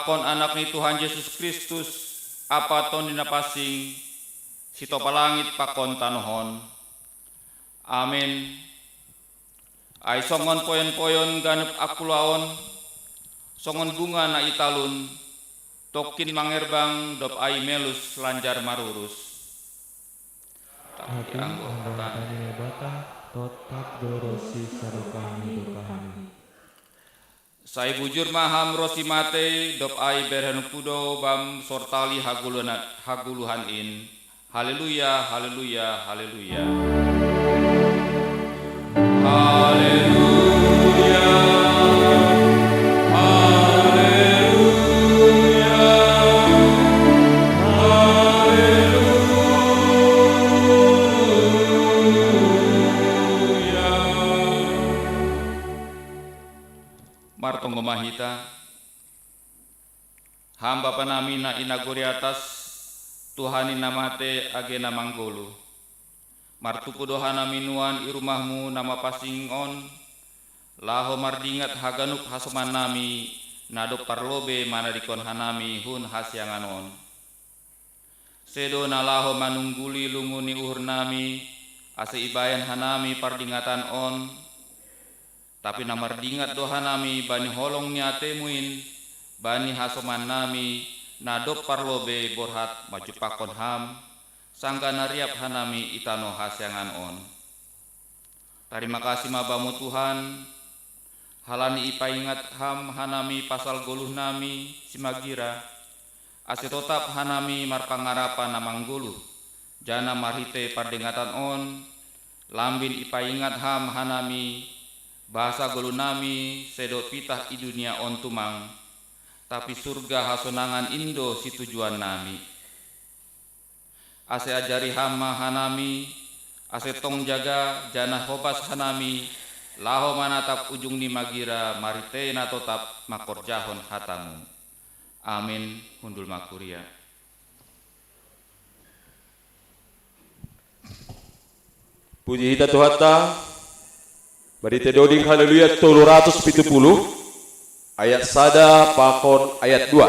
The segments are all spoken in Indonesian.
pakon anak ni Tuhan Yesus Kristus apaton dinapasing sito palangit pakon tanohon. Amin. Ay songon poyon-poyon ganep akulaon, songon bunga na italun, tokin mangerbang dop ay melus lanjar marurus. Tapi anggota bata tetap dorosi sarukami kami. Sai bujur maham rosi mate dop ay berhen kudo bam sortali haguluhan in. Haleluya, haleluya, haleluya. Haleluya. Haleluya. Haleluya. Martong mahita hamba panami na inaguri atas Tuhani namate agena manggolo. Martuku dohana minuan irumahmu nama pasingon. Laho mardingat haganuk hasoman nami nadok parlobe mana dikon hanami hun hasyanganon. Sedo na laho manungguli lunguni uhur nami ase ibayan hanami pardingatan on. Tapi namardingat dohanami bani holong niatemuin bani hasoman nami nadok parlobe borhat maju pakon ham sangga nariap hanami itano hasyangan on. Terima kasih mabamu Tuhan halani ipaingat ham hanami pasal goluh nami simagira ase tetap hanami marpangarapan namangguluh jana marhite pardengatan on lambin ipaingat ham hanami bahasa goluh nami sedot pitah i dunia on tumang tapi surga hasonangan Indo si tujuan nami. Ase ajari hama hanami, ase tong jaga janah hobas hanami, laho manatap ujung ni magira marite na totap makorjahon hatamu. Amin. Hundul makuria. Puji hita Tuhan ta. Barite doding haleluya 370. Ayat sada pakon ayat 2.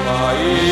Bye.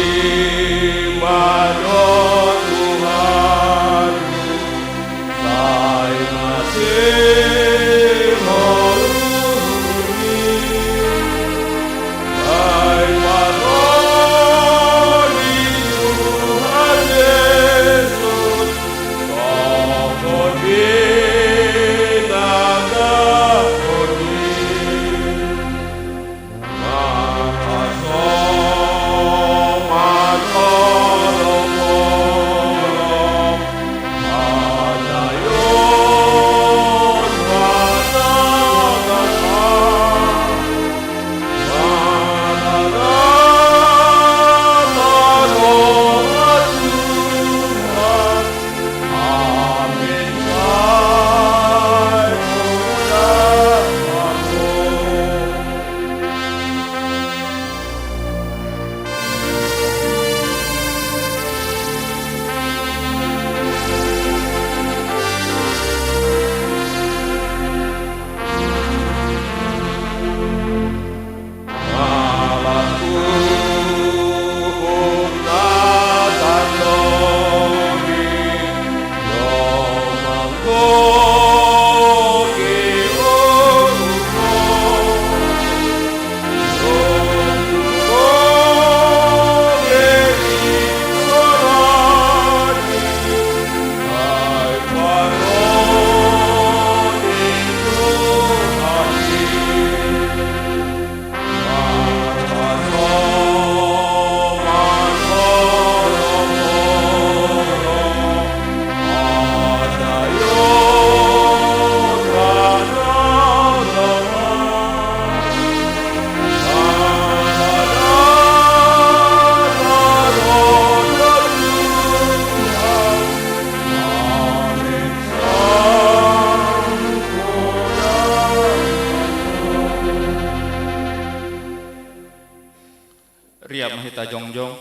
hita jongjong.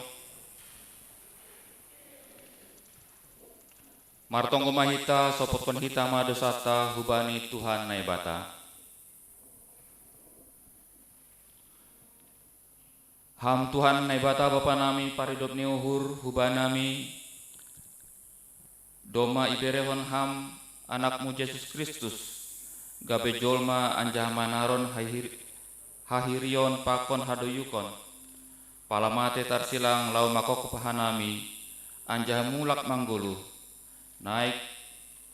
Martong kumahita sopot kon hita madosata hubani Tuhan naibata. Ham Tuhan naibata Bapa nami paridop ni uhur hubanami doma iberehon ham anakmu Yesus Kristus gabe jolma anjah manaron hahirion pakon hadoyukon palamate tarsilang lau makok pahanami anjah mulak manggulu naik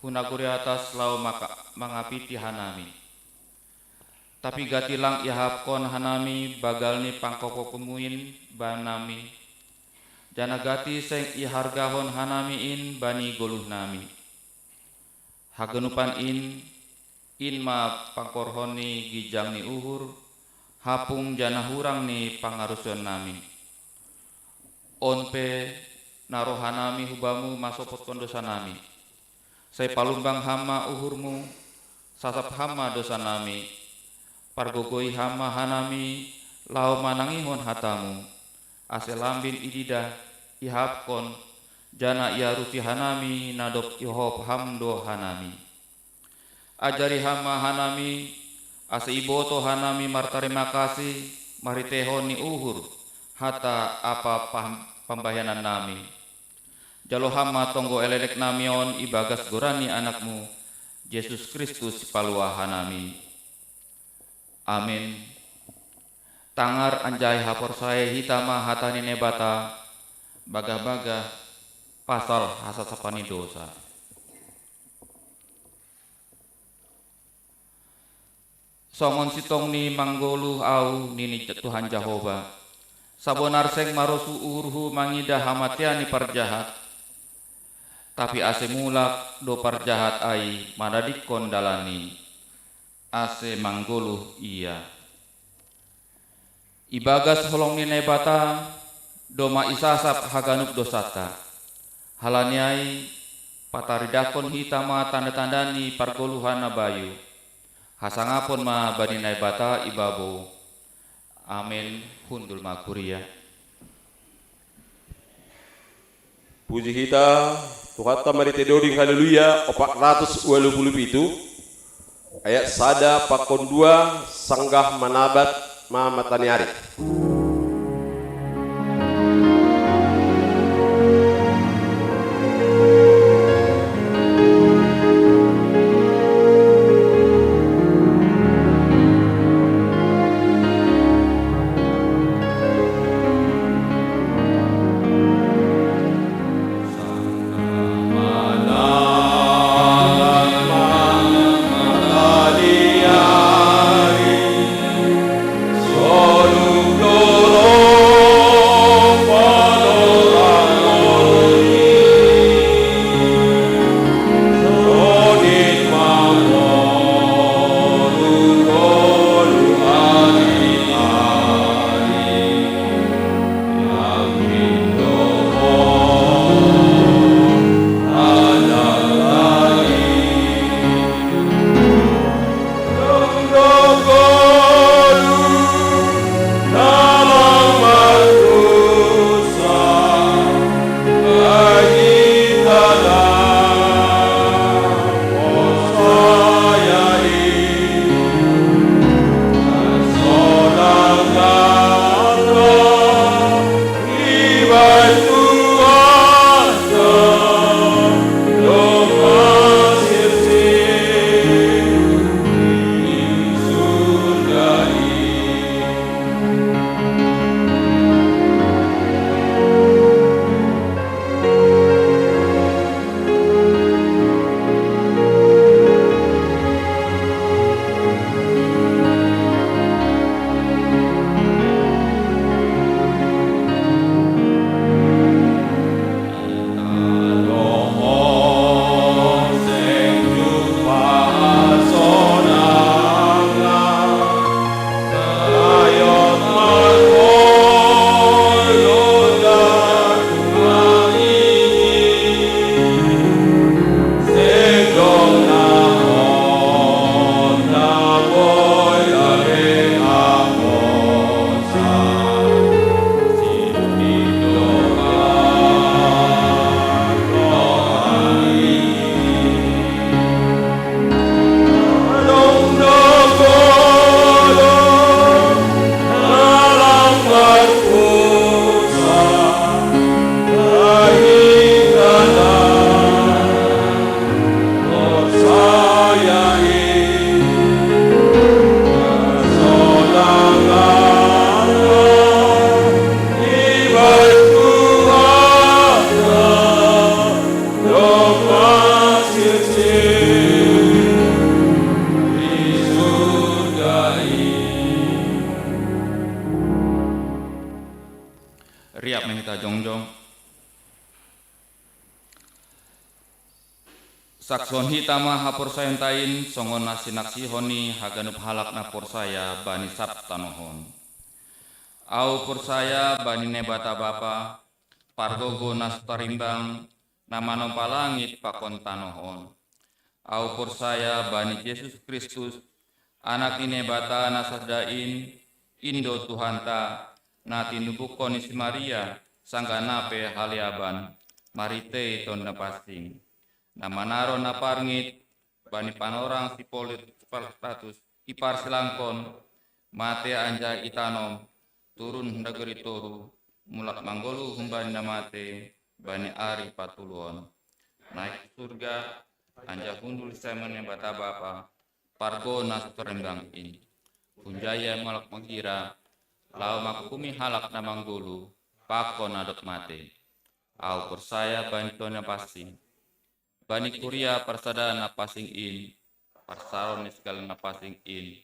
hunaguri atas lau mangapiti hanami tapi gatilang ihapkon hanami bagalni pangkopo pemuin banami jana gati seng ihargahon hanami in bani goluh nami hagenupan in ma pangkorhoni gijang ni uhur hapung jana hurang ni pangarusion nami onpe narohanami hubamu masopot kondosa nami saya palumbang hama uhurmu sasap hama dosa nami pargogoi hama hanami lau manangihon hatamu aselambin idida ihapkon jana iaruti hanami nadop ihop hamdo hanami ajari hama hanami ase iboto hanami martarima kasih maritehon ni uhur hata apa pembayanan nami jalo hama tonggo elelek namion ibagas gorani anakmu Yesus Kristus palua hanami amin. Tangar anjay hapor saya hitama hatani nebata baga-baga pasal hasasapani dosa. Songon sitong ni manggolu au nini Tuhan Jehova. Sabonar seng marosu urhu mangida hamatiani parjahat. Tapi ase mulak do parjahat ai madadikon dalani. Ase manggolu iya. Ibagas holong ni nebata doma isasap haganup dosata. Halaniai pataridakon hitama tanda-tandani pargoluhan bayu. Hasangapon ma bani nebata ibabo. Amin hundul makuria. Puji kita Tuhan tamarite doding haleluya 420 itu ayat sada pakon 2 sanggah manabat ma mataniari. Solo dong. Sakson hitama hapur sayantain songon nasinaksi honi haganup halak na porsaya bani sabtanohon. Au porsaya bani nebata bapa pargogo nas tarimbang namano palangit pakon tanohon. Au porsaya bani Yesus Kristus anak nebata nasadain Indo Tuhanta na tinubukon is Maria sangga nape haliaban marite tonda pasing. Namanaro na parngit bani panorang si polit status ipar silangkon mate anja itanom turun ndageri toru mulak manggolu humbani namate bani ari patuluon naik surga anja hundul semen yang bata bapa pargo nas terembang ini punjaya malak mengira lau makumi halak na manggolu pakon adok mate au persaya bani tona pasing bani kuria persada na pasing in parsaron sekali na pasing in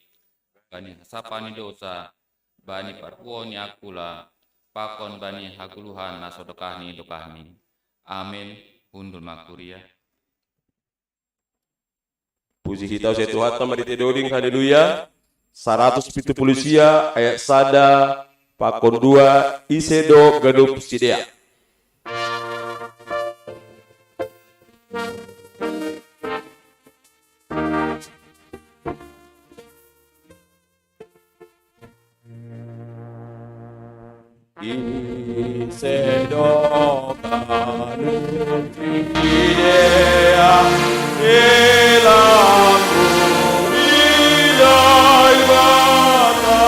bani hasapani dosa bani parkuoni akula pakon bani haguluhan na sodokahni dokahni amin hundul makuria. Puji kita saya Tuhan tamari tedoding haleluya 170 ayat sada pakon 2 isedo gadup sidea. Isedo gadup sidea elamu idai bata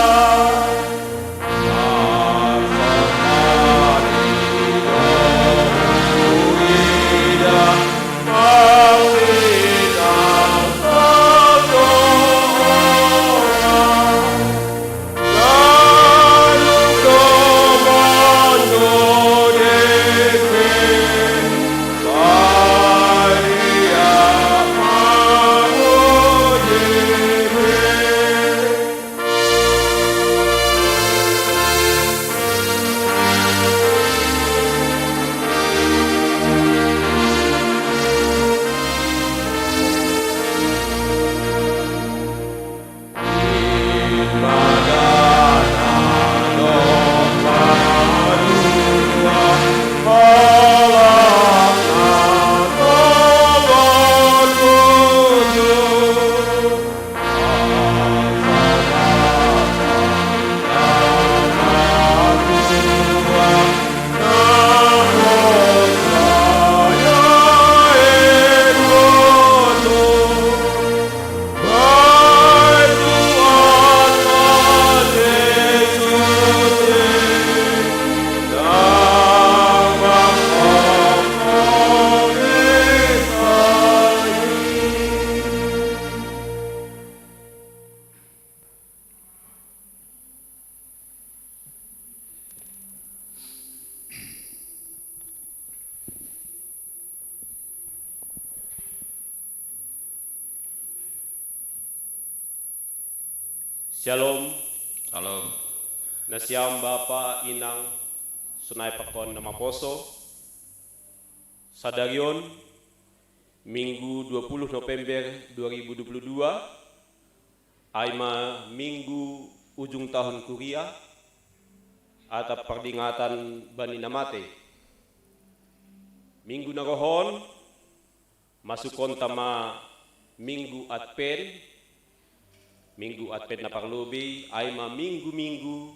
Shalom. Salam. Nasiam Bapa Inang Sunai Pakon Nama Poso Sadarion Minggu 20 November 2022 Aima Minggu ujung tahun Kuria atau peringatan Bani Namate Minggu Narohon masukon tama Minggu Advent Minggu Advent na parlobi ay minggu-minggu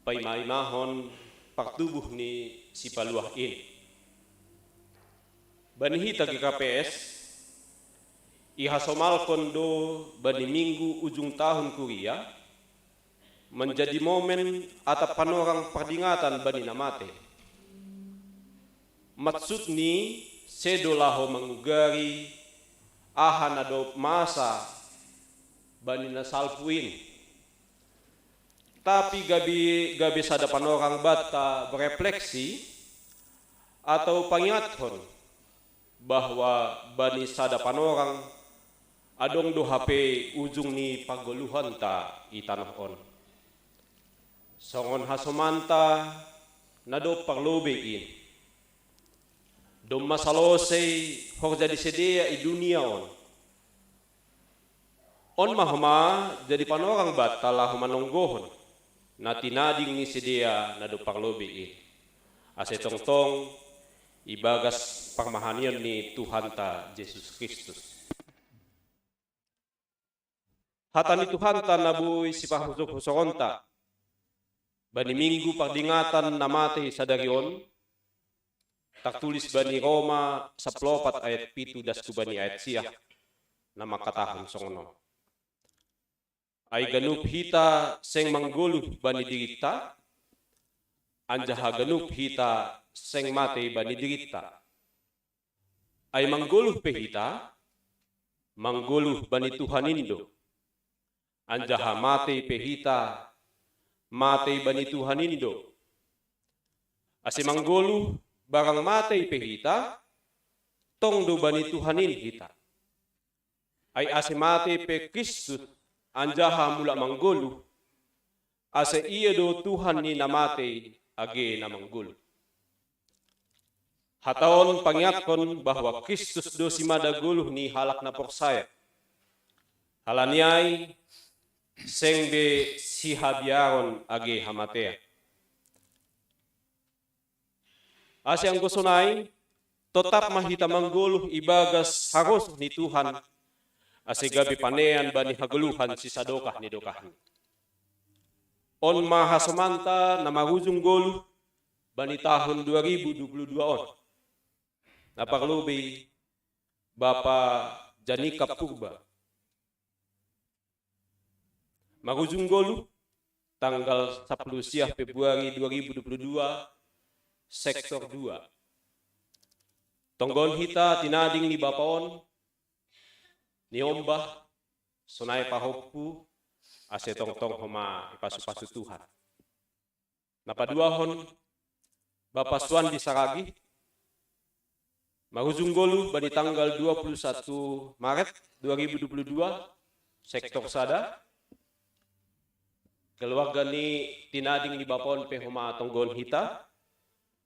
pay maimahon pagtubuh ni si paluahin. Banihita ki KPS ihasomal kondo bani minggu ujung tahun Kuria menjadi momen atau panorang peringatan Bani Namate. Maksud ni sedolaho mengugari ahan adop masa Bani nasalpuin. Tapi gabi sada panorang bata berefleksi atau pangingathon bahwa Bani sada panorang adong do HP ujung ni pagoluhan ta itanah on. Songon hasomanta na do parlobe in. Do masalosay hok jadi sedia i dunia on. On mahama jadi panorang batala humanonggohon na tinading ni sedia na do parlobe in. Ase tongtong ibagas pagmahanian ni Tuhan ta Yesus Kristus. Hata ni Tuhan ta nabuy si pahusok-husokonta. Bani minggu pagdingatan namate sa dagyon. Taktulis bani Roma 14 ayat 7 das bani ayat siya na makatahon songono. Ay ganup hita seng mangguluh bani dirita. Anjaha ganup hita seng mate bani dirita. Ay mangguluh pehita, mangguluh bani Tuhanindo. Anjaha mate pehita, mate bani Tuhanindo. Ase mangguluh barang mate pehita, tongdo bani Tuhanin hita. Ay ase mate pe Kristus, anjaha mula mangguluh. Ase iya do Tuhan ni namate age na mangguluh. Hataon pangyakon bahwa Kristus do si madaguluh ni halak na porsaya. Halaniay seng de si habiaron age hamatea. Asyang gusonay, tetap mahita mangguluh ibagas harus ni Tuhan. Ase gabi panean bani haguluhan si sadokah ni dokahan. On mahasamanta na marujung guluh bani tahun 2022 on. Naparlubi Bapa Janika Purba. Marujung guluh tanggal 10 Februari 2022 sektor 2. Tonggon hita tinading ni Bapaon ni ombah sonay pahoppu ase tongtong homa ipasu-pasu Tuhan. Napaduahon Bapak Swan di Saragi Marujung guluh bani tanggal 21 Maret 2022 sektor sada. Keluarga ni tinading ni Bapon pe homa tonggon hita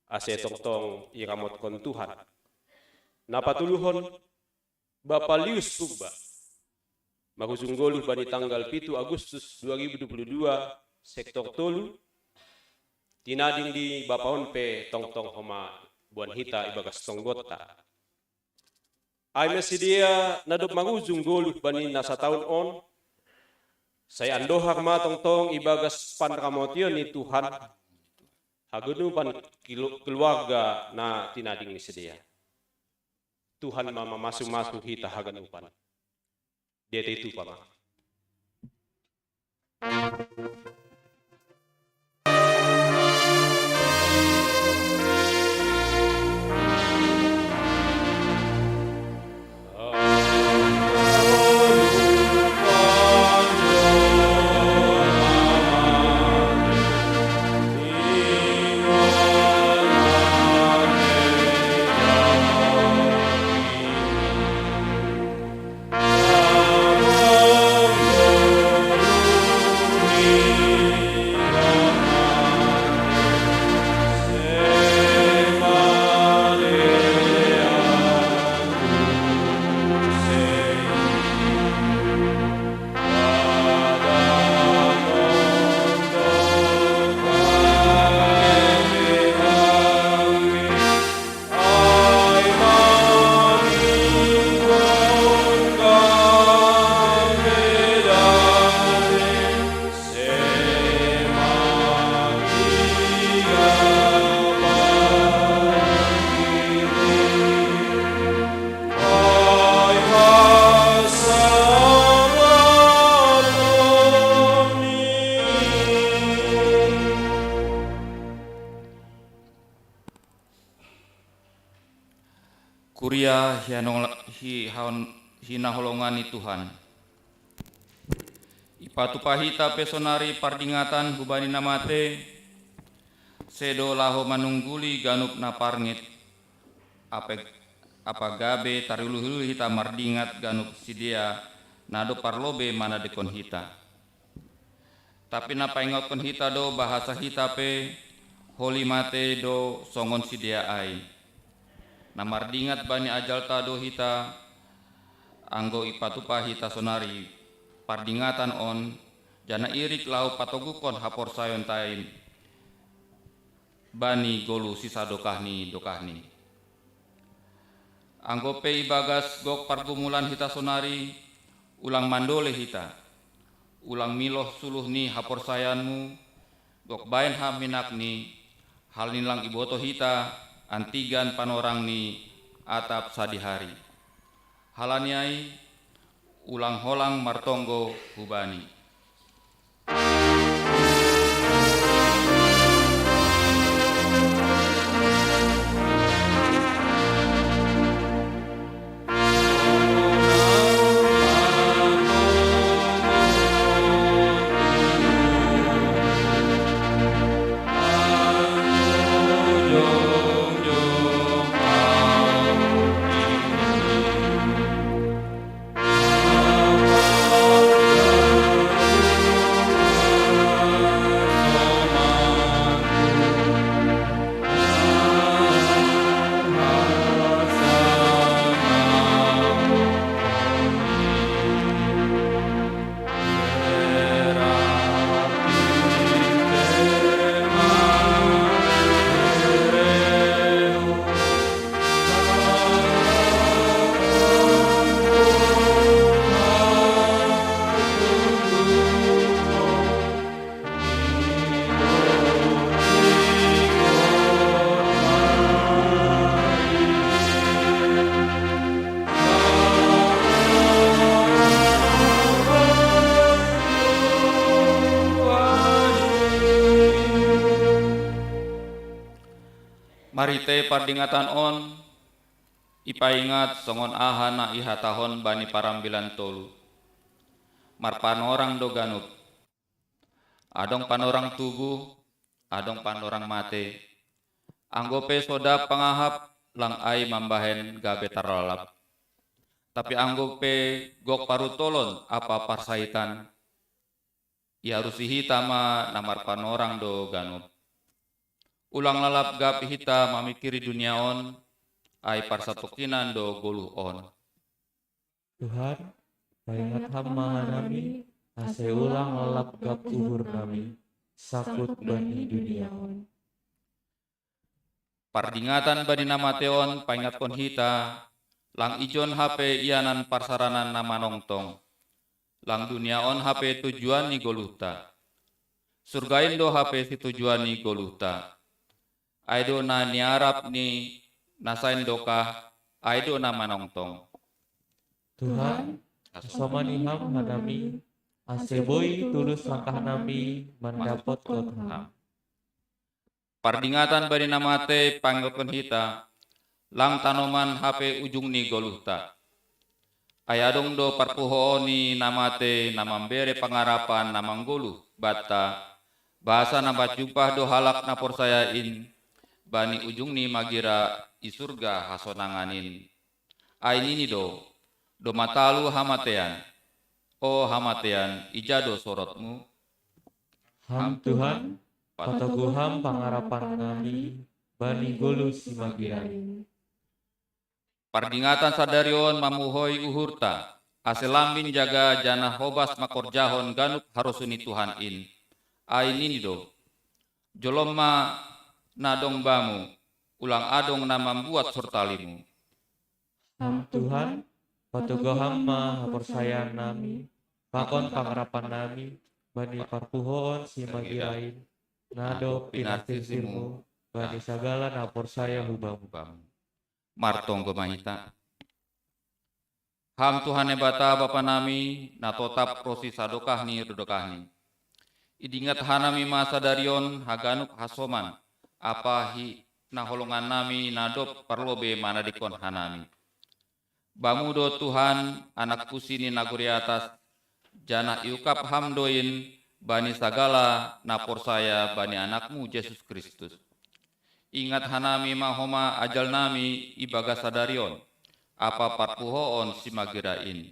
ase tongtong iramot kon Tuhan. Napatuluhon Bapak Lius Purba Marujung guluh bani tanggal 7 Agustus 2022 sektor tolu tinading di Bapon pe tongtong homa buan hita ibagas tonggota. Ay mesidia nadop marujung guluh bani nasa tahun on. Saya andohar matong-tong ibagas panramotion ni Tuhan. Hagunupan keluarga na tinading ni sedia. Tuhan mama masu-masu hita haganupan. Dia itu pama. Kuria hinaholongan ni Tuhan. Ipatupahita pesonari pardingatan hubani namate sedo laho manungguli ganup na parngit apagabe taruluhulu hita mardingat ganup sidia nado parlobe mana dekon hita. Tapi napaingot kon hita do bahasa hita pe holi mate do songon sidia ai. Namardingat bani ajal tado hita anggo ipatupa hita sonari pardingatan on jana irik lau patogukon hapor sayon tain bani golu sisa dokahni. Anggo pe ibagas gok pargumulan hita sonari ulang mandole hita ulang miloh suluh ni hapor sayanmu gok bain haminak ni hal nilang iboto hita antigan panorang ni atap sadihari halaniai ulang holang martonggo hubani. Marite pardingatan on ipaingat songon aha na iha tahon bani parambilan tolu marpanorang do ganup adong panorang tubuh adong panorang mate anggope soda pangahap lang ai mambahen gabe tarlalap tapi anggope gok parutolon apa parsaitan iarusi hitama namar panorang do ganup ulang lalap gap hita mamikiri dunia on ai parsatokinan do goluh on. Tuhan, paingat hamba nami, ase ulang lalap gap uhur nami, sakut bani dunia on. Pardingatan bani nama teon paingat kon hita, lang ijon HP ianan parsaranan nama nongtong, lang dunia on HP tujuan ni goluhta, surgain do HP si tujuan ni goluhta. Aido na niarap ni nasain doka, aido na manongtong. Tuhan, asamaniham hanami, aseboy tulus langkah nami, mendapat kotham. Pardingatan bani namate panggotkan hita, lang tanoman HP ujung ni goluhta. Ayadong do parpuho ni namate namambere pangarapan namang goluh, bata, bahasa nama jupah do halak na porsayain, bani ujung ni magira isurga hasonanganin. Aini do matalu hamatean. O hamatean ijado sorotmu. Ham Tuhan, patoguham pangarapan nami, bani golu si magirai. Pardingatan sadarion mamuhoy uhurta. Aselambin jaga jana hobas makorjahon ganuk harusuni Tuhan in. Aini do joloma nadong bamu, ulang adong na membuat surtalimu. Ham Tuhan, patogoham ma haporsayan nami, pakon pangarapan nami, bani parpuhoon si magirain, nado pinartisirmu, bani sagala na porsaya hubam-hubam. Martong gemahita. Ham Tuhan bata Bapa nami, na totap prosi sadokahni dodokahni. Idingat hanami masa darion haganuk hasoman, apa hi naholongan nami nadop parlobe mana dikon hanami. Bamudo Tuhan anak pusini naguri atas jana iukap hamdoin bani sagala napor saya bani anakmu Yesus Kristus. Ingat hanami mahoma ajal nami ibaga sadarion apa parpuhoon si magirain.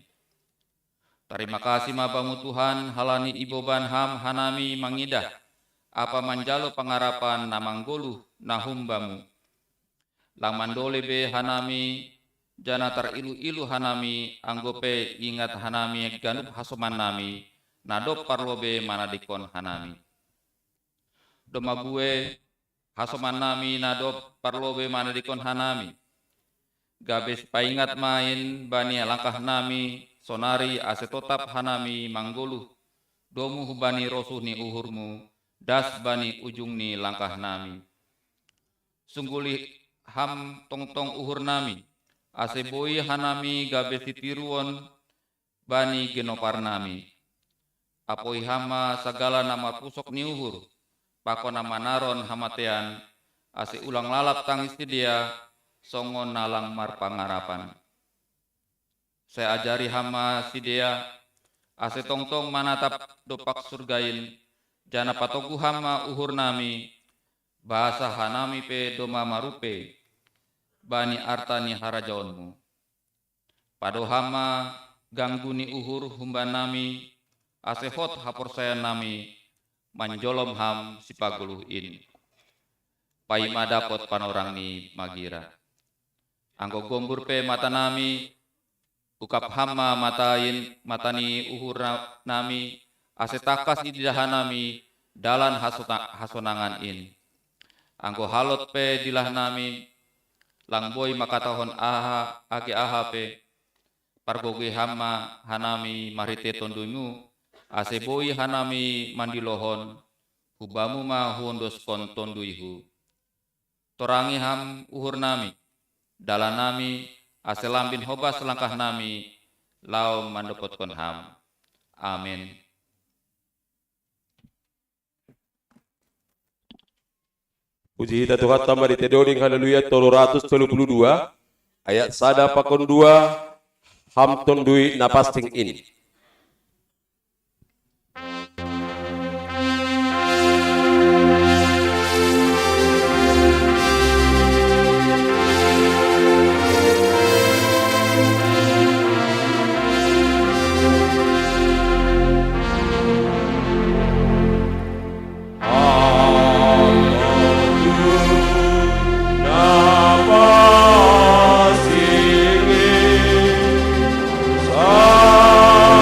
Terima kasih mabamu Tuhan halani iboban ham hanami mangidah apa manjalo pangarapan namanggolu nahumbamu. Lang mandole be hanami jana tar ilu-ilu hanami anggope ingat hanami ganup hasoman nami nadop parlobe manadikon hanami. Domabue hasoman nami nadop parlobe manadikon hanami. Gabes paingat main bani langkah nami sonari ase totap hanami manggolu. Domu bani rosuh ni uhurmu das bani ujung ni langkah nami. Sungguli ham tong-tong uhur nami, ase boi hanami gabe titiruon bani genopar nami. Apoi hama segala nama pusok ni uhur, pako nama naron hamatean, ase ulang lalap tangis dia, songon nalang mar pangarapan. Saya ajari hama si dia, ase tong-tong manatap dopak surgain, jana patogu hama uhur nami, bahasa hanami pe doma marupe, bani artani harajaonmu. Pado hama gangguni uhur humban nami, asehot hapor saya nami, manjolom ham sipaguluh ini. Paima dapot panorang ni magira. Anggo gombur pe mata nami, ukap hama matani uhur nami, asetakas ididahan nami, dalan hasonangan in. Anggo halot pe dilah nami, lang boy makatahon aha ake aha pe, pargoge hama hanami marite tondumu, ase boy hanami mandilohon, hubamu ma huondos kon tonduihu. Torangi ham uhur nami, dalan nami, ase lambin hobas langkah nami, lau mandopot kon ham. Amin. Puji kita Tuhan tambah di tedoling haleluya 332 ayat sada pakon 2 ham tondui napasting ini. Sa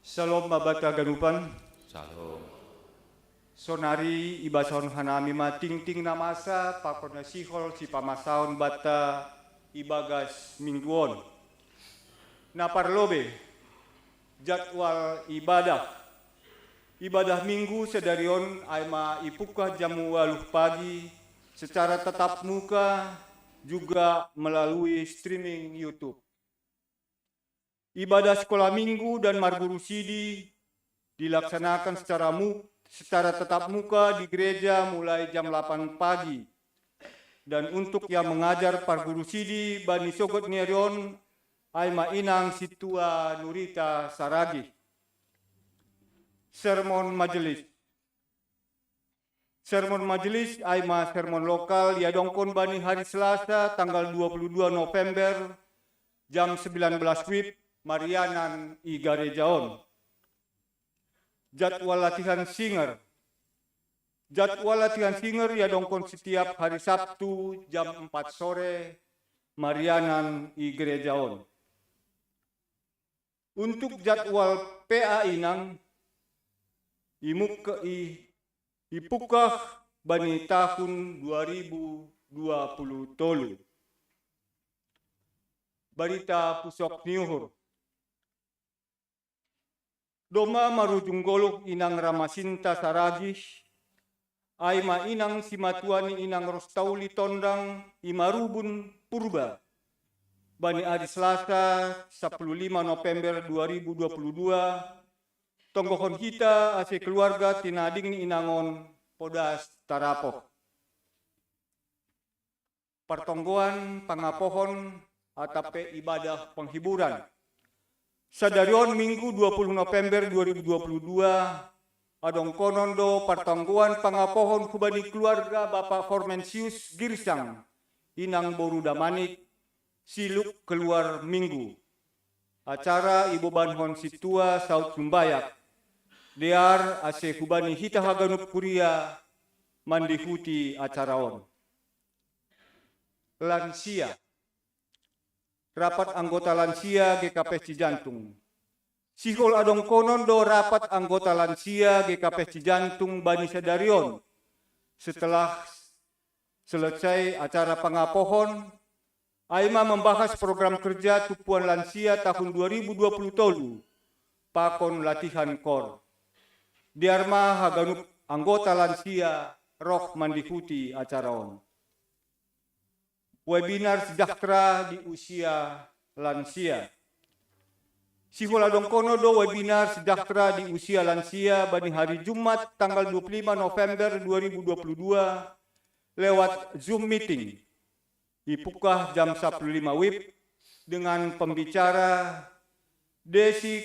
Salom mabata ganupan. Salam. Sonari ibason hanami ma ting-ting namasa pakona sihol si pamasaon bata ibagas mingguon. Naparlobe jadwal ibadah. Ibadah minggu sedarion ay maipukah jam 8 pagi secara tetap muka juga melalui streaming YouTube. Ibadah sekolah minggu dan Marguru Sidi dilaksanakan secara tetap muka di gereja mulai jam 8 pagi. Dan untuk yang mengajar Parguru Sidi Bani Sogot Nerion Aima Inang Situa Nurita Saragi. Sermon Majelis. Sermon Majelis Aima sermon lokal Yadongkon Bani hari Selasa tanggal 22 November jam 19 WIB Marianan I Garejaon. Jadwal latihan singer. Jadwal latihan singer Yadongkon setiap hari Sabtu jam 4 sore Marianan I Gerejaon. Untuk jadwal PA Inang ipukah bani tahun 2020 tolu. Barita pusok niuhur. Doma marujung golok Inang Ramasinta Saragih, Aima Inang Simatuani Inang Rostauli Tondang, Imarubun Purba, Bani Adi Selasa 15 November 2022, Tonggohon kita ase keluarga tinading Inangon Podas Tarapoh. Pertonggoan pangapohon atape ibadah penghiburan. Sadarion Minggu 20 November 2022, adong konondo pertangguan pangapohon kubani keluarga Bapak Formensius Girsang, Inang Boru Damanik, siluk keluar Minggu. Acara Ibu Banhon Situa Saud Sumbayak, dear ase kubani hita haganup kuria, mandihuti acaraon. Lansia. Rapat anggota lansia GKP Cijantung. Sihol adong konondo rapat anggota lansia GKP Cijantung Bani Sedarion. Setelah selesai acara pangapohon, Aima membahas program kerja Tupuan Lansia tahun 2020 tolu, pakon latihan kor. Diarma haganup anggota lansia roh mandihuti acaraon. Webinar sejahtera di usia lansia. Sihol adong konodo webinar sejahtera di usia lansia bani hari Jumat tanggal 25 November 2022 lewat Zoom meeting. Ipukah jam 15 WIB dengan pembicara Desi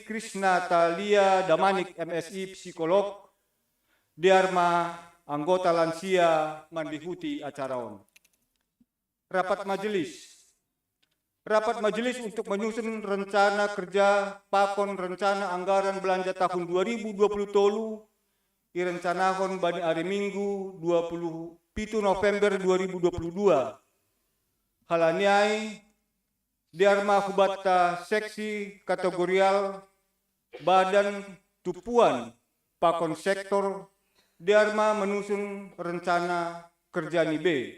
Krisnatalia Damanik MSI Psikolog, Diarma anggota lansia mandihuti acaraon. Rapat majelis. Rapat majelis untuk menyusun rencana kerja pakon rencana anggaran belanja tahun 2020 tolu irencanakan bani hari Minggu 27 November 2022. Halaniai Diarma Hubata seksi kategorial badan tupuan pakon sektor Diarma menusun rencana kerja NIB.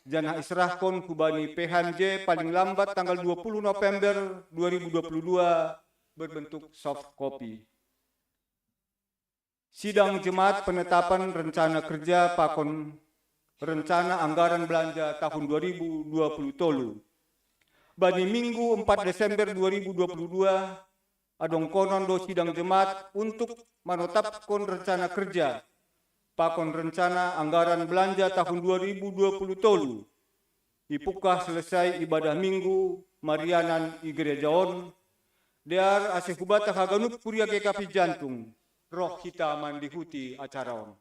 Janah israhkon kubani PHMJ paling lambat tanggal 20 November 2022 berbentuk soft copy. Sidang jemaat penetapan rencana kerja pakon rencana anggaran belanja tahun 2020 tolu. Bani Minggu 4 Desember 2022 adong konondo sidang jemaat untuk menetapkan rencana kerja pakon rencana anggaran belanja tahun 2020 tolu. Ipukah selesai ibadah Minggu Marianan I Gerejaon. Dear ase hubata haganup kuria GKP Jantung. Roh kita mandihuti acaraon.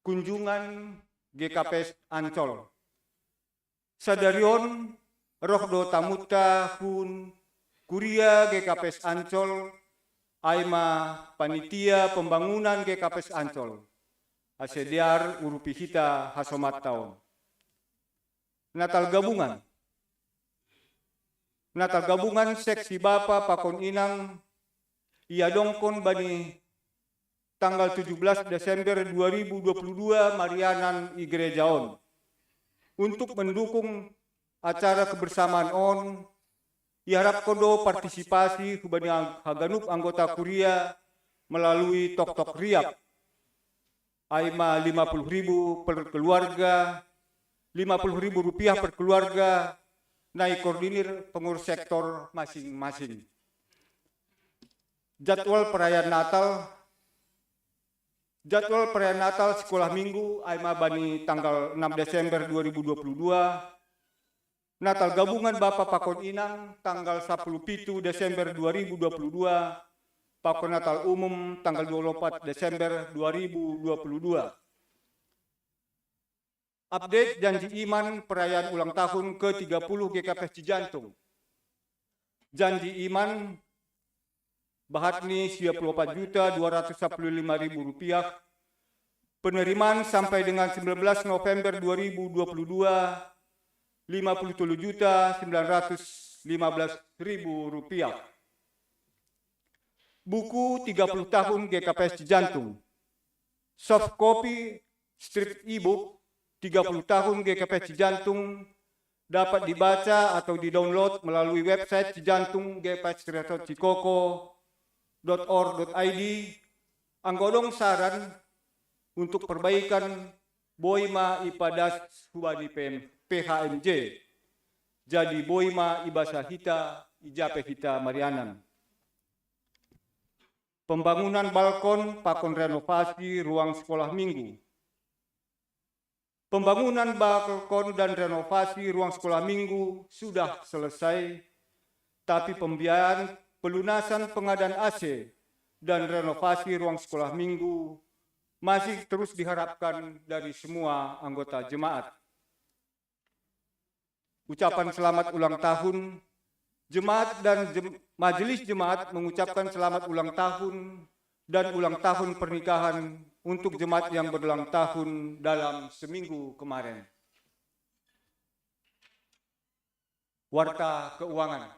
Kunjungan GKP Ancol. Sadarion roh do tamuta hun kuria GKP Ancol. Aima panitia pembangunan GKP Ancol. Asediar urupi hita hasomat tahun. Natal gabungan. Natal gabungan seksi Bapa Pakon Inang ia dongkon bani tanggal 17 Desember 2022 Marianan i Gerejaon untuk mendukung acara kebersamaan on iharap kodo partisipasi kubani haganup anggota kuria melalui tok-tok riap aima 50.000 per keluarga, 50.000 rupiah per keluarga, naik koordinir pengurus sektor masing-masing. Jadwal perayaan Natal sekolah minggu aima bani tanggal 6 Desember 2022, Natal gabungan Bapa Pakon Inang tanggal 10 Desember 2022, Pakon Natal umum tanggal 24 Desember 2022. Update janji iman perayaan ulang tahun ke-30 GKP Cijantung. Janji iman Bahatni 94.215.000 rupiah. Penerimaan sampai dengan 19 November 2022 57.915.000 rupiah. Buku 30 tahun GKPS Cijantung. Soft copy strip e-book 30 tahun GKPS Cijantung dapat dibaca atau di-download melalui website Cijantung gpscikoko.org.id. Anggodong saran untuk perbaikan boima ipadas hubadi PHMJ. Jadi boima ibasa hita ijape hita Marianan. Pembangunan balkon Pakon renovasi ruang sekolah minggu. Pembangunan balkon dan renovasi ruang sekolah minggu sudah selesai, tapi pembiayaan pelunasan pengadaan AC dan renovasi ruang sekolah minggu masih terus diharapkan dari semua anggota jemaat. Ucapan selamat ulang tahun. Jemaat dan majelis jemaat mengucapkan selamat ulang tahun dan ulang tahun pernikahan untuk jemaat yang berulang tahun dalam seminggu kemarin. Warta keuangan.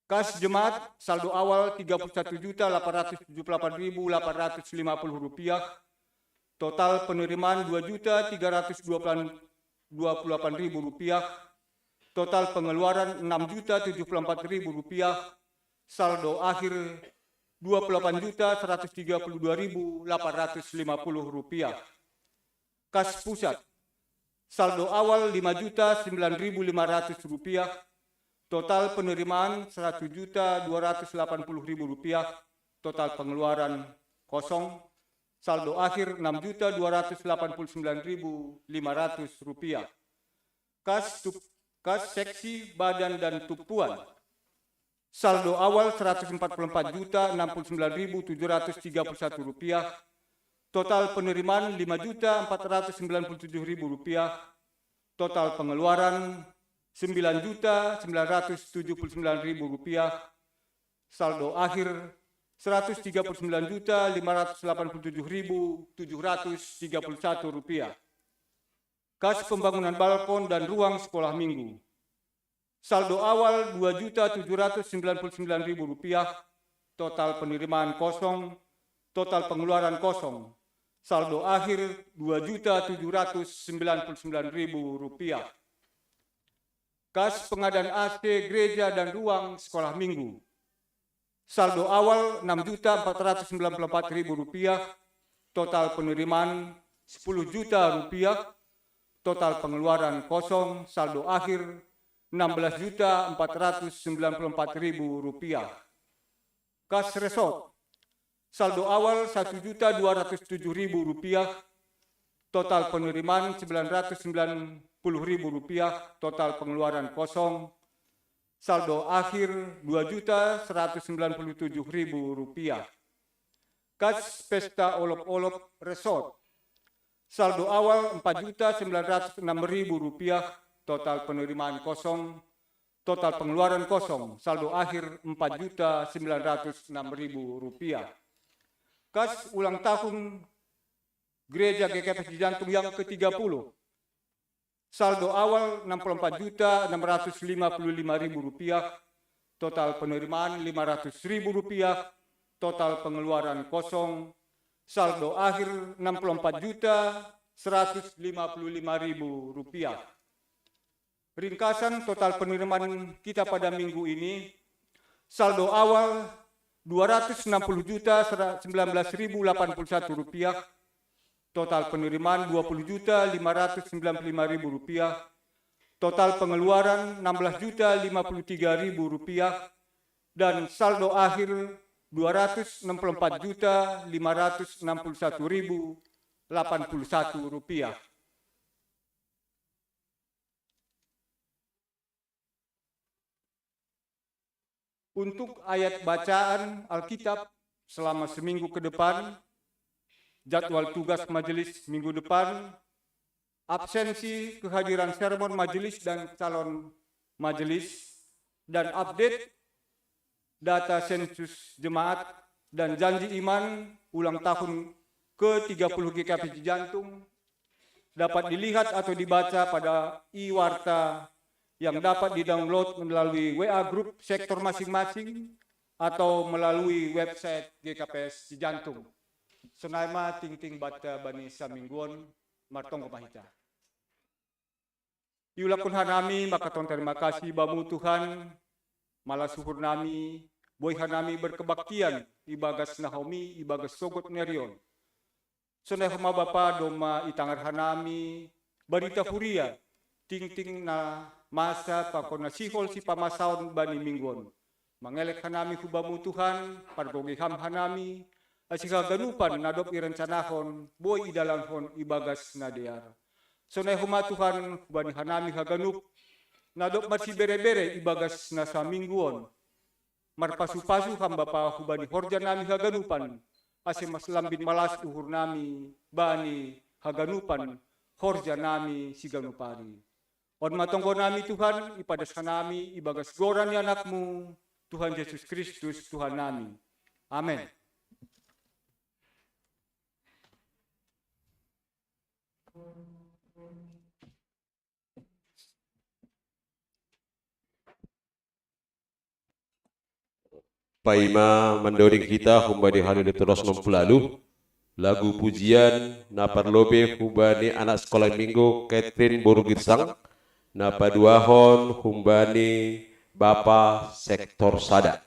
Kas jemaat saldo awal Rp31.878.850. Total penerimaan Rp2.328.000. Total pengeluaran Rp6.074.000, saldo akhir Rp28.132.850. Kas pusat, saldo awal Rp5.009.500, total penerimaan Rp100.280.000, total pengeluaran kosong, saldo akhir Rp6.289.500. Kas seksi badan dan tumpuan. Saldo awal Rp144.069.731. Total penerimaan Rp5.497.000. Total pengeluaran Rp9.979.000. Saldo akhir Rp139.587.731. Kas pembangunan balkon dan ruang sekolah minggu. Saldo awal Rp2.799.000, total penerimaan kosong, total pengeluaran kosong. Saldo akhir Rp2.799.000. Kas pengadaan AC gereja dan ruang sekolah minggu. Saldo awal Rp6.494.000, total penerimaan Rp10 juta. Total pengeluaran kosong, saldo akhir Rp16.494.000. Kas resort, saldo awal Rp1.207.000, total penerimaan Rp990.000, total pengeluaran kosong, saldo akhir Rp2.197.000. Kas pesta olok-olok resort, saldo awal Rp4.906.000, total penerimaan kosong, total pengeluaran kosong, saldo akhir Rp4.906.000. Kas ulang tahun Gereja GKP Cijantung yang ke-30. Saldo awal Rp64.655.000, total penerimaan Rp500.000, total pengeluaran kosong. Saldo akhir Rp64.155.000. Ringkasan total penerimaan kita pada minggu ini, saldo awal Rp260.019.081, total penerimaan Rp20.595.000, total pengeluaran Rp16.053.000, dan saldo akhir Rp264.561.081. Untuk ayat bacaan Alkitab selama seminggu ke depan, jadwal tugas majelis minggu depan, absensi kehadiran sermon majelis dan calon majelis, dan update data sensus jemaat dan janji iman ulang tahun ke-30 GKP Cijantung dapat dilihat atau dibaca pada e-warta yang dapat di-download melalui WA Group sektor masing-masing atau melalui website GKPS Cijantung. Senaima ting-ting bata bani samingguan martong kemahita. Iulakun hanami makaton terima kasih bamu Tuhan, malah suhur nami, boy hanami berkebaktian, ibagas Nahomi, ibagas sogot nerion. Sonai hama bapa doma itangar hanami, barita furia, ting-ting na masa pakona sihol si pamasaon bani minggon. Mangelek hanami hubamu Tuhan, pargogiham hanami, asika ganupan nadop irencanahon, boy idalanhon ibagas nadear. Sonai huma Tuhan hubani hanami haganup, nadop masih bere-bere ibagas nasa mingguon. Marpasu-pasu hamba pa hubani horja nami haganupan, ase mas lambin malas uhur nami, bani haganupan, horja nami siganupari. On matonggo nami Tuhan, ipadas nami, ibagas goran ya anakmu, Tuhan Yesus Kristus, Tuhan nami. Amin. Paima mendoring kita humbani halil terus mempelalu lagu pujian naparlobe humbani anak sekolah minggu Catherine Borugirsang napaduahon humbani Bapa Sektor Sada.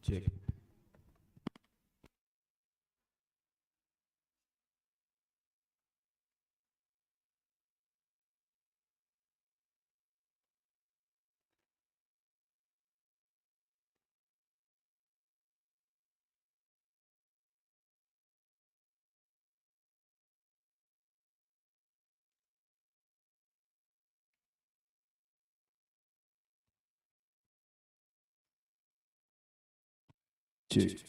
Cek. Cek.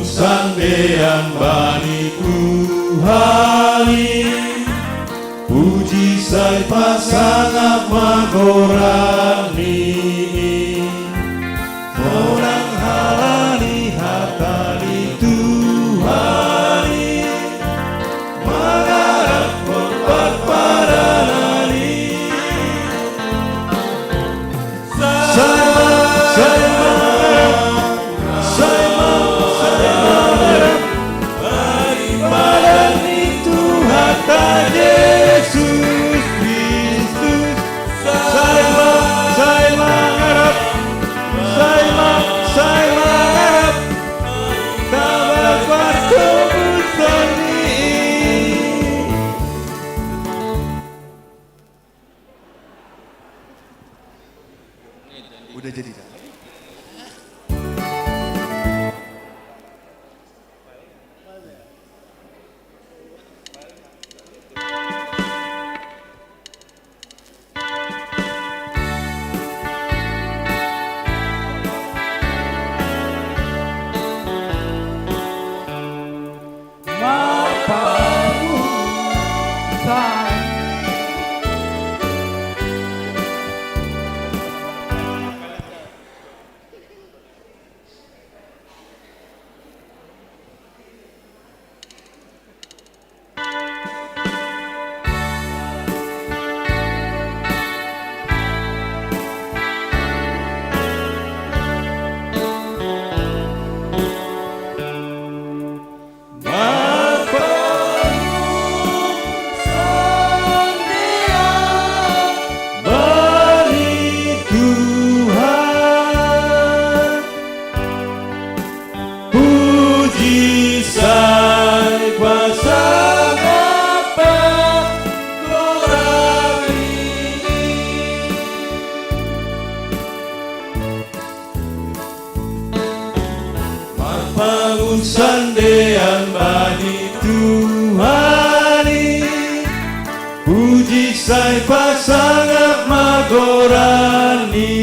sandean bani Tuhani, puji sai pasangan magorani, orang halani hatani Tuhani, mengharap korban pada nani. Yesus Kristus, saya mengharap, kabar pertemuan ini. Udah jadi dah. Sandean bani Tuhani, puji sai pasangan magorani,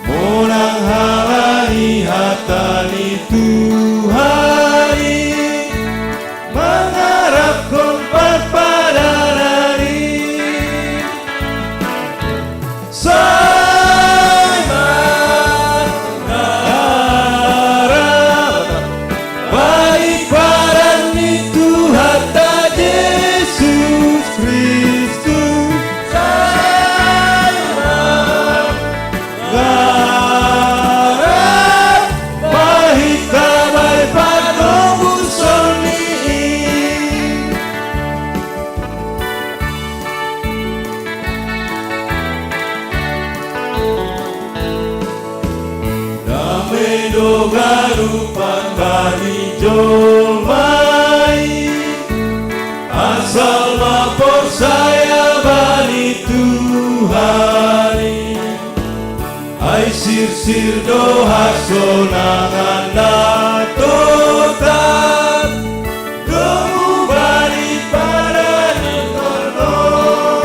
monang halani hatani Tuhani, mengharap kompat pada nari. Garupan bani jomai, asal lapor saya bani Tuhani, ai sir doha sonangan natotat, gemu bani pada nitolong.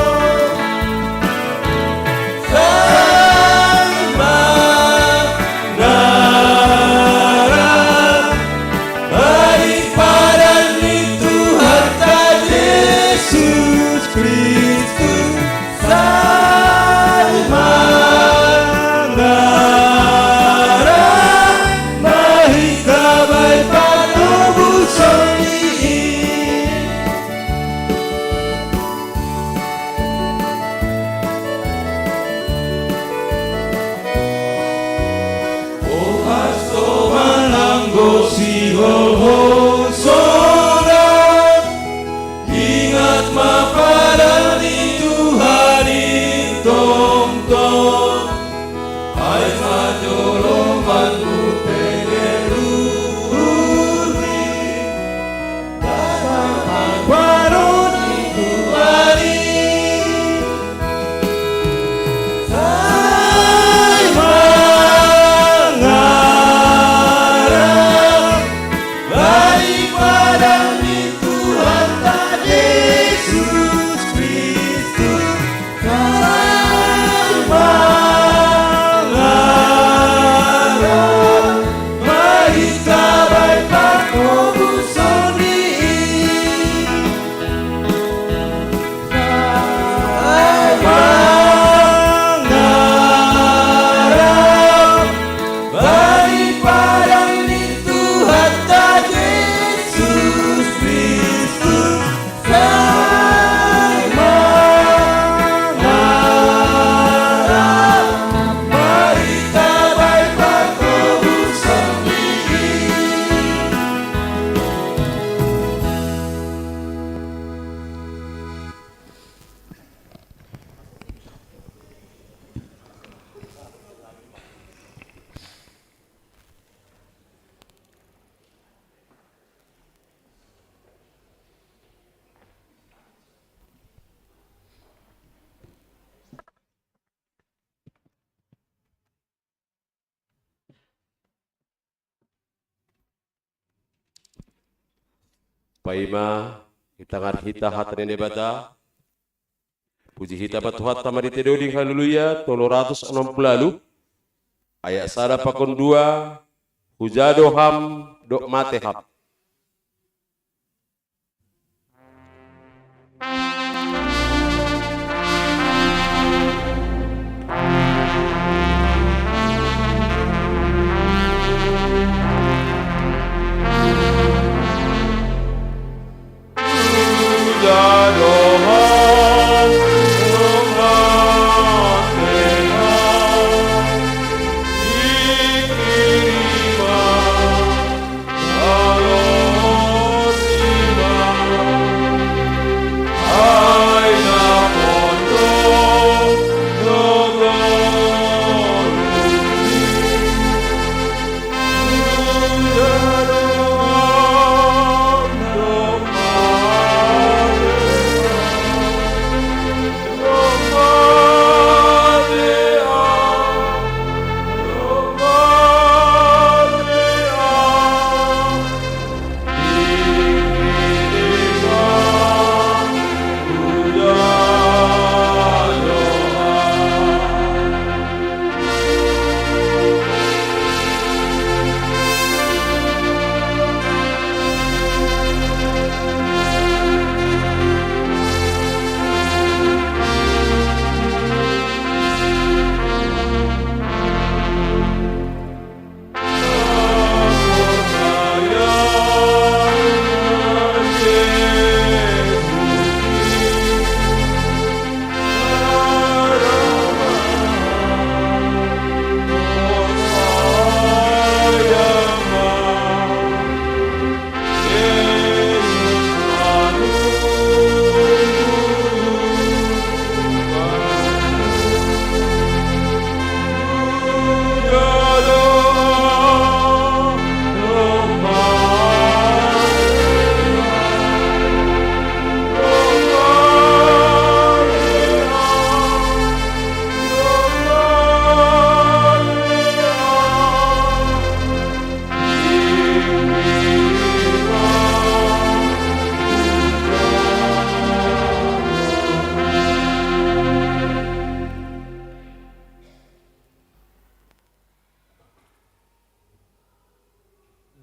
Mahika Paima itangar hita hatan bata. Puji hita batuhat tamari tedoding haleluya 360 ayat sada pakon 2 hujado ham dok mate ham.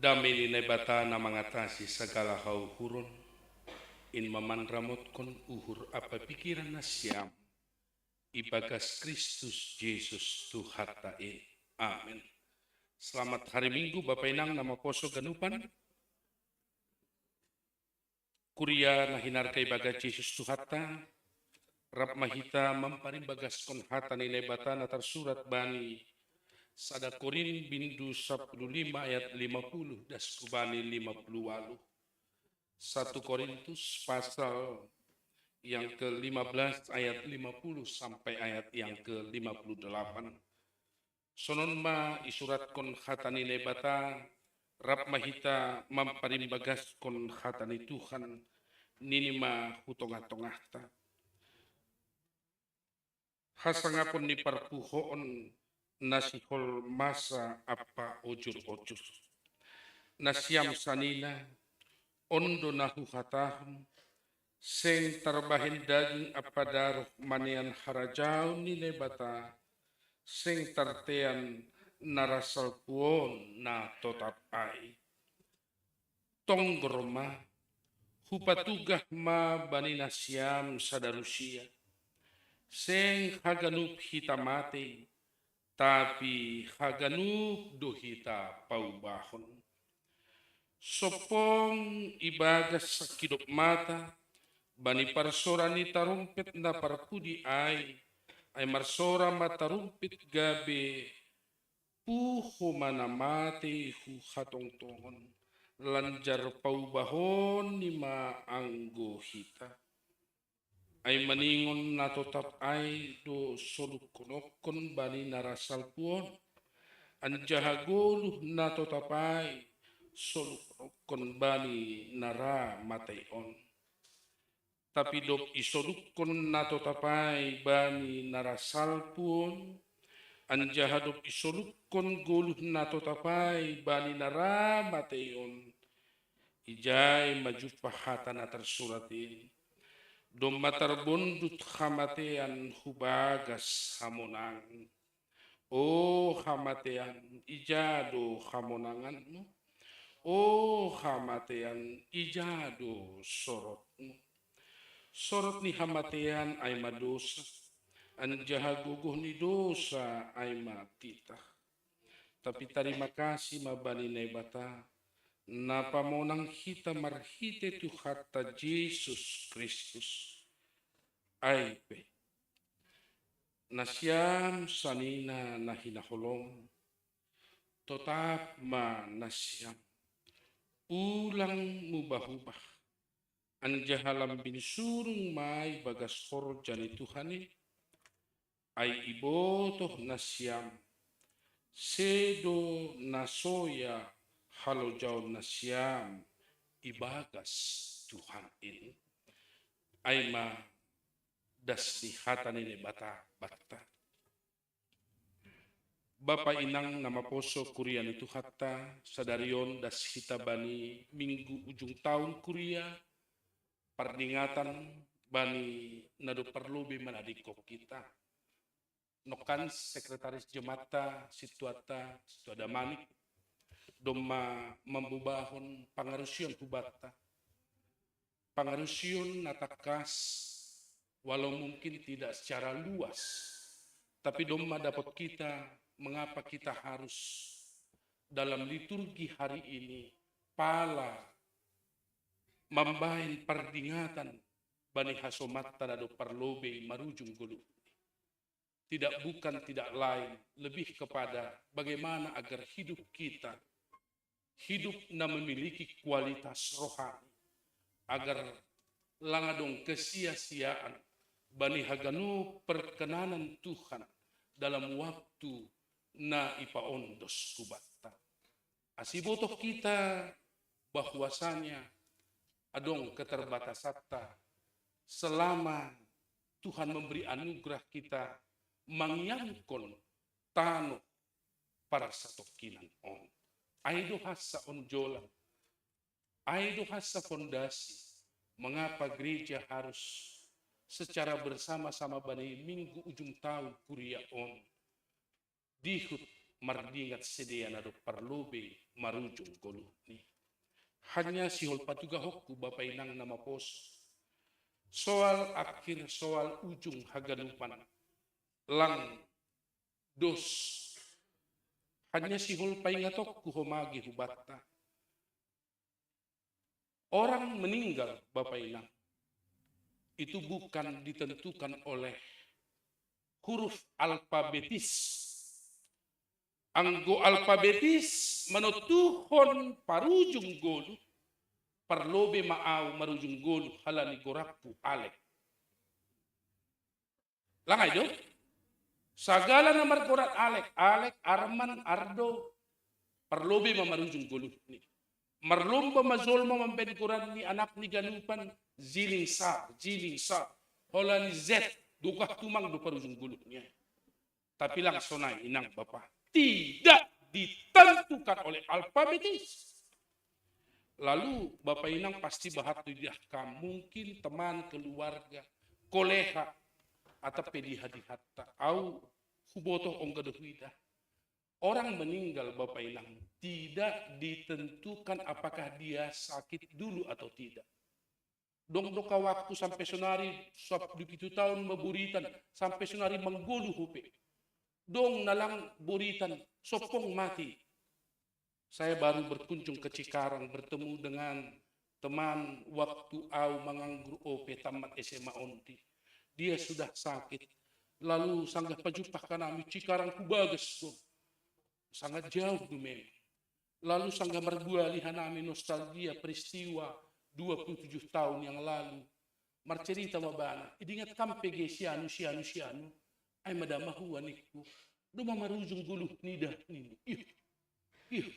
Damai ni bata na mengatasi segala hauhuron, in mamandramot kon uhur apa pikiran na siam, ibagas Kristus Yesus Tuhan ta'in. Amin. Selamat hari Minggu Bapak Inang nama poso ganupan. Kuria na hinarkay bagas Yesus Tuhan ta, rap mahita mamparimbagas kon hata ni bata na tersurat bani Sada Korin bindu 15 ayat 50 das kubani 58. 1 Korintus pasal yang ke-15 ayat 50 sampai ayat yang ke-58. Sonon ma isurat kon hatani lebata rap mahita mamparimbagas kon hatani Tuhan nini ma hutongah-tongahta. Hasangapon ni parpuhoon nasihol masa apa ojur-ojur. Nasiam sanina, ondo nahu hatahum, seng tarbahin daging apa daruh manian harajau ni lebata, seng tartean narasal puon na totap ai. Tonggorma, hupatugah ma bani nasiam sadarusia, seng haganup hitamate, tapi haganup dohita paubahon. Sopong ibagas sakidop mata, bani parsora ni tarumpet na parpudi ay marsora matarumpet gabe, puho manamate hu hatong-tongon, lanjar paubahon ni maanggo hita. Ay maningon na totap ay do solukonokon bani narasal puon. Anjahagoluh na totap ay solukonokon bani nara matayon. Tapi dok isolukon na totap ay bani narasal puon. Anjahadok isolukon goluh na totap ay bani nara matayon. ijai maju pahatan atar suratin dom matarbundut hamatean hubagas hamonang. Oh hamatean ijado hamonanganmu. Oh hamatean ijado sorotmu. Sorot ni hamatean ay madosa. Anjaha guguh ni dosa ay matita. Tapi terima kasih mabani na bata. Napamonang kita marhite tu hatta Yesus Kristus. Ay pe. Nasyam sanina na hinaholong. Totap ma nasyam. Ulang mubah-ubah. Anjahalam binsurung may bagas horja ni Tuhani. Ay ibotoh nasyam. Sedo nasoya halojaw nasyam ibagas Tuhan ini. Ay ma dasnihatan ini bata-bata. Bapa inang nama poso kurian itu hatta sadarion das hita bani minggu ujung tahun kuria perningatan bani nado perlu bimanadiko kita. Nokan sekretaris jemata situata situada manik doma membubahon pangarusion hubata pangarusion natakas walau mungkin tidak secara luas tapi doma dapat kita mengapa kita harus dalam liturgi hari ini pala membain perdingatan bani hasomata nado parlobe marujung gulu. Tidak bukan tidak lain, lebih kepada bagaimana agar hidup kita, hidup na memiliki kualitas rohani, agar langadong kesia-siaan, bani haganu perkenanan Tuhan dalam waktu na ipaondos kubata. Asibotoh kita bahwasanya adong keterbatasan selama Tuhan memberi anugerah kita mangyangkon tano para sa tokinan on. Ay do hasa onjolan. Ay do hasa fondasi. Mengapa gereja harus secara bersama-sama bani minggu ujung tahun kuria on. Dihut mardingat sedia nado parlobe marujung goluni. Hanya sihol patuga hokku Bapak Inang nama pos. Soal akhir soal ujung haganupan. Lang dos hanya si hulpai ngatok kuhomagi hubata. Orang meninggal Bapak Inang itu bukan ditentukan oleh huruf alfabetis. Anggo alfabetis menutuhon parujung golu parlobe maau marujung golu halani goraku alek. Langay do? Sagala nomor korat Alek, Arman, Ardo, parlobe mamarujung gulu ni. Marlomba mazolma mampen koran ni anak ni ganupan, ziling sa, hola ni Z, dukah tumang do parujung gulu niya. Tapi lang sonay inang Bapa, tidak ditentukan oleh alfabetis. Lalu Bapak Inang pasti bahatu dia mungkin teman, keluarga, kolega, atau pedihati-hatta au hubotoh onggadohuida. Orang meninggal Bapak Inang tidak ditentukan apakah dia sakit dulu atau tidak. Dong doka waktu sampai sonari suap dukitu tahun memburitan sampai sonari menggulu hupe. Dong nalang buritan sopong mati. Saya baru berkunjung ke Cikarang bertemu dengan teman waktu au menganggur OP tamat SMA onti. Dia sudah sakit. Lalu sangat pajupah kanami Cikarang kubagas ko. Sangat jauh dumen. Lalu sangat merguali hanami nostalgia peristiwa 27 tahun yang lalu. Marcerita mabana. Idingat kampege sianu. Ay madamahuan iku. Duma marujung guluh nidah nini. Ih.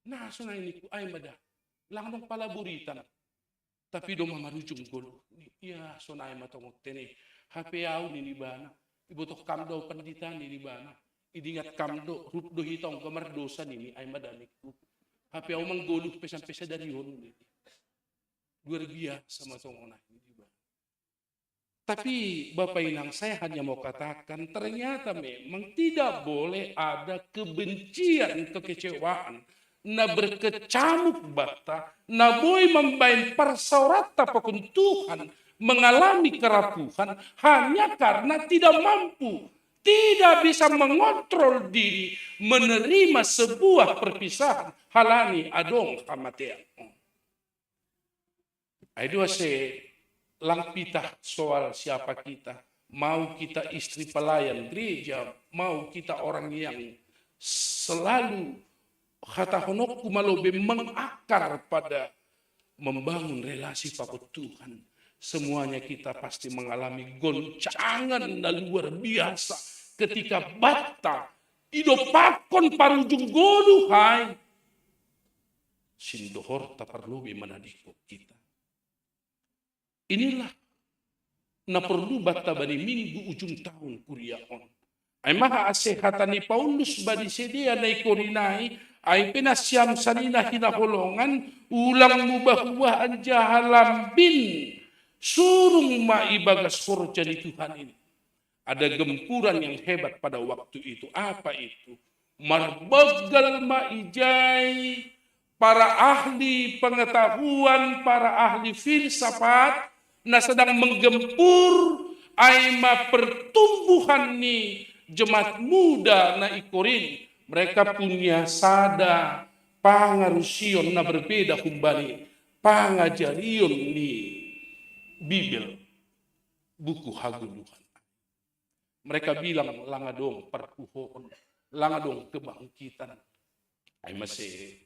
Naso na iniku ay madah. Langang palaburitan. Tapi doma marujung guluh. Ya sonay matongok tene. HP au ni bana. Ibutok kamdo pendidikan ni bana. Idingat kamdo rup do hitong kamardosa nini ay madamikku. HP au mangguluh pesan-pesan dari hon. luar biasa matong onai juga. Tapi Bapak Inang, saya hanya mau katakan ternyata memang tidak boleh ada kebencian, kekecewaan, na berkecamuk bata, na boy membain persaurata pakun Tuhan mengalami kerapuhan hanya karena tidak mampu, tidak bisa mengontrol diri, menerima sebuah perpisahan halani adong kamatean. Ayo se lang pita soal siapa kita. Mau kita istri pelayan gereja, mau kita orang yang selalu kata honok kumalobe mengakar pada membangun relasi pakut Tuhan. Semuanya kita pasti mengalami goncangan na luar biasa ketika bata idopakon parujung golu hai. Sindohor taparlubi manadiko kita. Inilah na perlu bata bani minggu ujung tahun kuriaon. Ay maha asehatani Paulus bani sedia na ikorinai ay pinasyam sanina hinaholongan ulang mubah-ubah anja halambin surung maibagas korja di Tuhan ini. Ada gempuran yang hebat pada waktu itu. Apa itu? Marbagal maijai para ahli pengetahuan, para ahli filsafat na sedang menggempur aima pertumbuhan ni jemaat muda na ikorin. Mereka punya sada pangarusion na berbeda kumbali pangajarion ni Bibil, buku haguluhan. Mereka bilang langadong perpuhon, langadong kebangkitan. Ay masih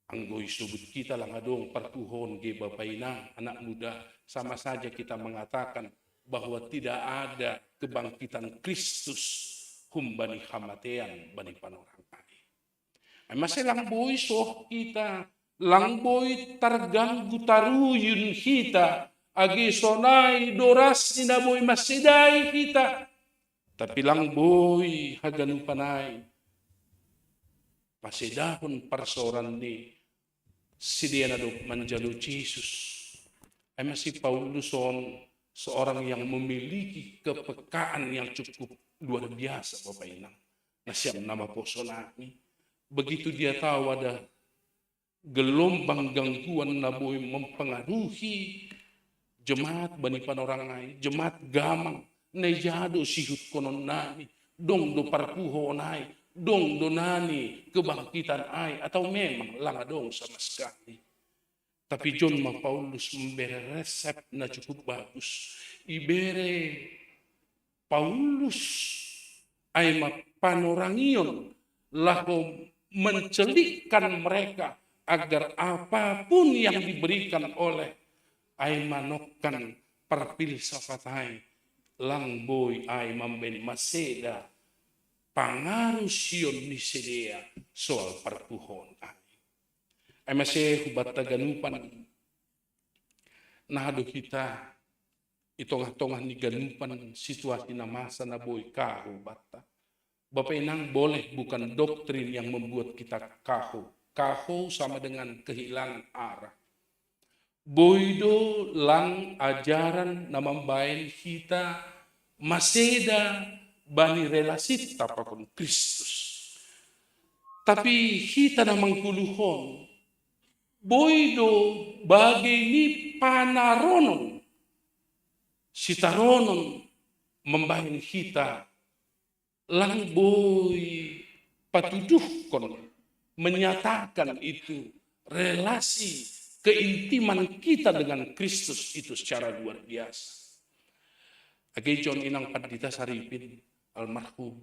anggoy subut kita langadong perpuhon ge Bapak Inang, anak muda, sama saja kita mengatakan bahwa tidak ada kebangkitan Kristus humbani hamatean bani panorang ai. Ay masih langboy soh kita, langboy targanggu taruyun kita, agi sonai doras inaboy masidai kita. Tapi langboy haganu panay, pasidahon parsoran ni sidia na do manjalo Jesus. Ay masih Pauluson, seorang yang memiliki kepekaan yang cukup luar biasa Bapak Inang. Na siyang nama po sonami. Begitu dia tahu ada gelombang gangguan na boy mempengaruhi jemaat bani panorangai, jemaat gamang, nejado sihut konon nani, dong do parpuho nai, dong do nani kebangkitan ai, atau memang langadong sama sekali. Tapi John Ma Paulus memberi resep na cukup bagus. Ibere Paulus ay panorangion laho mencelikkan mereka agar apapun yang diberikan oleh ay manokkan perpilsafatay langboy ay mamben maseda pangarusion ni sedia soal perpuhon ay masih hubat taganupan nahado kita itong-tongah ni ganupan situasi na masa na boy kaho bata. Bapak Inang, boleh bukan doktrin yang membuat kita kaho. Kaho sama dengan kehilangan arah. Boydo lang ajaran na mambayan kita maseda bani relasi tapakon Kristus. Tapi kita na mangkuluhon boydo bagay ni panaronon. Si taronon membahin kita langboy patuduhkon menyatakan itu relasi keintiman kita dengan Kristus itu secara luar biasa. Agi John Inang Pandita Saripin almarhum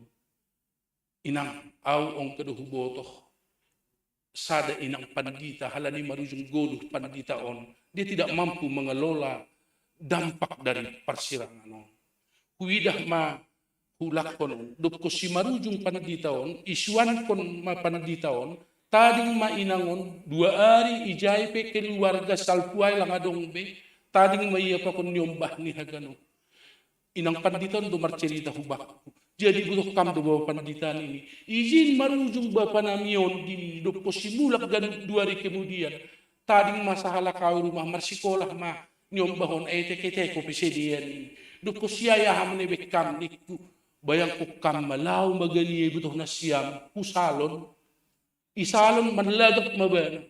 Inang au ong keduhubotoh sada Inang Pandita halani marujung goluh Pandita on, dia tidak mampu mengelola dampak dari persirangan on. Huidah ma hulak kon dopko si marujung Pandita on, isuan kon ma Pandita on, tading mainangon 2 hari ijay pe keluarga salpuay lang adong be, tading maiya pa kon nyombah ni hagano. Inang Panditan do marcerita hubak. Jadi butuh kam do bawa Panditan ini. Izin marujung bapak namion di dopko simulak dan 2 hari kemudian. tading masahala kau rumah marsikolah ma nyom bahon kete ko pesedian duko siya hamne bekam niku bayang ko kam malaw magani butuh na siyam kusalon isalon manlagap mabana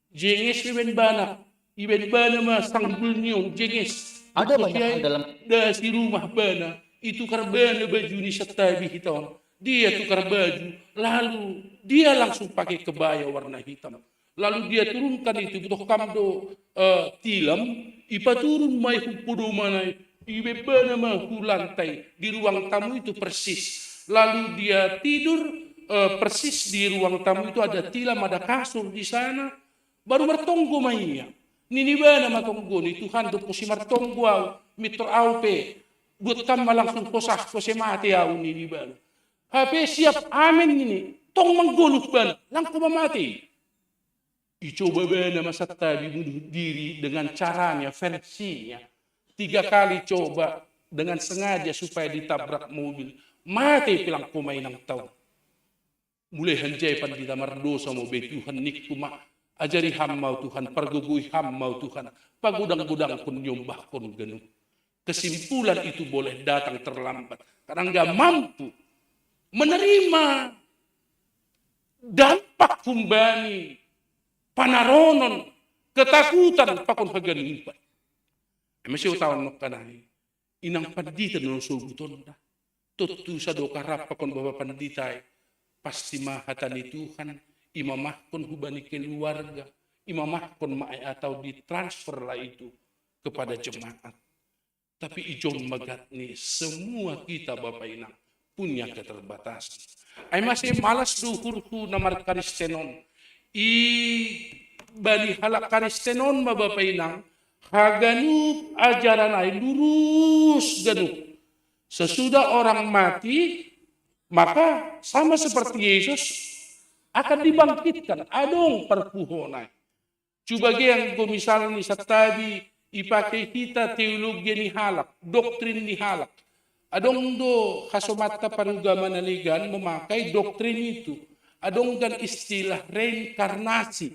jengis iben bana ma sanggul nyong jengis Ada banyak hal dalam si rumah bana itu karbana baju ni setabi hitam dia tukar baju lalu dia langsung pakai kebaya warna hitam lalu dia turunkan itu butuh kamdo tilam ipa turun mai hupudo mana ibe bana mahu lantai di ruang tamu itu persis lalu dia tidur persis di ruang tamu itu ada tilam ada kasur di sana baru bertonggo mainnya nini bana matonggo ni Tuhan do posi martonggo au mitro aupe buat kam langsung posah pose mati au nini bana HP siap amin ini tong menggoluk bana langsung mati dicoba bana masa tadi bunuh diri dengan caranya versinya 3 kali coba dengan sengaja supaya ditabrak mobil mati pilang kumain ng tao mulai hanjay pandita mardosa mo be Tuhan nikuma ajari hammau Tuhan pergugui hammau Tuhan pagudang-gudang kun nyombah kun ganun kesimpulan itu boleh datang terlambat karena nggak mampu menerima dampak kumbani panaronon ketakutan pakon haganimpa masih utawon kanai inang pandita no subuton da tuttu sa do karap pakon baba pandita pasti mahatani Tuhan imamahkon hubani keluarga imamahkon maay atau ditransfer lah itu kepada jemaat tapi ijon magat nih semua kita Bapak Inang punya keterbatasan ay masih malas duhurku namar karistenon i bali halak karistenon ma Bapak Inang haganu ajaran ay lurus ganu sesudah orang mati maka sama seperti Yesus akan dibangkitkan adong perpuhonay coba yang misalnya tadi ipakai kita teologi ni halak doktrin ni halak adong do kasomata parugama naligan memakai doktrin itu adong gan istilah reinkarnasi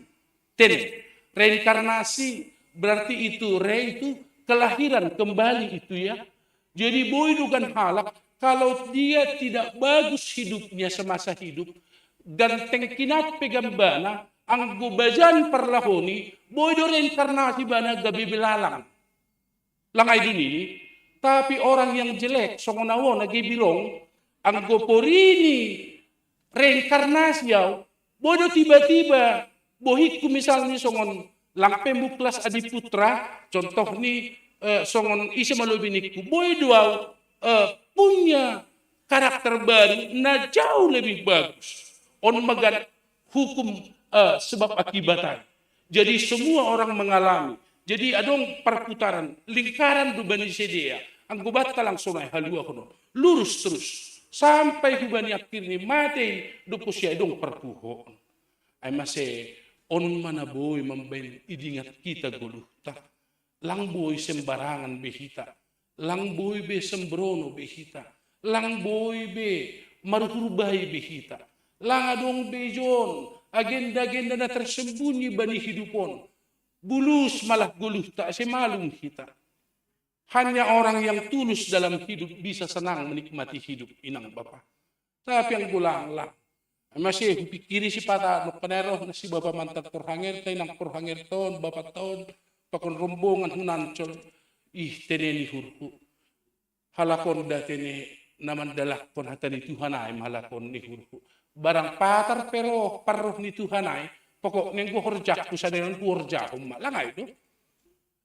reinkarnasi berarti itu itu kelahiran kembali itu ya jadi boy dugan halak kalau dia tidak bagus hidupnya semasa hidup dan tengkinat pegambana ang gubajan parlahoni boy do reinkarnasi bana gabi belalang langay dun ini tapi orang yang jelek songonawo nagibilong ang goporini reinkarnasi yaw boy do tiba-tiba bohit ku misalnya songon lang pembuklas adiputra contoh ni songon isi malubinikku boy do punya karakter baru na jauh lebih bagus on magan hukum sebab akibat. Jadi semua orang mengalami. Jadi adong perputaran lingkaran dubani sedia. Ang gubat talang sunay halua kono. Lurus terus sampai hubani akhirnya mati dupo siya adong perpuhon. Ay masih on manaboy mambain idingat kita guluta. Lang boy sembarangan behita. Lang boy be sembrono behita. Lang boy be maruhurbahi behita. Lang adong bejon agenda-agenda na tersembunyi bani hidupon. Bulus malah guluh tak semalum kita. Hanya orang yang tulus dalam hidup bisa senang menikmati hidup inang Bapa. Tapi yang gulang lang. Masih pikiri si pata no paneroh na si Bapa mantat porhanger tay nang porhanger ton Bapa ton pakon rombongan hunancol teneni hurku. Halakon datene naman dalak kon hatani Tuhan ay malakon ni hurku. Barang patar pero paruh ni Tuhan ay pokok neng horjak ku sa nenon horjak malangay do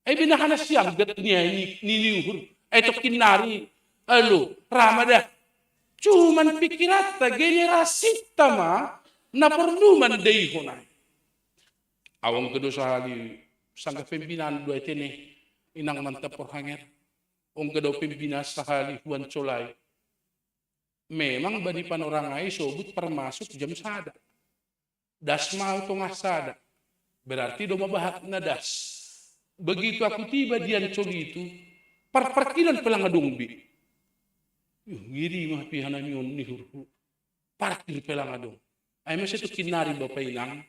ay binahanas siyang gat niya ni hur ay to kinari alo ramada cuman pikirat ta generasi tama na perluman day honay awang kedo sa hali sangga pimpinan do etene inang mantap porhanger ong kedo pimpinas sa hali Juan Cholay. Memang bani panorangai sobut permasuk jam sada. Das mau tengah sada. Berarti do mabahat na das. Begitu aku tiba dian coli itu, parkiran pelang adong bi. Ngiri mah pihana nyon ni hurhu. Parkir pelang adong. Ay masih tu kinari Bapak Inang.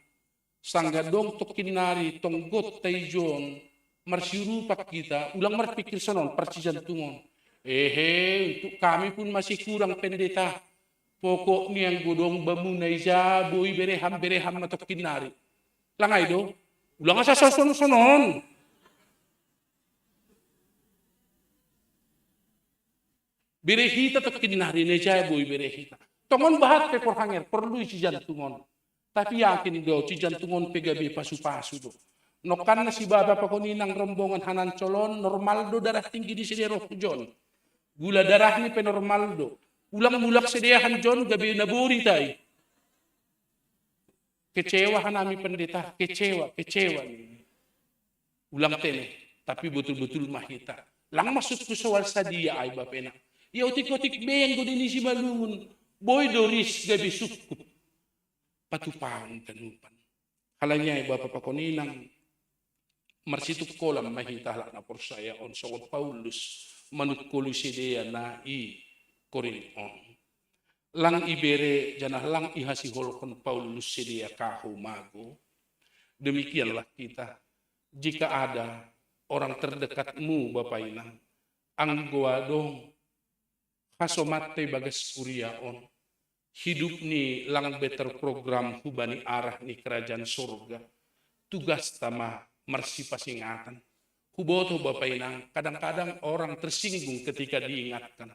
Sanggadong tokin nari tonggot taijon marsirupak kita ulang marpikir sanon percijantungon. Untuk kami pun masih kurang pendeta. Pokoknya yang godong bamunay ja boy bereham na tokin nari. Langay do. Ulang asa sanon. Berehita tokin nari ne ja boy berehita. Tongon bahat pe porhanger perlu si jantungon. Tapi yakin do, si jantungon pegabe pasu-pasu do. Nokan na si baba pa ko ninang rombongan hanan colon, normal do darah tinggi di sidero John. Gula darah ni penormal do. Ulang mulak sedehan John, gabi naburi tay. Kecewa hanami pendeta, kecewa. Ulang tene, tapi betul-betul mahita. Lang masuk ke soal sadia ay bapena. Ya otik-otik benggo din si balungun. Boy doris gabi sukup. Patupahan kanupan. Halanya Bapak Pakoninang marsituk kolam mahitahala na porsaya on sokot Paulus manukulu sidea na i Korinton. Lang ibere janah lang ihasiholkon Paulus sidea kahumago. Demikianlah kita. Jika ada orang terdekatmu Bapak Inang, anggoadong hasomate bagas kuriaon. Hidup ni lang better program hubani arah ni kerajaan surga. Tugas tama marsi pasingatan. Huboto Bapak Inang, kadang-kadang orang tersinggung ketika diingatkan.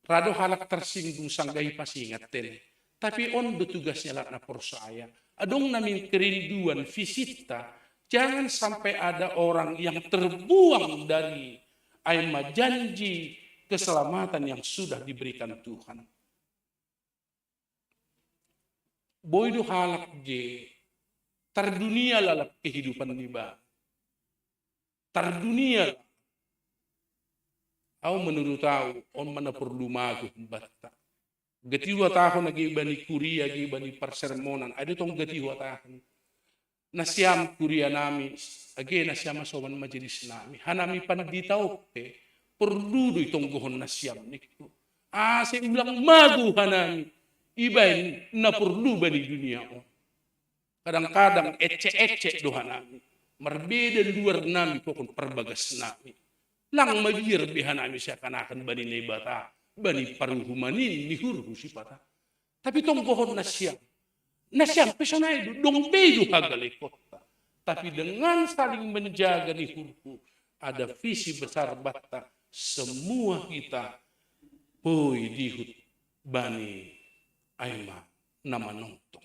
Rado halak tersinggung sanggai pasingat tene. Tapi on do tugasnya lah na persaya. Adong namin kerinduan visita. Jangan sampai ada orang yang terbuang dari aima janji keselamatan yang sudah diberikan Tuhan. Boy do halak je terdunia lalap kehidupan niba. Terdunia. Au menurut tahu on mana perlu magu batta. Gatiwa tahun lagi bani kuria lagi bani persermonan. Ada tong gatiwa tahun. Nasyam kuria nami age nasyam sowan majelis nami. Hanami panditau pe perlu do itong gohon nasyam niku. Saya ulang magu hanami. Ibain na perlu bani dunia. Kadang-kadang ece-ece doha nami. Merbeda luar nami pokon perbagas nami. Lang magir bihan nami seakan-akan bani nebata. Bani paruhumanin nihurhu si pata. Tapi tong pohon nasyam. Nasyam pesonay dong bedo hagale kota. Tapi dengan saling menjaga nihurhu. Ada visi besar bata. Semua kita. Boy dihut bani. Aima nama nonton.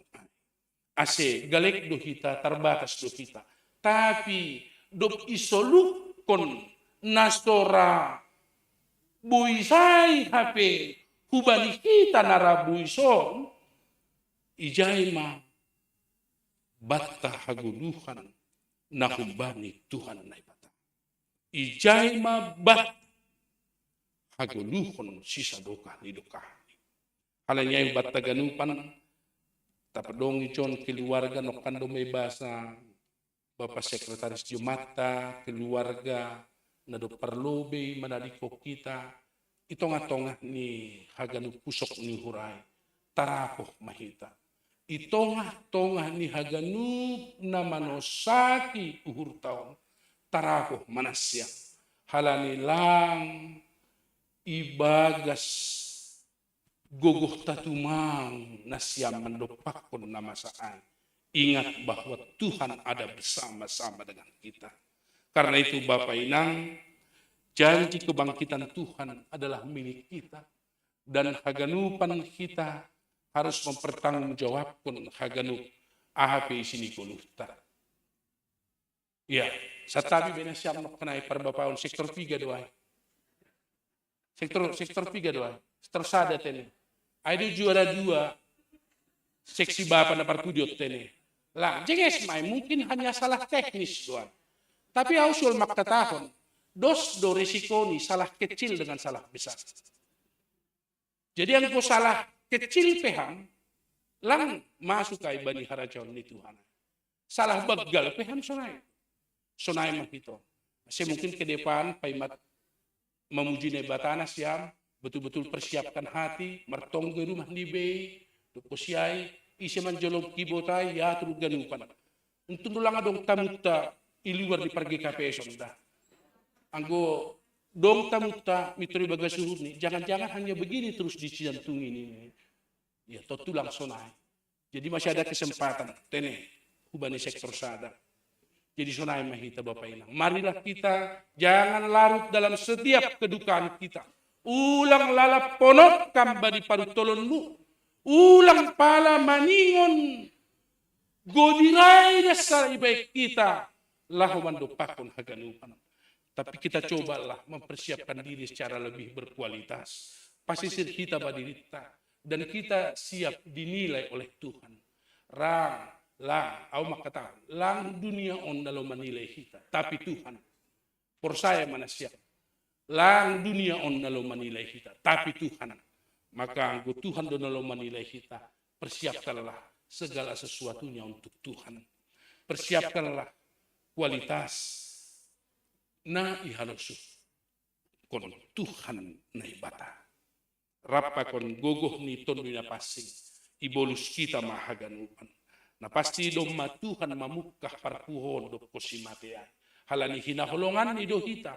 Ase galek do kita terbatas do kita. Tapi do isolukon nastora buisai HP hubani kita narabuison ijaima batta haguluhan na hubani Tuhan na ibata. Ijaima bat haguluhon sisa doka ni doka. Halanya yung bataganupan, tapadong iyon keluarga no kando may basa, Bapak Sekretaris Jumata, keluarga, na do parlobe, manadiko kita, ito nga tonga ni haganu pusok ni huray, tarapo mahita. Ito nga tonga ni haganu na manosaki uhurtaon, tarapo manasya. Halani lang ibagas gogoh tatumang na siya mandopakon na masaan. Ingat bahwa Tuhan ada bersama-sama dengan kita. Karena itu Bapak Inang, janji kebangkitan Tuhan adalah milik kita. Dan haganupan kita harus mempertanggungjawabkan haganup AHP sini kuluhta. Ya, satabi benasyam no kenai perbapaun sektor 3 doai. Sektor 3 doai. Sektor sada tene. Ada juara 2 seksi bapak na partudiot tene. Lah, jenges mai mungkin hanya salah teknis doang. Tapi ausul maktatahon, dos do resikoni salah kecil dengan salah besar. Jadi yang ko salah kecil peham, lang masuk kay bani harajaon ni Tuhan. Salah bagal peham sonay. Sonay makito. Kasi mungkin ke depan paimat memuji nebatana siam, betul-betul persiapkan hati, mertong ke rumah nibe, tukusyai, isi manjolong kibotai ya turu ganupan. Untuk lang adong tamuta iluar di pergi KPS onda. Anggo dong tamuta mituri bagas suhud nih, jangan-jangan hanya begini terus dijantungi ini. Ya, tulang sonai. Jadi masih ada kesempatan, tene, hubani sektor sadar. Jadi sonai mahita Bapak Inang. Marilah kita jangan larut dalam setiap kedukaan kita. Ulang lalap ponok kambadi parutolonmu. Ulang pala maningon. Godirai dasar ibaik kita. Lahu mandopakon haganupan. Tapi kita cobalah mempersiapkan diri secara lebih berkualitas. Pasisir kita badirita. Dan kita siap dinilai oleh Tuhan. Lang dunia on dalam menilai kita. Tapi Tuhan, por saya mana siap. Lang dunia on dalam menilai kita. Tapi Tuhan, maka anggo Tuhan dalam menilai kita. Persiapkanlah segala sesuatunya untuk Tuhan. Persiapkanlah kualitas na ihalosu kon Tuhan na ibata. Rapa kon gogoh ni tondo na pasing ibolus kita mahaganupan. Na pasti doma Tuhan mamukah parpuhon do kosimatea. Halani hinaholongan ni do hita.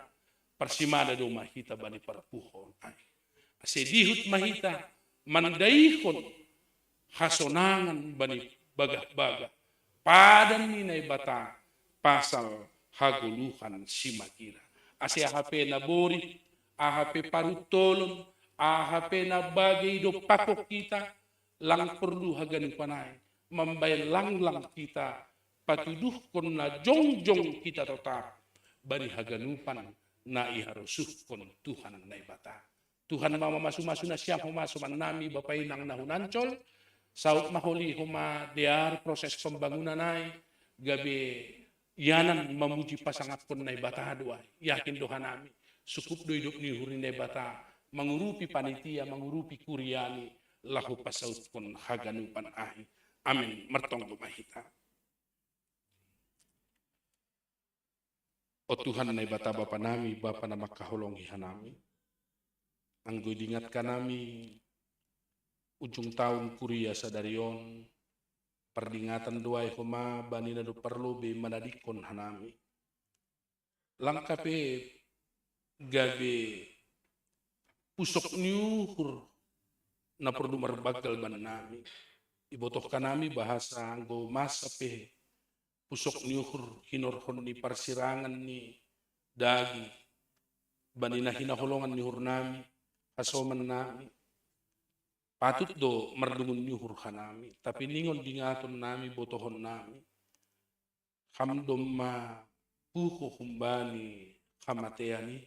Persimada doma hita bani parpuhon. Asedihut mahita mandaihon hasonangan bani bagah-bagah. Padan ni na ibata pasal haguluhan simakira. Ase AHP na bori, AHP parutolon, AHP na bagay do pakok kita, lang perlu haganin panay. Mambayan lang kita, patuduh kon na jongjong kita tetap, bani haganupan na iharusuh kon Tuhan na ibata. Tuhan mama masu-masu na siyang humasuman nami Bapak Inang nahunancol, saut mahuli huma diar proses pembangunan ay, gabi yanan memuji pasangat kon na ibata doa. Yakin doa nami, sukup do hidup ni huri na ibata, mengurupi panitia, mengurupi kuriani, lahu pasaut kon haganupan ahi. Amin. Mertong lumahita. O Tuhan na ibata Bapa nami, Bapa na makahulong nami. Anggo diingatkan nami, ujung tahun kuria sadarion, perdingatan doai homa bani na do perlu be manadikon hanami. Langkape gabe pusok niuhur na perlu marbagal ban nami. Ibotohkan nami bahasa anggo masa pe pusok niuhur hinorhon ni persirangan ni dagi bani na hinaholongan niuhur nami hasoman nami patut do merdungun niuhur hanami tapi ningon dingaton nami botohon nami hamdom ma puho humbani hamateani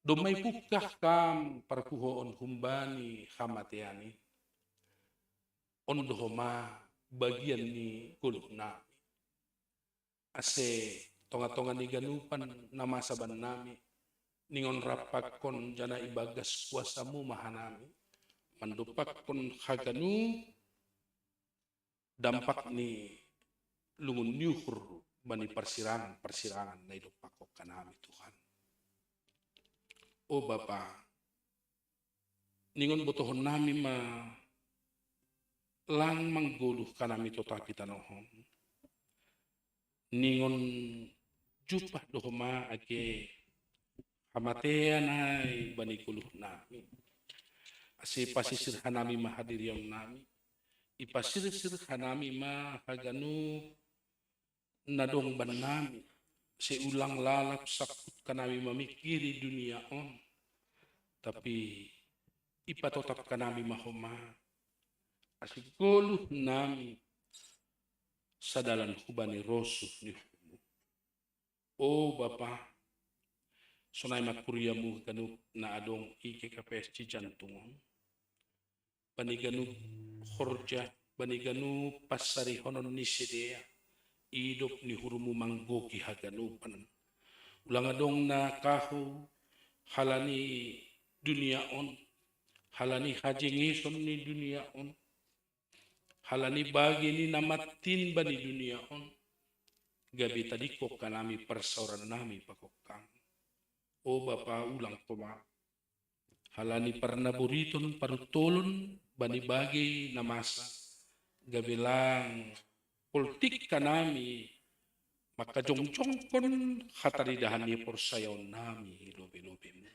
domay pukah kam parkuhoon humbani hamateani ondohoma bagian ni kuluh nami. Ase tonga-tonga ni ganupan nama saban nami. Ningon rapak kon jana ibagas kuasamu mahanami. Mandupak kon haganu dampak ni lungun nyuhur bani persirangan na idupakok kanami Tuhan. O Bapa, ningon botohon nami ma lang mangguluh kanami tota kita nohon. Ningon jupah dohoma ake hamatean ay bani kuluh nami. Ase pasisir hanami mahadiriyaw nami. Ipasir-sir hanami mahaganu nadong ban nami. Se ulang lalap sakut kanami mamikiri dunia on. Tapi ipatotap kanami mahoma. Asiguluh nami sa dalan hubani rosuh ni humu. O Bapa, sonay makuriyamu ganuk na adong ikikapes cijantungon. Baniganu khorja, baniganu pasari honon ni sidea, idop ni hurumu manggoki haganupan. Ulang adong na kahu halani dunia on, halani hajingison ni dunia on. Halani bagi ni namatin ba ni dunia on. Gabi tadi kok kanami persauran nami pakokang. O Bapa ulang poma. Halani parnaburiton parutolon bani bagay na masa gabilang politik kanami makajongjong kon kataridahan ni porsayaw nami hilobi-lobi mo.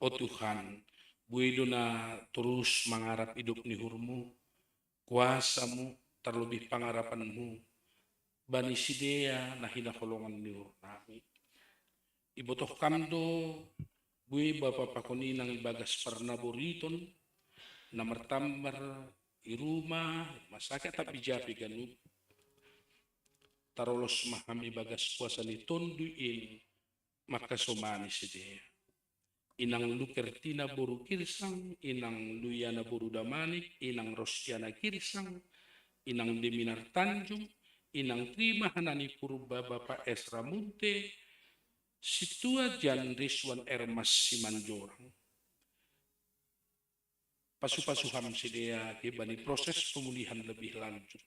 O Tuhan, buwido na terus mangarap hidup ni hurmu, kuasa mo, terlebih pangarapan mo, bani sidea na hinakulungan ni hur nami. Ibotoh kamdo, buwi bapa pakuni ng ibagas parnaboriton, na martambar, iruma, masakit at bijapi ganun. Tarolos maham ibagas kuasa ni tonduin, makasumani sidea. Inang Lukertina boru kirsang, inang Luyana boru damanik, inang Rostiana kirsang, inang Deminar Tanjung, inang Trima Hanani Purba Bapak Esra Munte, situa Jan Rizwan Ermas Simanjorang. Pasu-pasuham sidea bani proses pemulihan lebih lanjut.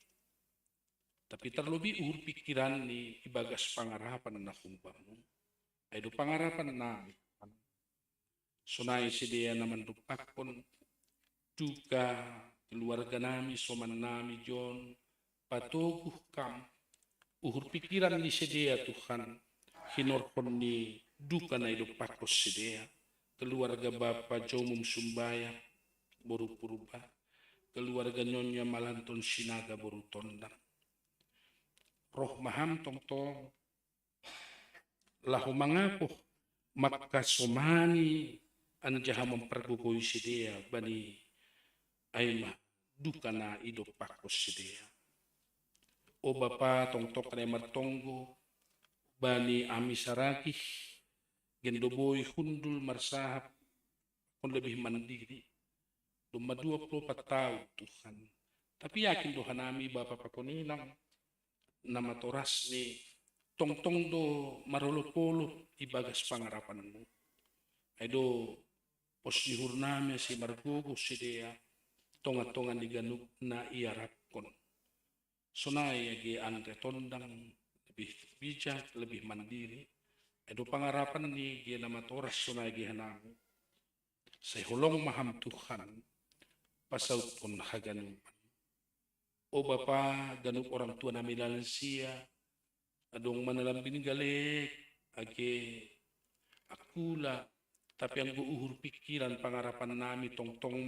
Tapi terlebih uhur pikiran ni ibagas pangarapan na kumpamu. Ay do pangarapan namin. Sunay sidea naman dupakon juga keluarga nami soman nami John patuguh kam uhur pikiran ni sidea Tuhan hinorkon ni duka na idupakos sidea keluarga Bapak Jomum Sumbaya boru purba keluarga Nyonya Malanton Sinaga boru tondang roh maham tong lahu mangapuh makasomani anjaha mempergugui sidea bani aima duka na idop pakos sidea. O Bapa tongtok kane martonggo bani ami saraki gendoboy hundul marsahap kon lebih mandiri. Luma 24 tahun Tuhan. Tapi yakin Tuhan nami Bapa pakoninang nama toras ni tongtong do marolo-polo ibagas pangarapanmu. Aido posihur nami si margogo sidea tonga-tonga ni ganuk na iarapkon. Sonai agi andre tondang lebih bijak, lebih mandiri. Aido pangarapan ni gi nama toras sonai gi hanami. Sehulong maham Tuhan pasaut pun haganupan. O Bapa ganuk orang tua nami lansia adong manalambin galek agi akula tapi ang buuhur pikiran pangarapan nami tongtong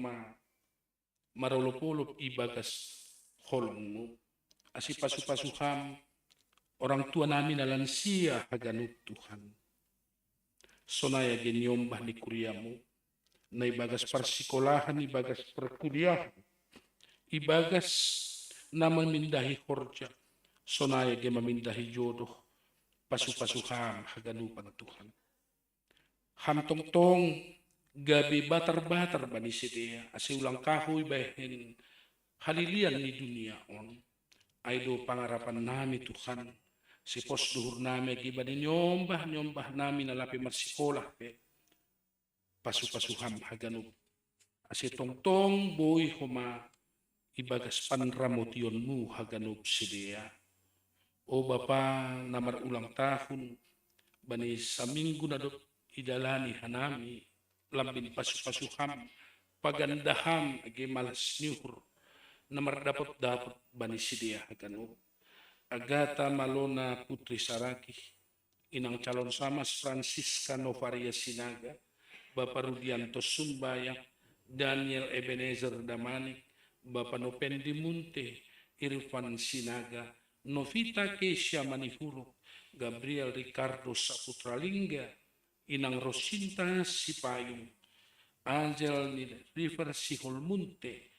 marolopolop ibagas holongmu asi pasu-pasuham orang tua nami na lansia haganut Tuhan sonaya genyombah ni kuriamu na ibagas persikolahan ibagas perkuliahan ibagas na memindahi horja sonaya ge memindahi jodoh pasu-pasuham haganupan Tuhan ham tong gabi batar-batar bani sidea asi ulang kahoy bahin halilian ni dunia on aido pangarapan nami Tuhan si pos duhur nami agi bani nyombah nami nalapi marsikolah pe pasu-pasuham haganup asi tong boy homa ibagas panramotionmu haganup sidea. O Bapa namar ulang tahun bani saminggu na idalani hanami lambin pasu-pasuham pagandaham agi malas niuhur namar dapat bani sidea haganu Agata Malona Putri Saraki inang calon samas Francisca Novaria Sinaga Bapak Rudianto Sumbaya Daniel Ebenezer Damanik Bapak Nopendi Munte Irfan Sinaga Novita Kesia Manihuruk Gabriel Ricardo Saputra Lingga Inang Rosinta Sipayung, Angel River Siholmunte,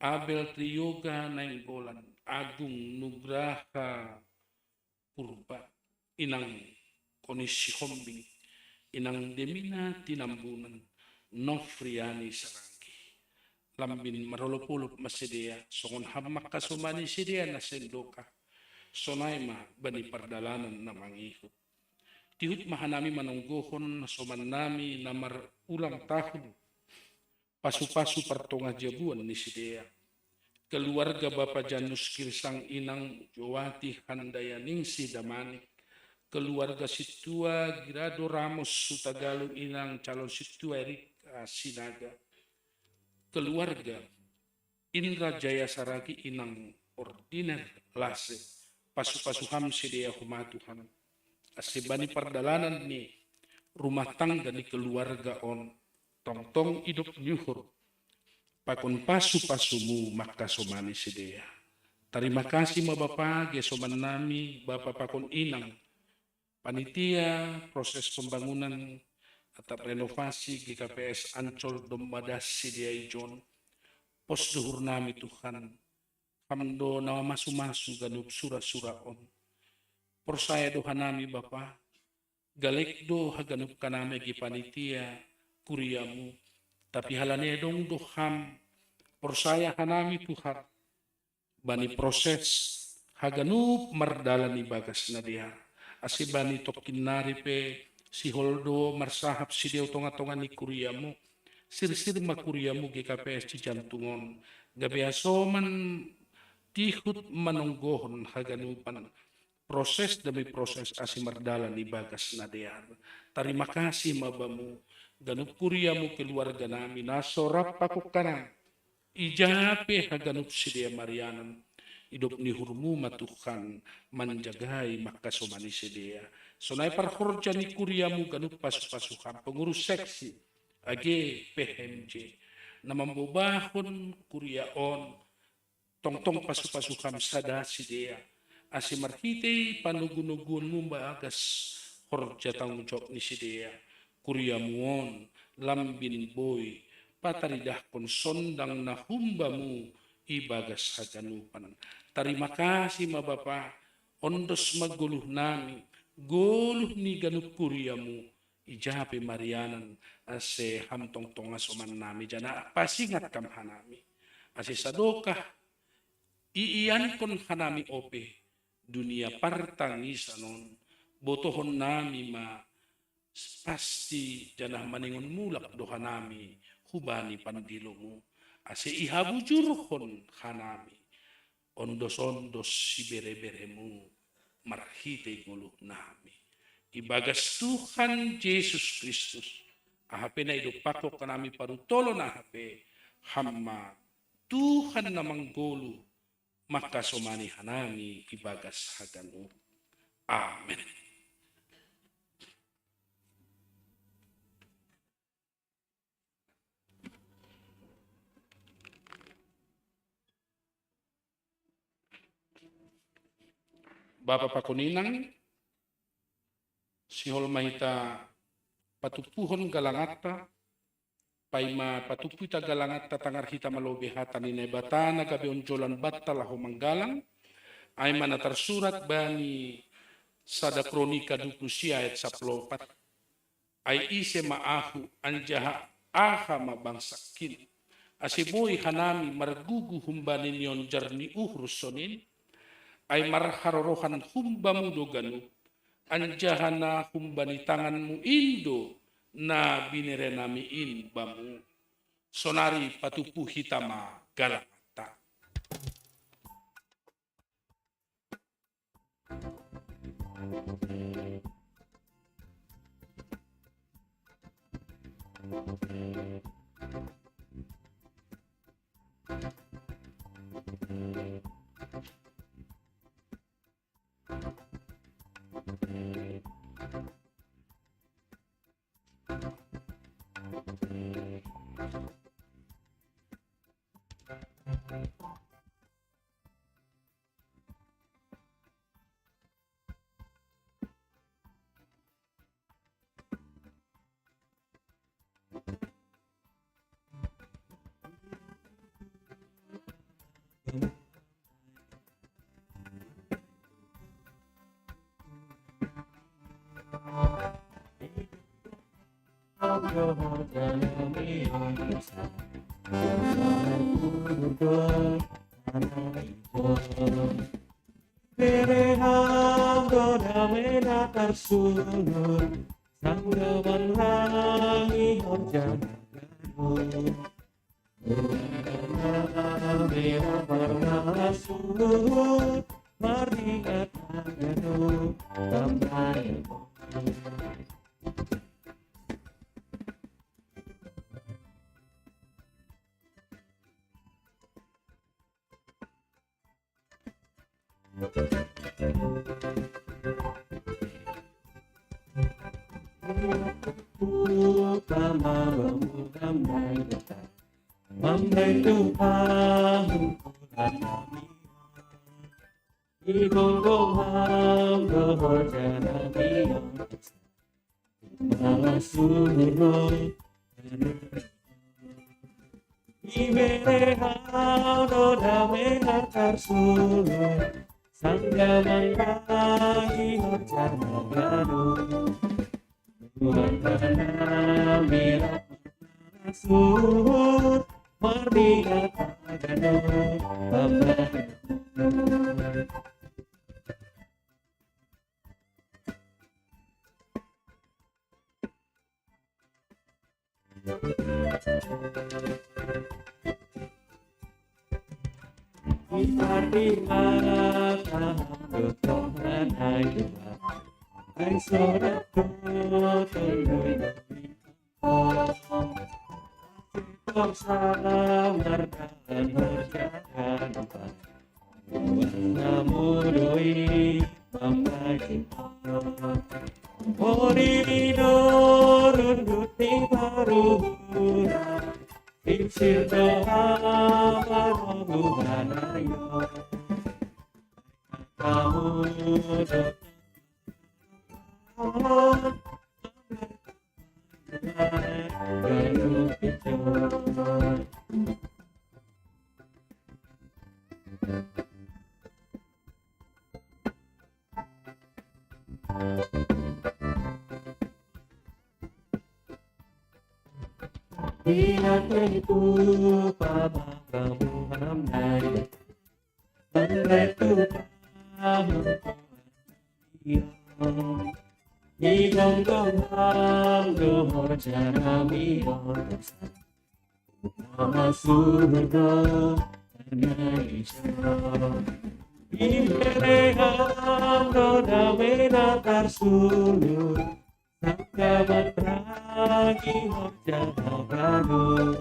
Abel Triyoga Nainggolan, Agung Nugraha Purba, Inang Konisi Hombing, Inang Demina Tinambunan, Nofriani Sarangki, Lambin Marolopulop Masidea, Songon Hamak Kasumani Sidea na Sendoka, Sonaima Bani Pardalanan na Mangihut. Tihut mahanami manunggohon na soman nami na ulang tahun pasu-pasu partonga jabuan ni sidea keluarga Bapak Janus Kirsang Inang Jowati Handayaningsi Damanik keluarga Situa Girado Ramos Sutagalu Inang calon Situa Erika Sinaga keluarga Indra Jaya Saragi inang ordiner lase pasu-pasuham sedia huma Tuhan asibani perdalanan ni rumah tangga ni keluarga on tong-tong hidup nyuhur pakon pasu-pasumu maka somani sedia. Terima kasih ma Bapa gesoman nami Bapa pakon inang panitia proses pembangunan atap renovasi GKPS Ancol Dombadas sedia ijon pos duhur nami Tuhan hamdo nama masu-masu ganup sura-sura on persaya doha nami Bapa galek do haganup kaname gi panitia kuriamu tapi halane dong doham persaya hanami Tuhan bani proses haganup mardalani bagas nadia asibani tokin naripe si holdo marsahap si dia tonga-tonga ni kuriamu sir-sir makuriamu GKPS Cijantungon gabe asoman tihut manonggohon haganupan proses demi proses asimardala ni bagas nadear. Terima kasih mabamu ganup kuriamu keluarga nami nasorap pakuk kanan ijape haganup sidia marianan hidup ni hurmu matuhan manjagai maka somani sedia sonai parhorja ni kuriamu ganup pasu-pasuhan pengurus seksi age PMJ na mambubahon kuriaon tong-tong pasu-pasuhan sada sedia asimarhite panugun-nugun mo bagas horja tanggung jawab ni sedia kuriamuon lambin boy pataridah kon sondang na humbamu ibagas haganupan. Terima kasih ma Bapa ondos maguluh nami guluh ni ganup kuriamu ijape marianan ase hamtong tonga soman nami jana pasingat kam hanami ase sadokah iian kon hanami ope dunia partangisanon botohon nami ma pasti janah maningon mulak doha nami hubani pandilomu ase ihabujurhon hanami ondos-ondos si bere-beremu marhite nguluh nami ibagas Tuhan Yesus Kristus ahape na idop pakok kanami parutolo na ahape hamma Tuhan na manggolo maka somani hanami ibagas haganu amen. Bapak pakuninang sihol mahita patupuhon galangata paima patupuita galangata tangar hita malobe hata ni nebatana gabe onjolan batal ho manggalang ay mana tersurat bani sada kronika 20 ayat 14 ay ise maahu anjaha aha mabangsakin asiboy hanami margugu humbani niyon jarni uhrusonin ay marharorohan humbamu doganu anjahana humbani tanganmu indo na binere nami inbamu sonari patupu hitama galata. Bereham doda mena tersulur sanggawan hangi horjana gaduh mena warna sulur maringat gaduh tambah Utama mengamai kita, membantu pangkulan kami. Igongong hanggo jana biong, malah suruh ibere hado dame akar sulu, sangga mangkagi horjana gado. Tuhan mira sur mardia tagano Bapa. Di mana Tuhan ayu, ay sorat ko tuloy itong samardan berjalan pa, buwan na muloy pamagin ko. Moridor duti paruhura, Sir doa manubuhan ayo, kamu doa galuh pijon. Ingat itu pamagamu hamnay, pandai tu paham iyong, igong-gong hanggo jana biyon, mga surdo na isyon. Ibere hanggo dame natar sulur, Sanggaman ragi horjana gado.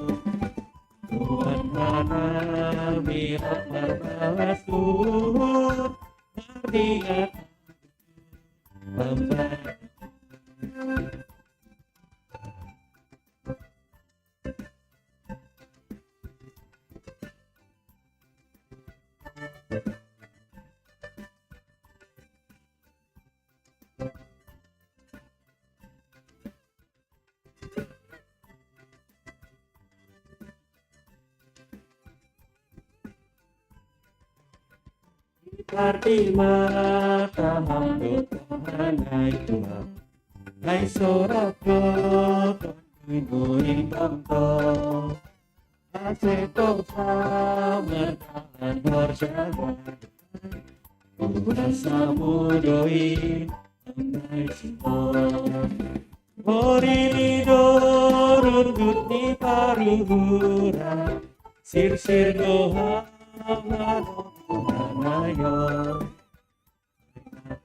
Tuhan mana mirak marbalas tur, mardiat Bapa. Arti mata hanggo Tuhanay Tuhan, ay sorat ko tuloy tamto, asetong samardan horjana, buwan sa muloy ang simon. Moridor duti paruhura, Sir doha manubuhanayo,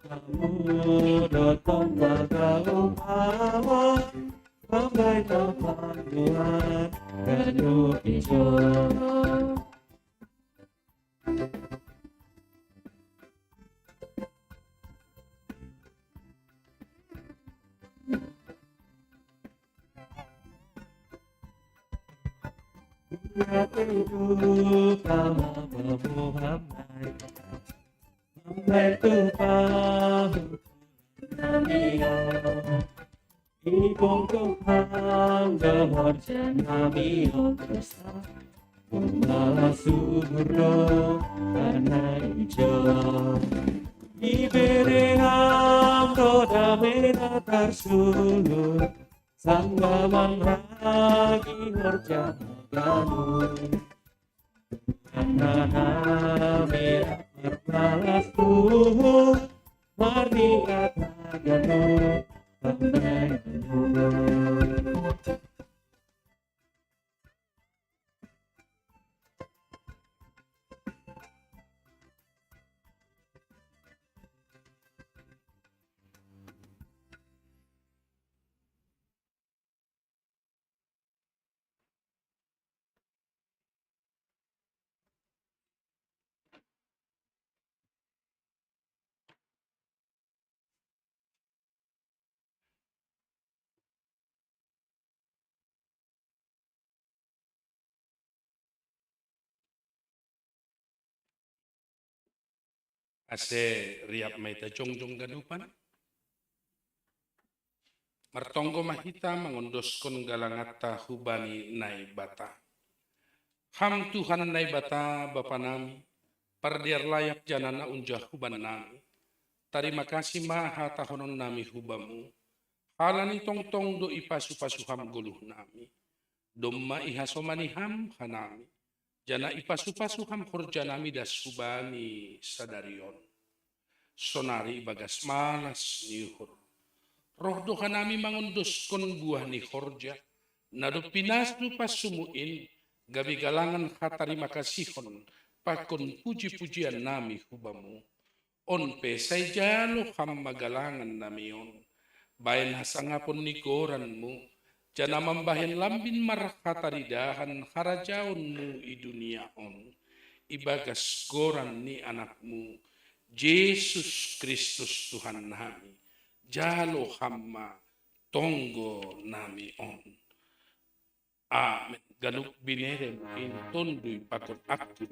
kamu dotong bagau pawa, pambay tapanduan galuh ijon. Itu pamagamu hamnay, membantu pangkulan biyon, igongong hanggo horjana biyon, mga surdo na ijon. Ibere hanggo dame natar sulur, sanggamang ragi horjana gado. Nana mirak marbalas tur, mardiat gado. ase riap maita jongjong gadupan. Martonggo mahita mangondoskon galangata hubani nai bata. Ham Tuhan nai bata Bapa nami, pardiar layak janana unjah huban nami. Terima kasih maha tahonon nami hubamu. Halani tong-tong do ipasu-pasu ham guluh nami. Domma ihasomani ham hanami. Jana ipasu-pasu ham horja nami das hubani sadarion. Sonari bagas malas niuhur. Roh doha nami mangunduskon buah ni horja. Nado pinasdu pasumuin. Gabi galangan hatarima kasihon. Pakon puji-pujian nami hubamu. On pe say jalo ham magalangan nami on. Bayan hasangapon ni goranmu. Jana mambahin lambin marhataridahan harajaonmu i dunia on. Ibagas goran ni anakmu. Yesus Kristus Tuhan nami. Jalo hamma tonggo nami on. Amen. Ganuk binerem in tondui pakon aku.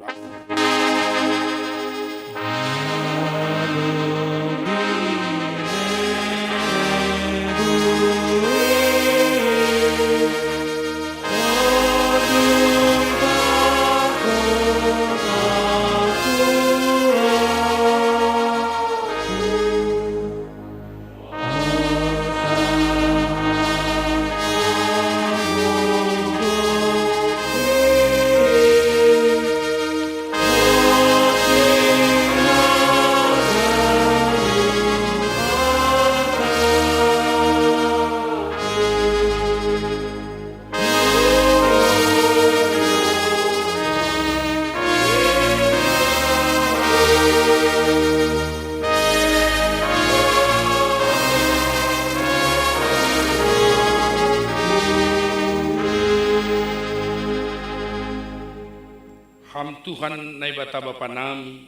Tuhan nai bata Bapa nami,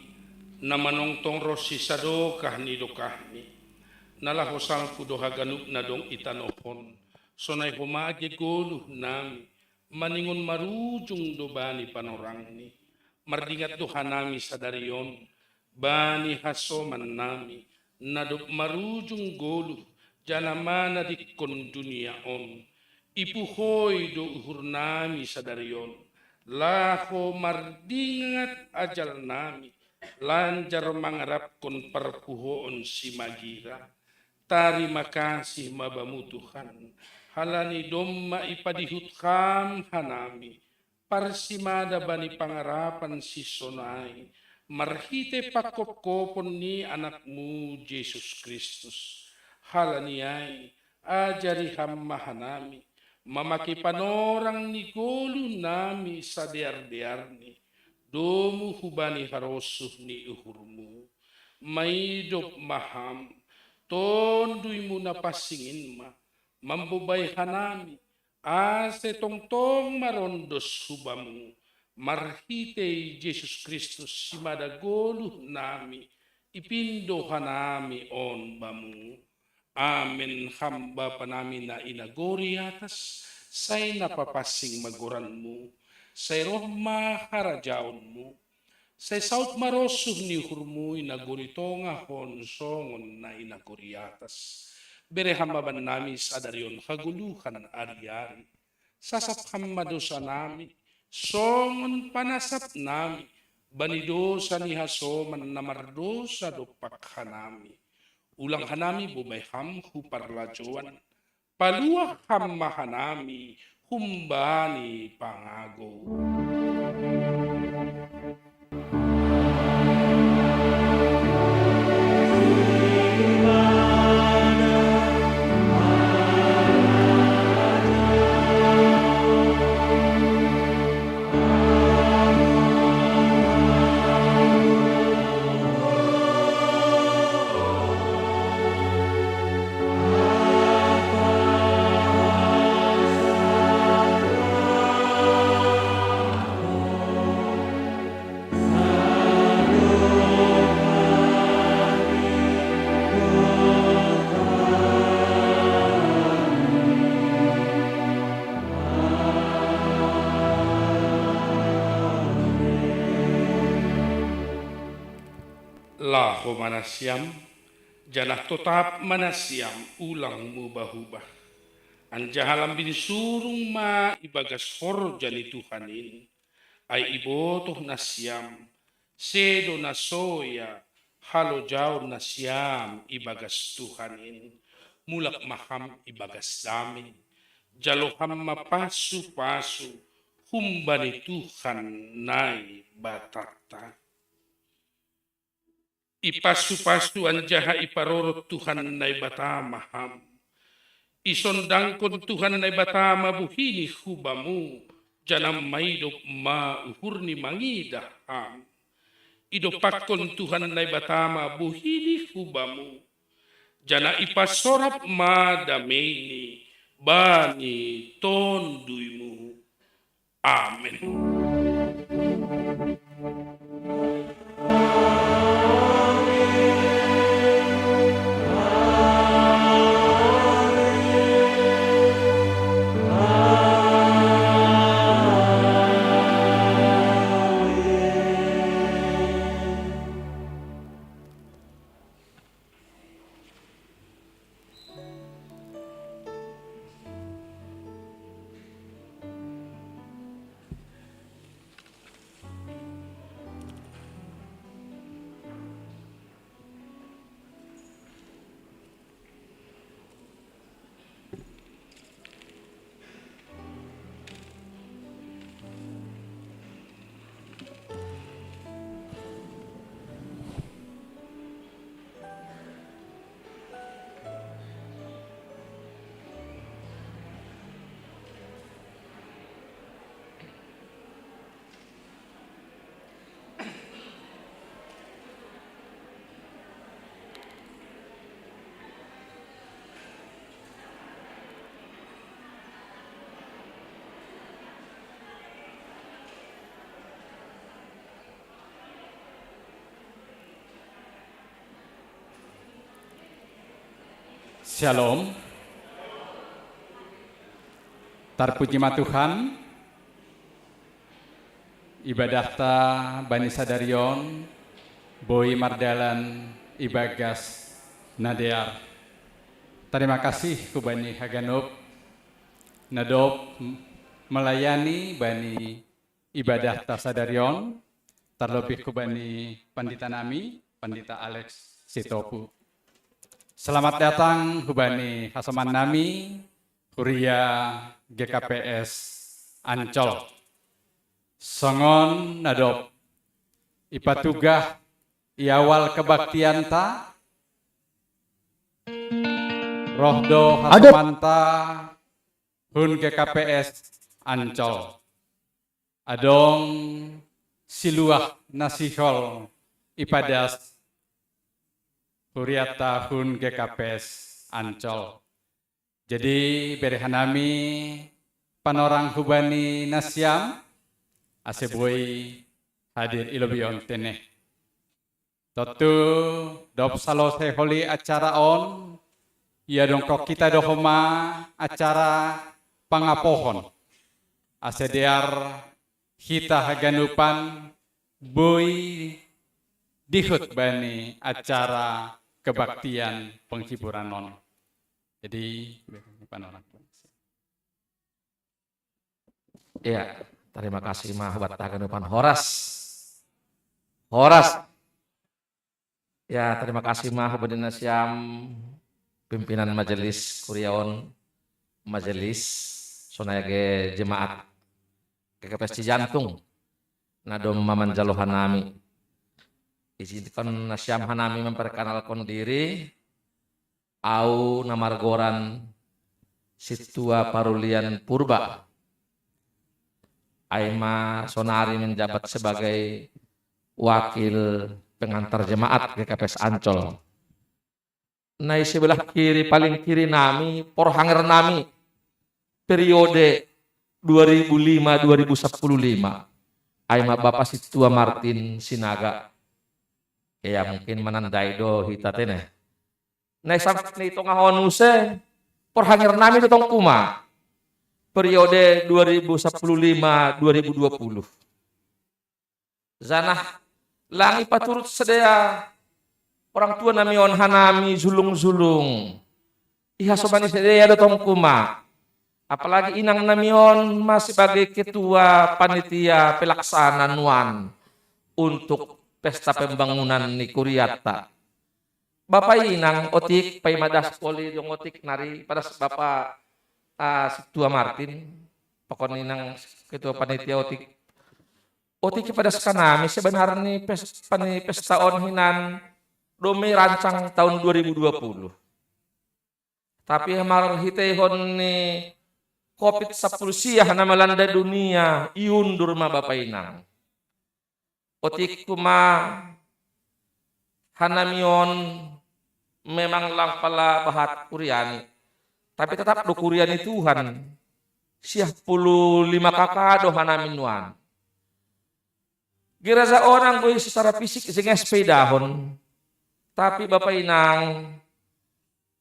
na manongtong rosi sado kahni do kahni, nala hosal kudoha ganuk na dong itanopon, sonay humage goluh nami, maningon marujung do bani panorangni, mardingat doha nami sadarion, bani hasoman nami, na do marujung goluh, janamana dikon dunia on, ipuhoy do uhur nami sadarion, laho mardingat ajal nami, lanjar mangarap kon perpuhoon si magira. Terima kasih mabamu Tuhan, halani domma ipadihut kam hanami, parsimada bani pangarapan si sonai, marhite pakop-kopon ni anakmu Yesus Kristus. Halani ay, ajari hamma hanami, mamaki panorang ni golu nami sa dear-dear ni, domu hubani harosuh ni uhurmu, maidop maham, tonduy mo na pasingin ma, mambubay hanami, ase tongtong marondos hubamu, marhite Jesus Kristus si madagolu nami, ipindo hanami on bamu. Amen. Hamba pa namin na inagori atas say napapasing maguranmu, say roh maharajaon mo, say saut marosuh ni hurmu inagorito nga honsongon na inagori atas. Bere hamba ba namin sa daryon kaguluhan ari-ari, sasap hamba dosa namin, songon panasap namin, banidosa ni hasoman na mardosa do pakhanami. Ulang hanami bumay ham huparlajuan, paluah ham mahanami humbani pangago. laho manasiam, janah tetap manasiam ulang mubah-ubah. Anjahalam bin surung ma ibagas horjani Tuhanin, ay ibotoh nasiam, sedo nasoya, halo jauh nasiam ibagas Tuhanin, mulak maham ibagas dami, jaloham mapasu-pasu, humbani Tuhan nai batata. Ipasu-pasu anjaha iparorot Tuhan nai batamaham. Isondangkon Tuhan nai batama buhini hubamu, janam maidop ma uhurni mangidaham. Idopakon Tuhan nai batama buhini hubamu, jana ipasorap ma dameni bani tonduimu. Amin. Shalom. Tarpuji ma Tuhan. Ibadah ta Bani Sadarion, Boy Mardalan, Ibagas Nadear. Terima kasih ku Bani Haganop, Nadop melayani Bani Ibadah ta Sadarion, terlebih ku Bani Pandita Nami, Pandita Alex Sitopu. Selamat datang Hubani Hasaman Nami, Huria GKPS Ancol. Songon nadop, ipatugah iawal kebaktianta, rohdo Hasamanta, Hun GKPS Ancol. Adong siluah nasihol ipadas Huria tahun GKPS Ancol. Jadi berehanami panorang hubani nasiam aseboi hadir ilobion teneh. Totu dop salose holi acara on ia dongkok kita dohoma acara pangapohon. Asedear hita haganupan boy dihut bani acara kebaktian penghiburan non. Jadi panorama. Ya, terima kasih mah buat haganupan Horas. Horas. Ya, terima kasih mah Hubani Nasiam pimpinan majelis Kuriaon majelis sonayage jemaat KKPS Cijantung nadom maman jalohanami. Izinkan Nasiam Hanami memperkenalkan diri. Au namargoran Situa Parulian Purba. Aima Sonari menjabat sebagai wakil pengantar jemaat GKPS Ancol. Nai sebelah kiri paling kiri nami porhanger nami periode 2005-2015. Aima Bapak Situa Martin Sinaga. Ya mungkin menandai do hitatene. Nah sampai itu ngahonuse porhanger nami tong kuma periode 2015-2020. Zanah langi paturut sedaya orang tua namion hanami zulung-zulung. Iha sobani sedaya dotong kuma. Apalagi inang namion masih sebagai ketua panitia pelaksana nuan untuk pesta pembangunan ni Kuriata. Bapak inang otik pay madas poli dong otik nari pada Bapak Tua Martin pokon inang ketua panitia otik pada sekanami sebenarnya pesta on hinan dome rancang tahun 2020. Tapi hamar hitehon ni COVID-19 siah na melanda dunia iundur ma Bapak inang. Otik kuma hanamion memang lang pala bahat Kuriani. Tapi tetap do Kuriani Tuhan. Siah 15 kakado hanaminuan. Gerasa orang gue secara fisik sehingga sepedahon. Tapi Bapak inang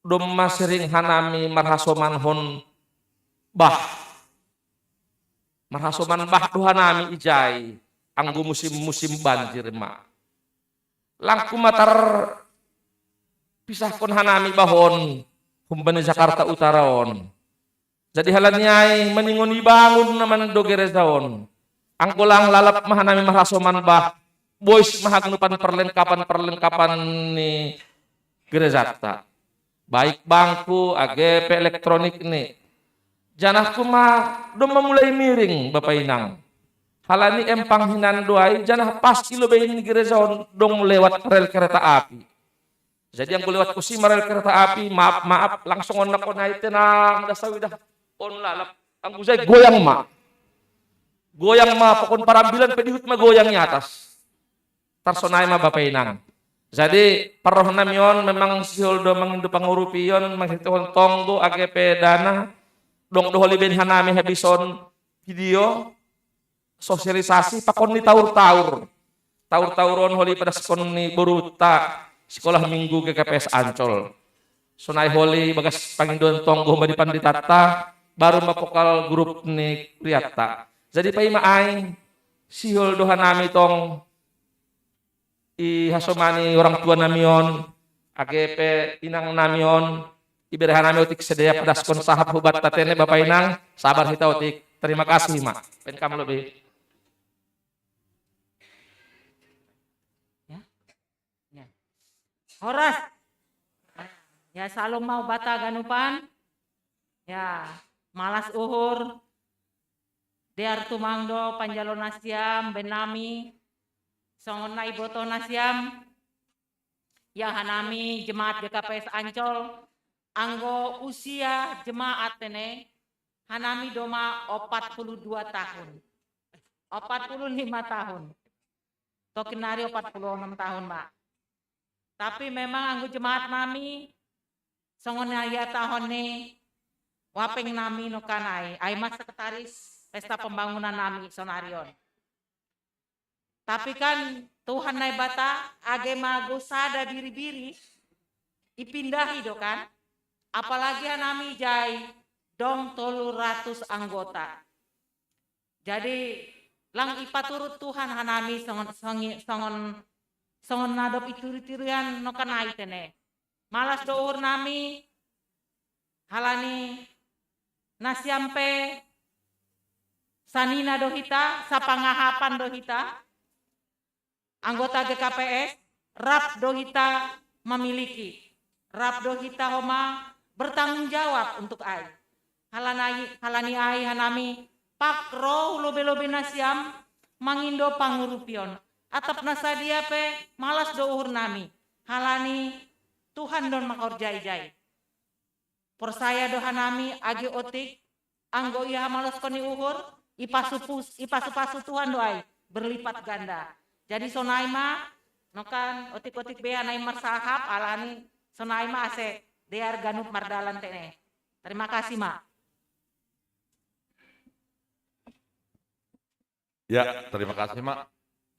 doma sering hanami marhasoman hon bah. Marhasoman bah do hanami ijai. Anggo musim-musim banjir mak. Langku matar pisah kon hanami bahon humbani Jakarta Utaraon. Jadi halanyai meningon ibangun naman do gerezaon. Angko lang lalap mahanami marasoman bah boys mahagnupan perlengkapan ni gerezata. Baik bangku, AGP elektronik ni. Janahku mah do memulai miring Bapak inang. Halani empang hinan doai janah pas kilo bayin gerezaon dong lewat rel kereta api. Jadi yang lewat kusima rel kereta api, maaf langsung onak onai tenang dasawidah on lalap. Ang usai goyang ma pokon parambilan pedihut ma goyangnya atas. Tarsonai ma Bapak inang. Jadi paroh namion memang siholdo mangindu pangurupion manghitihon tonggo AGP dana dong doholi ben hanami habison video sosialisasi pakon ni taur-tauron holi pada sekon ni Boruta sekolah minggu GKPS Ancol. Sonai holi bagas pangindon tonggo di panditata baru mapokal grup ni Priata. Jadi pai maay sihol dohan nami tong ihasomani orang tua namion AGP inang namion iberahan nami otik sedia pedas kon sahab hubat tatene Bapak inang sabar hita otik. Terima kasih mak. Pen kamu lebih. Horas. Ya salong mau bata ganupan. Ya malas uhur. Dear tumangdo panjalo nasiam benami. Songon na iboto nasiam. Ya hanami jemaat GKPS Ancol. Anggo usia jemaat tene. Hanami doma 42 tahun. 45 tahun. Tokinari 46 tahun, Mbak. Tapi memang anggo jemaat nami songon ya tahun ni wapeng nami no kanai ay mas sekretaris pesta pembangunan nami sonarion. Tapi kan Tuhan nai bata age mago sada biri-biri ipindahi do kan. Apalagi nami jai dong 300 anggota. Jadi lang ipaturut Tuhan hanami songon nadop ituri-turian no kanai tene. Malas dour nami halani nasiampe sanina dohita sapangahapan dohita anggota GKPS rap dohita memiliki rap dohita homa bertanggung jawab untuk ai halani ai hanami pakro lobe-lobe nasiam mangindo pangurupion atap nasadia pe malas dohur nami halani Tuhan don makor jai-jai persaya doha nami agi otik anggo iya malas koni uhur ipasu Tuhan doai berlipat ganda jadi sonaima nokan otik-otik bea nai marsahap alani sonaima ase dear ganup mardalan tene. Terima kasih mak. Ya, terima kasih mak.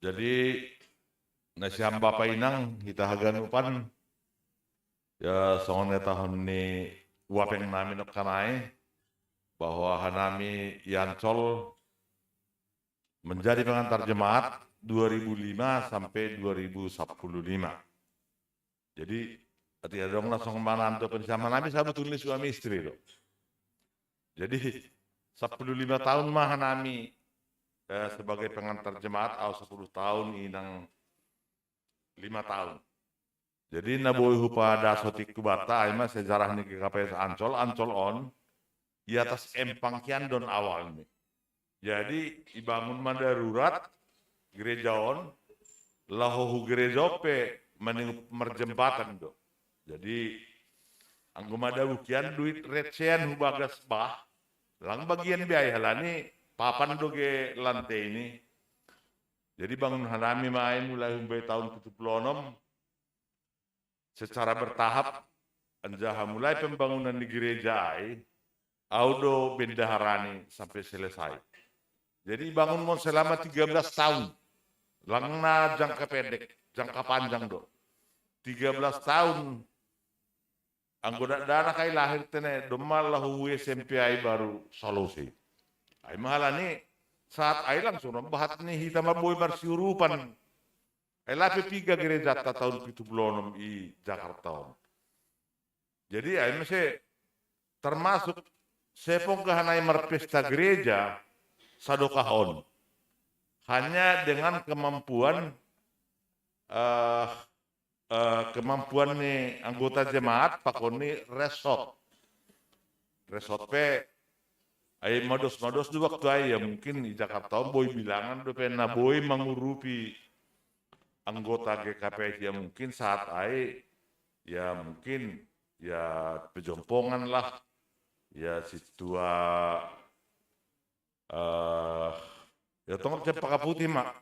Jadi nasiam Bapak inang kita haganupan ya songon tahun ni wapeng nami nok kanai bahwa hanami Yancol menjadi pengantar jemaat 2005 sampai 2015. Jadi ketika dong langsung mananto bersama nami sebetulnya suami istri loh. Jadi 15 tahun mah nami sebagai pengantar jemaat atau 10 tahun inang 5 tahun. Jadi naboy hupa dasotik kubata aima sejarah ni KPS Ancol on di atas empang kiandon awal nih. Jadi dibangun darurat gereja on lahohu gereja pe mening merjembatan do. Jadi anggoma dabukian duit recehan hubagas bah lang bagian biaya halani papan doge lantai ini. Jadi bangun hanami main mulai humbai tahun 76 secara bertahap anjaha mulai pembangunan di gereja audo bendaharani sampai selesai. Jadi bangun mau selama 13 tahun. Langna jangka pendek, jangka panjang do. 13 tahun. Anggota dana kai lahir tene domal lahu SMP baru solusi. Ai mahalani saat ai langsung bahat nih hitam boy marsiurupan. Ai lape 3 gereja tahun 76 i Jakarta. Jadi ai masih termasuk sepong kehanai merpesta gereja sadokahon. Hanya dengan kemampuan kemampuan nih anggota jemaat pakoni resort pe ay modos di waktu ay ya mungkin di Jakarta boy bilangan do pena boy mengurupi anggota GKP ya mungkin saat ay ya mungkin ya pejompongan lah ya situa ya tongok cepak putih mak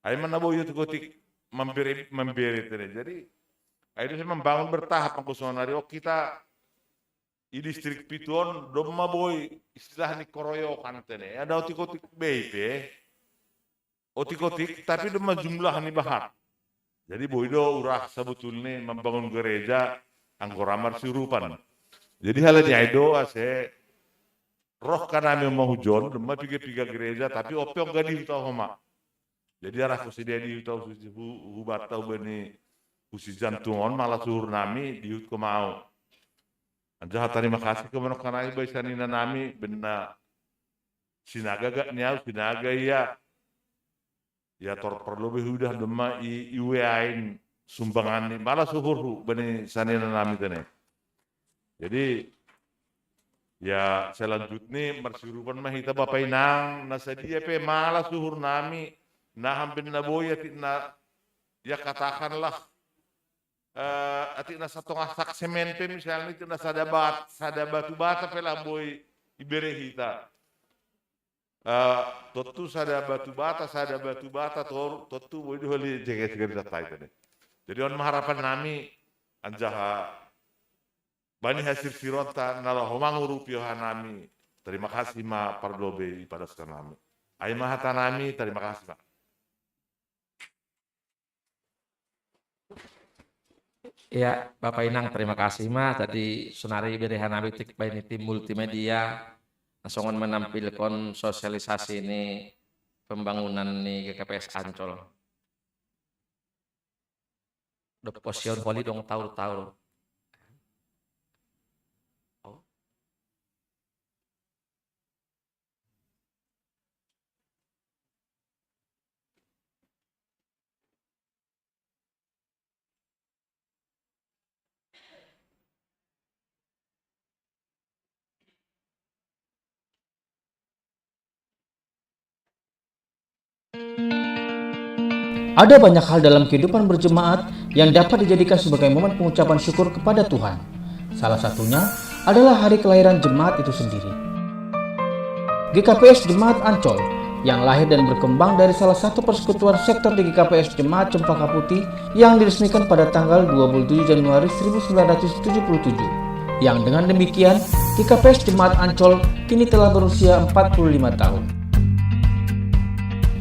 ay mana boy itu gotik memberi tadi. Jadi itu membangun bertahap angkusonario kita di distrik Pituon domma boy istilah ni koroyokan tene. Ada otikotik BIP, otikotik tapi domma jumlah ni bahat. Jadi boy do urah sebetulnya membangun gereja angkoramar sirupan. Jadi hal di aido ase roh kanami mau hujon domma piga gereja tapi opiong gadi tau homa. Jadi arah kusidia di utau hubat tau beni kusi jantungon malah suhur nami di ut mau. Anjah terima kasih ke menok kanai baisanina nami bena sinaga gak nyau sinaga ya tor perlu behudah dema iweain sumbangan ni malah suhur beni sanina nami tene. Jadi ya selanjutnya marsirupan mah kita bapak inang nasadia pe malah suhur nami nah hampir naboy na ya katakanlah atik na satu ngasak semente misalnya itu na sada batu bata pela boy ibere hita totu sada batu bata totu boy doholi jeges gerja tai. Jadi on harapan nami anjaha bani hasil sironta nala homang rupiah nami. Terima kasih ma parlobe pada sekarang nami. Ai mahata nami terima kasih ma. Ya, Bapak Inang terima kasih mah tadi Sunari Berehan Abitik by tim multimedia langsung menampilkan sosialisasi ini pembangunan nih GKPS Ancol. Dok posion poli dong tahu. Ada banyak hal dalam kehidupan berjemaat yang dapat dijadikan sebagai momen pengucapan syukur kepada Tuhan. Salah satunya adalah hari kelahiran jemaat itu sendiri. GKPS Jemaat Ancol yang lahir dan berkembang dari salah satu persekutuan sektor di GKPS Jemaat Cempaka Putih yang diresmikan pada tanggal 27 Januari 1977. Yang dengan demikian, GKPS Jemaat Ancol kini telah berusia 45 tahun.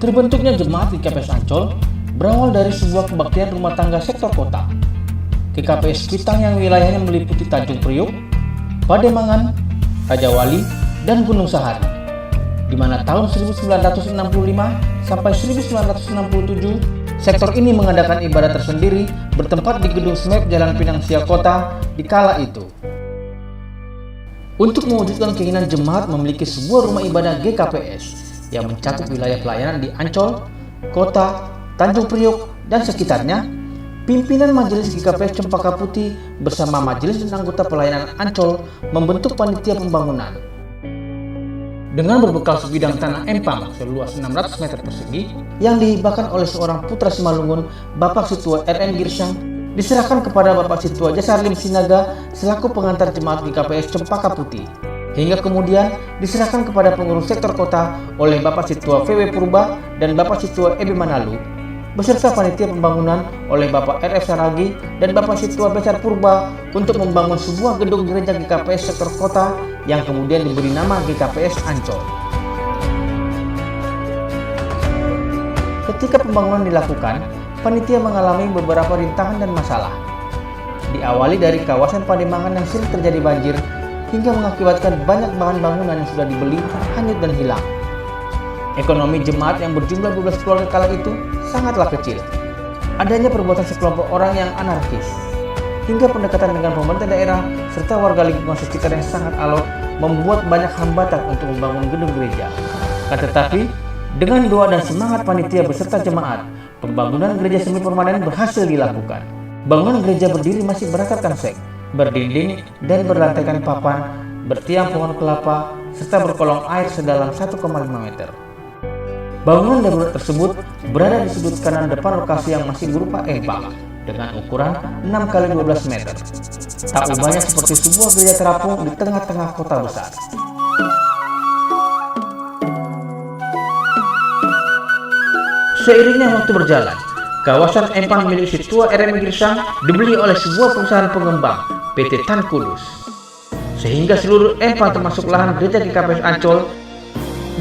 Terbentuknya jemaat GKPS Ancol berawal dari sebuah kebaktian rumah tangga sektor kota. GKPS Kitang yang wilayahnya meliputi Tanjung Priuk, Pademangan, Raja Wali, dan Gunung Sahari, di mana tahun 1965 sampai 1967 Sektor ini mengadakan ibadah tersendiri bertempat di gedung SMEP Jalan Pinang Sia Kota di kala itu. Untuk mewujudkan keinginan jemaat memiliki sebuah rumah ibadah GKPS yang mencakup wilayah pelayanan di Ancol, Kota, Tanjung Priok, dan sekitarnya, pimpinan Majelis GKPS Cempaka Putih bersama majelis dan anggota pelayanan Ancol membentuk panitia pembangunan. Dengan berbekal sebidang tanah empang seluas 600 meter persegi yang dihibahkan oleh seorang putra Simalungun, Bapak Situa R.M. Girsang, diserahkan kepada Bapak Situa Jasarlim Sinaga selaku pengantar jemaat GKPS Cempaka Putih. Hingga kemudian diserahkan kepada pengurus sektor kota oleh Bapak Situa VW Purba dan Bapak Situa EB Manalu, beserta panitia pembangunan oleh Bapak RF Saragi dan Bapak Situa Besar Purba untuk membangun sebuah gedung gereja GKPS sektor kota yang kemudian diberi nama GKPS Ancol. Ketika pembangunan dilakukan, panitia mengalami beberapa rintangan dan masalah. Diawali dari kawasan Pademangan yang sering terjadi banjir hingga mengakibatkan banyak bahan bangunan yang sudah dibeli hanyut dan hilang. Ekonomi jemaat yang berjumlah 12 keluarga kala itu sangatlah kecil. Adanya perbuatan sekelompok orang yang anarkis, hingga pendekatan dengan pemerintah daerah serta warga lingkungan sekitar yang sangat alot membuat banyak hambatan untuk membangun gedung gereja. Akan tetapi, dengan doa dan semangat panitia beserta jemaat, pembangunan gereja semi permanen berhasil dilakukan. Bangunan gereja berdiri masih beratapkan seng, berdinding dan berlantaikan papan, bertiang pohon kelapa, serta berkolong air sedalam 1,5 meter. Bangunan darurat tersebut berada di sudut kanan depan lokasi yang masih berupa empang dengan ukuran 6 x 12 meter. Tak ubahnya seperti sebuah gereja terapung di tengah-tengah kota besar. Seiringnya waktu berjalan, kawasan empang milik Situa R.M. Girsang dibeli oleh sebuah perusahaan pengembang, PT Tan Kulus. Sehingga seluruh empang termasuk lahan gereja GKPS Ancol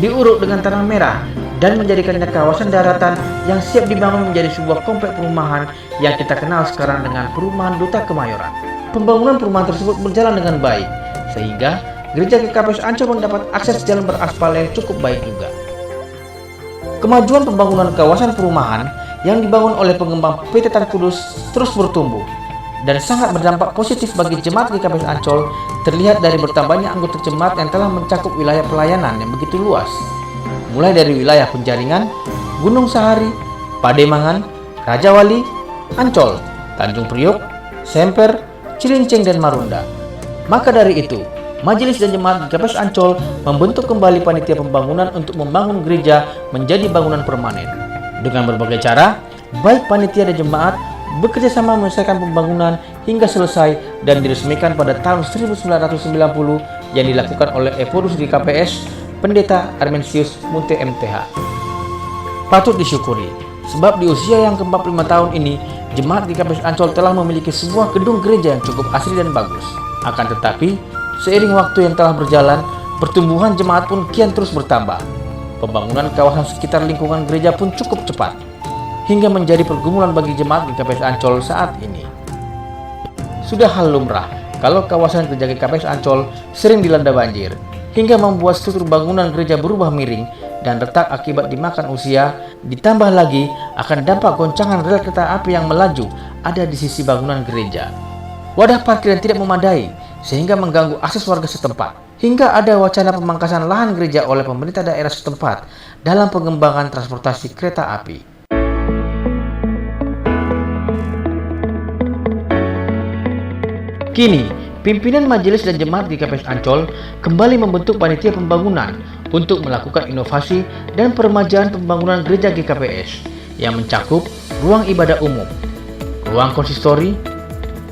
diuruk dengan tanah merah dan menjadikannya kawasan daratan yang siap dibangun menjadi sebuah komplek perumahan yang kita kenal sekarang dengan Perumahan Duta Kemayoran. Pembangunan perumahan tersebut berjalan dengan baik, sehingga gereja GKPS Ancol mendapat akses jalan beraspal yang cukup baik juga. Kemajuan pembangunan kawasan perumahan yang dibangun oleh pengembang PT Tan Kulus terus bertumbuh dan sangat berdampak positif bagi jemaat GKPS Ancol, terlihat dari bertambahnya anggota jemaat yang telah mencakup wilayah pelayanan yang begitu luas, mulai dari wilayah Penjaringan, Gunung Sahari, Pademangan, Raja Wali, Ancol, Tanjung Priok, Semper, Cilincing, dan Marunda. Maka dari itu, Majelis dan Jemaat GKPS Ancol membentuk kembali panitia pembangunan untuk membangun gereja menjadi bangunan permanen. Dengan berbagai cara, baik panitia dan jemaat bekerja sama menyelesaikan pembangunan hingga selesai dan diresmikan pada tahun 1990 yang dilakukan oleh Evorus GKPS Pendeta Armensius Munte MTH. Patut disyukuri, sebab di usia yang ke-45 tahun ini, jemaat GKPS Ancol telah memiliki sebuah gedung gereja yang cukup asri dan bagus. Akan tetapi, seiring waktu yang telah berjalan, pertumbuhan jemaat pun kian terus bertambah. Pembangunan kawasan sekitar lingkungan gereja pun cukup cepat, hingga menjadi pergumulan bagi jemaat GKPS Ancol saat ini. Sudah hal lumrah kalau kawasan gereja GKPS Ancol sering dilanda banjir, hingga membuat struktur bangunan gereja berubah miring dan retak akibat dimakan usia, ditambah lagi akan dampak goncangan rel kereta api yang melaju ada di sisi bangunan gereja. Wadah parkir yang tidak memadai sehingga mengganggu akses warga setempat, hingga ada wacana pemangkasan lahan gereja oleh pemerintah daerah setempat dalam pengembangan transportasi kereta api. Kini, pimpinan majelis dan jemaat GKPS Ancol kembali membentuk panitia pembangunan untuk melakukan inovasi dan peremajaan pembangunan gereja GKPS yang mencakup ruang ibadah umum, ruang konsistori,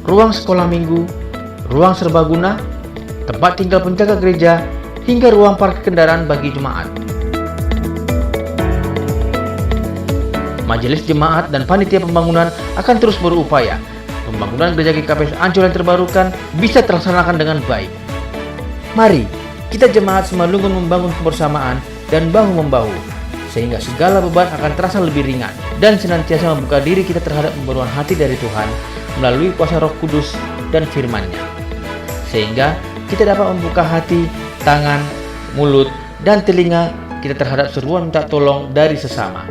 ruang sekolah minggu, ruang serbaguna, tempat tinggal penjaga gereja, hingga ruang parkir kendaraan bagi jemaat. Majelis jemaat dan panitia pembangunan akan terus berupaya pembangunan gereja GKPS Ancol yang terbarukan bisa terlaksanakan dengan baik. Mari kita jemaat Simalungun membangun kebersamaan dan bahu-membahu, sehingga segala beban akan terasa lebih ringan dan senantiasa membuka diri kita terhadap pembaruan hati dari Tuhan melalui kuasa Roh Kudus dan firman-Nya, sehingga kita dapat membuka hati, tangan, mulut, dan telinga kita terhadap seruan minta tolong dari sesama.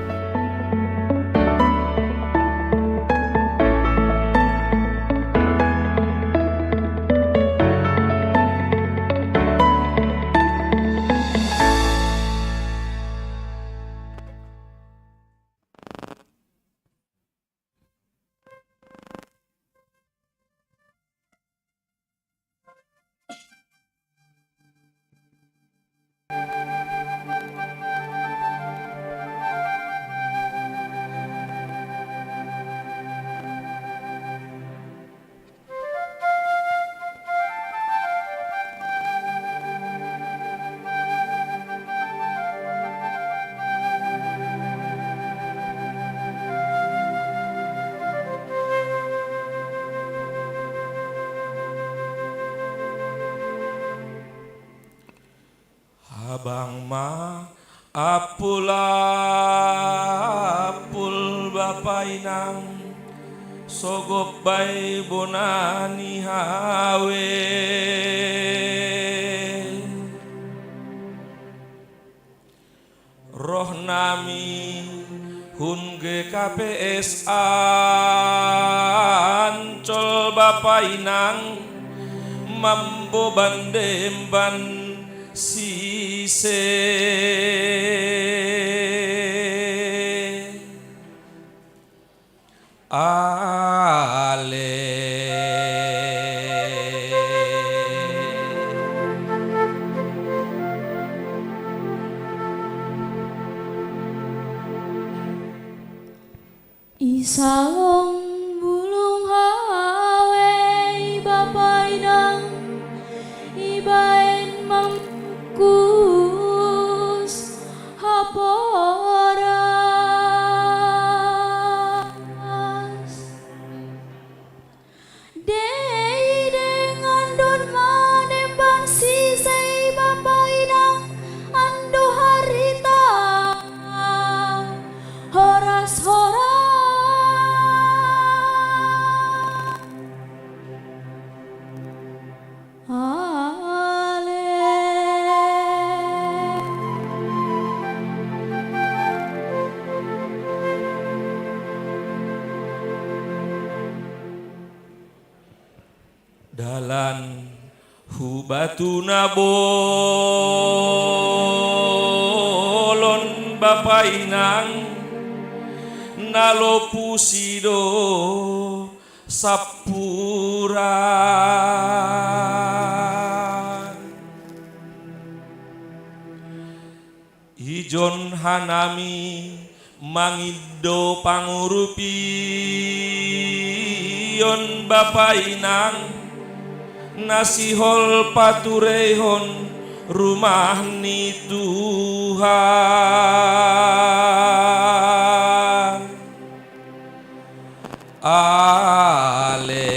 Abang ma apul bapa inang sogop bay bonani hawe roh nami hun GKPS Ancol bapa inang mambo bandemban sise ale Isalong bulung hawe bapa inang ibaen mangkus haporas dei dengan don manemban sisei bapa inang ando harita horas dalan hubatuna bolon bapa inang nalopu sido sapuran ijon hanami mangido pangurupion bapa inang nasihol paturehon rumah ni Tuhan ale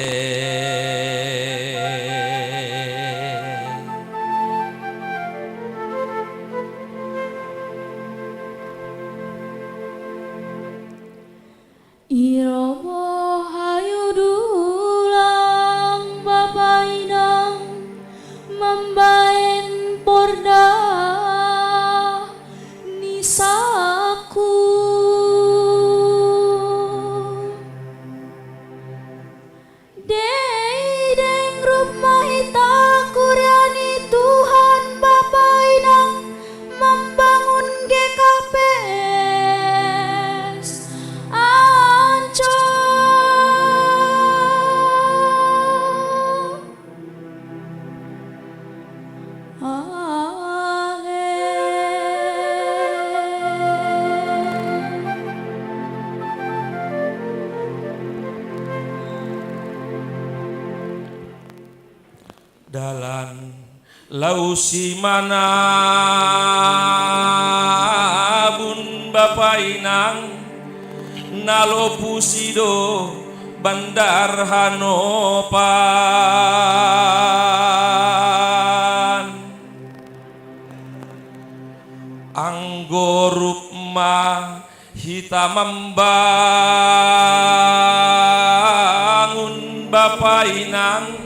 Irobo hayu dulang bapa inang membaen porda nisaku dei deng rumah ita kuryani Tuhan bapa inang membangun GKPS dalan lausi mana bun bapa inang nalopu sido bandar Hanopan anggorup ma hita membangun bapa inang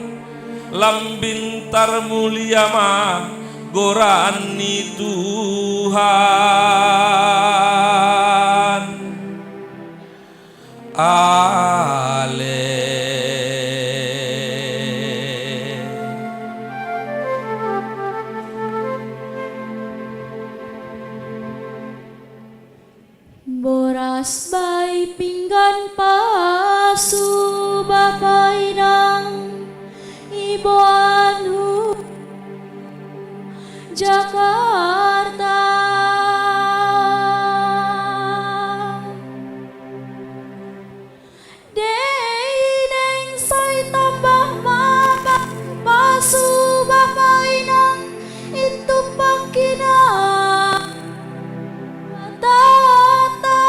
lambintar mulia ma gorani Tuhan ale boras bay pinggan pasu bapa inang ibuanhu Jakarta dei deng say tambah mabak pasu bapa inang itu pangkina tata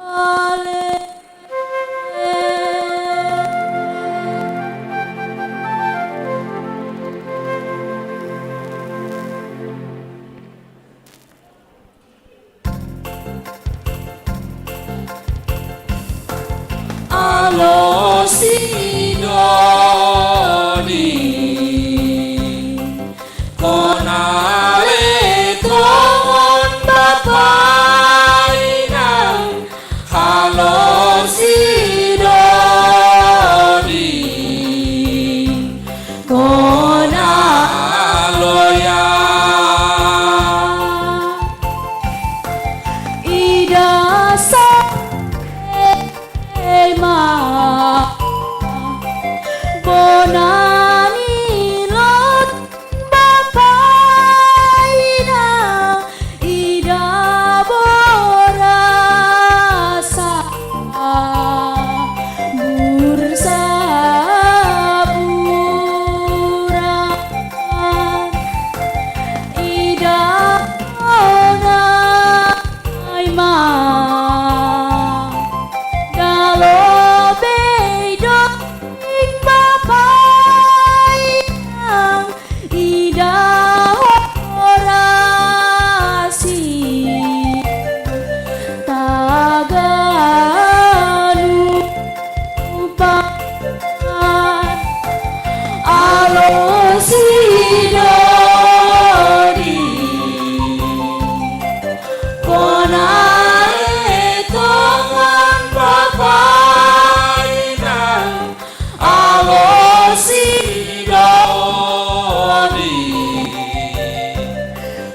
ale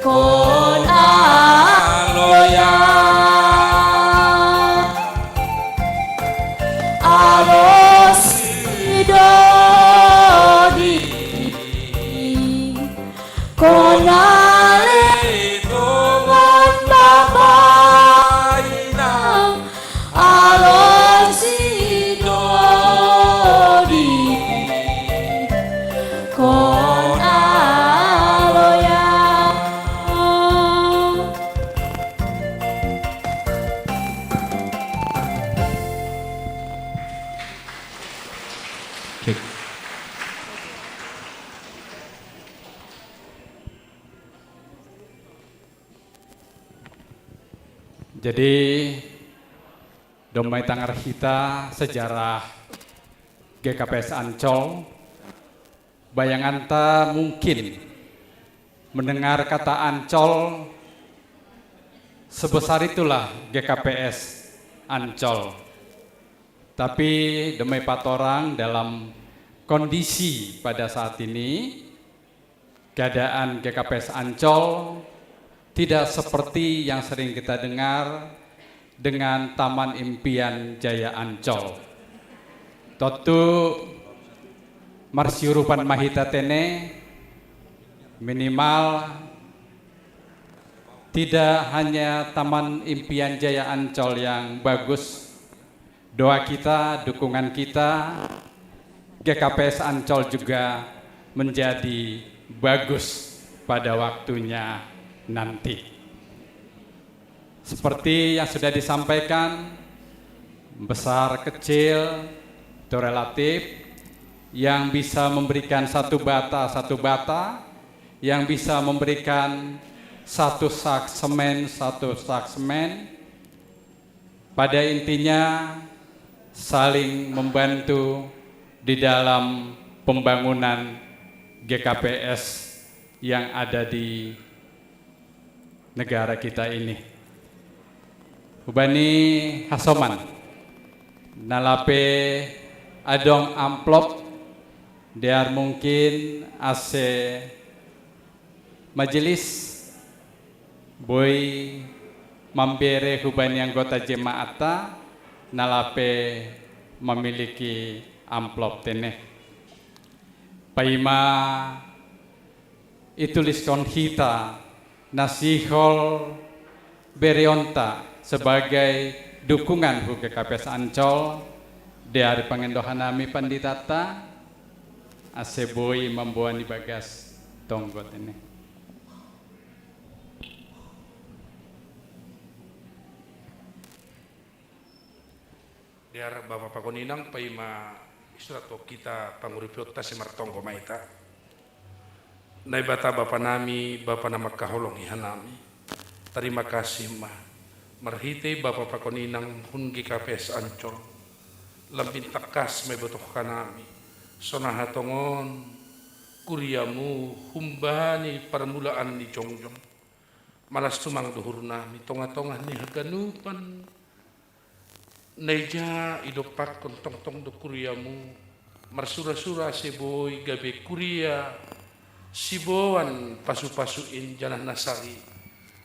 kon aloya alos idodi kon ale tungon babainang alos idodi kon aloya. Jadi Domai Tangar Hita sejarah GKPS Ancol, bayangan ta mungkin mendengar kata Ancol, sebesar itulah GKPS Ancol. Tapi Domai Patorang dalam kondisi pada saat ini, keadaan GKPS Ancol tidak seperti yang sering kita dengar dengan Taman Impian Jaya Ancol. Totu marsiurupan mahita tene minimal tidak hanya Taman Impian Jaya Ancol yang bagus, doa kita, dukungan kita, GKPS Ancol juga menjadi bagus pada waktunya nanti. Seperti yang sudah disampaikan, besar kecil itu relatif, yang bisa memberikan satu bata, yang bisa memberikan satu sak semen, pada intinya saling membantu di dalam pembangunan GKPS yang ada di negara kita ini. Hubani hasoman nalape adong amplop diar mungkin ase majelis boy mambere hubani anggota jemaata nalape memiliki amplop teneh. Paima ituliskon hita nasihol berionta sebagai dukungan hu GKPS Ancol dari pengendohan nami panditata aseboi membuat di bagas tonggot ini. Diar Bapak Pakoninang paima istirato kita panguripiota si martonggo maita. Nai bata Bapa nami, Bapa nama kaholong ihanami. Terima kasih ma. Marhite Bapa Pakoninang hun GKPS Ancol. Lambin takas may botoh kanami. Sonahatongon kuriamu humbani permulaan ni jongjong. Malas tumang duhur nami tonga-tonga ni haganupan. Naija idopak kontong-tong do kuriamu. Marsura-sura seboy gabe kuria. Siboan pasu-pasuin jalan nasari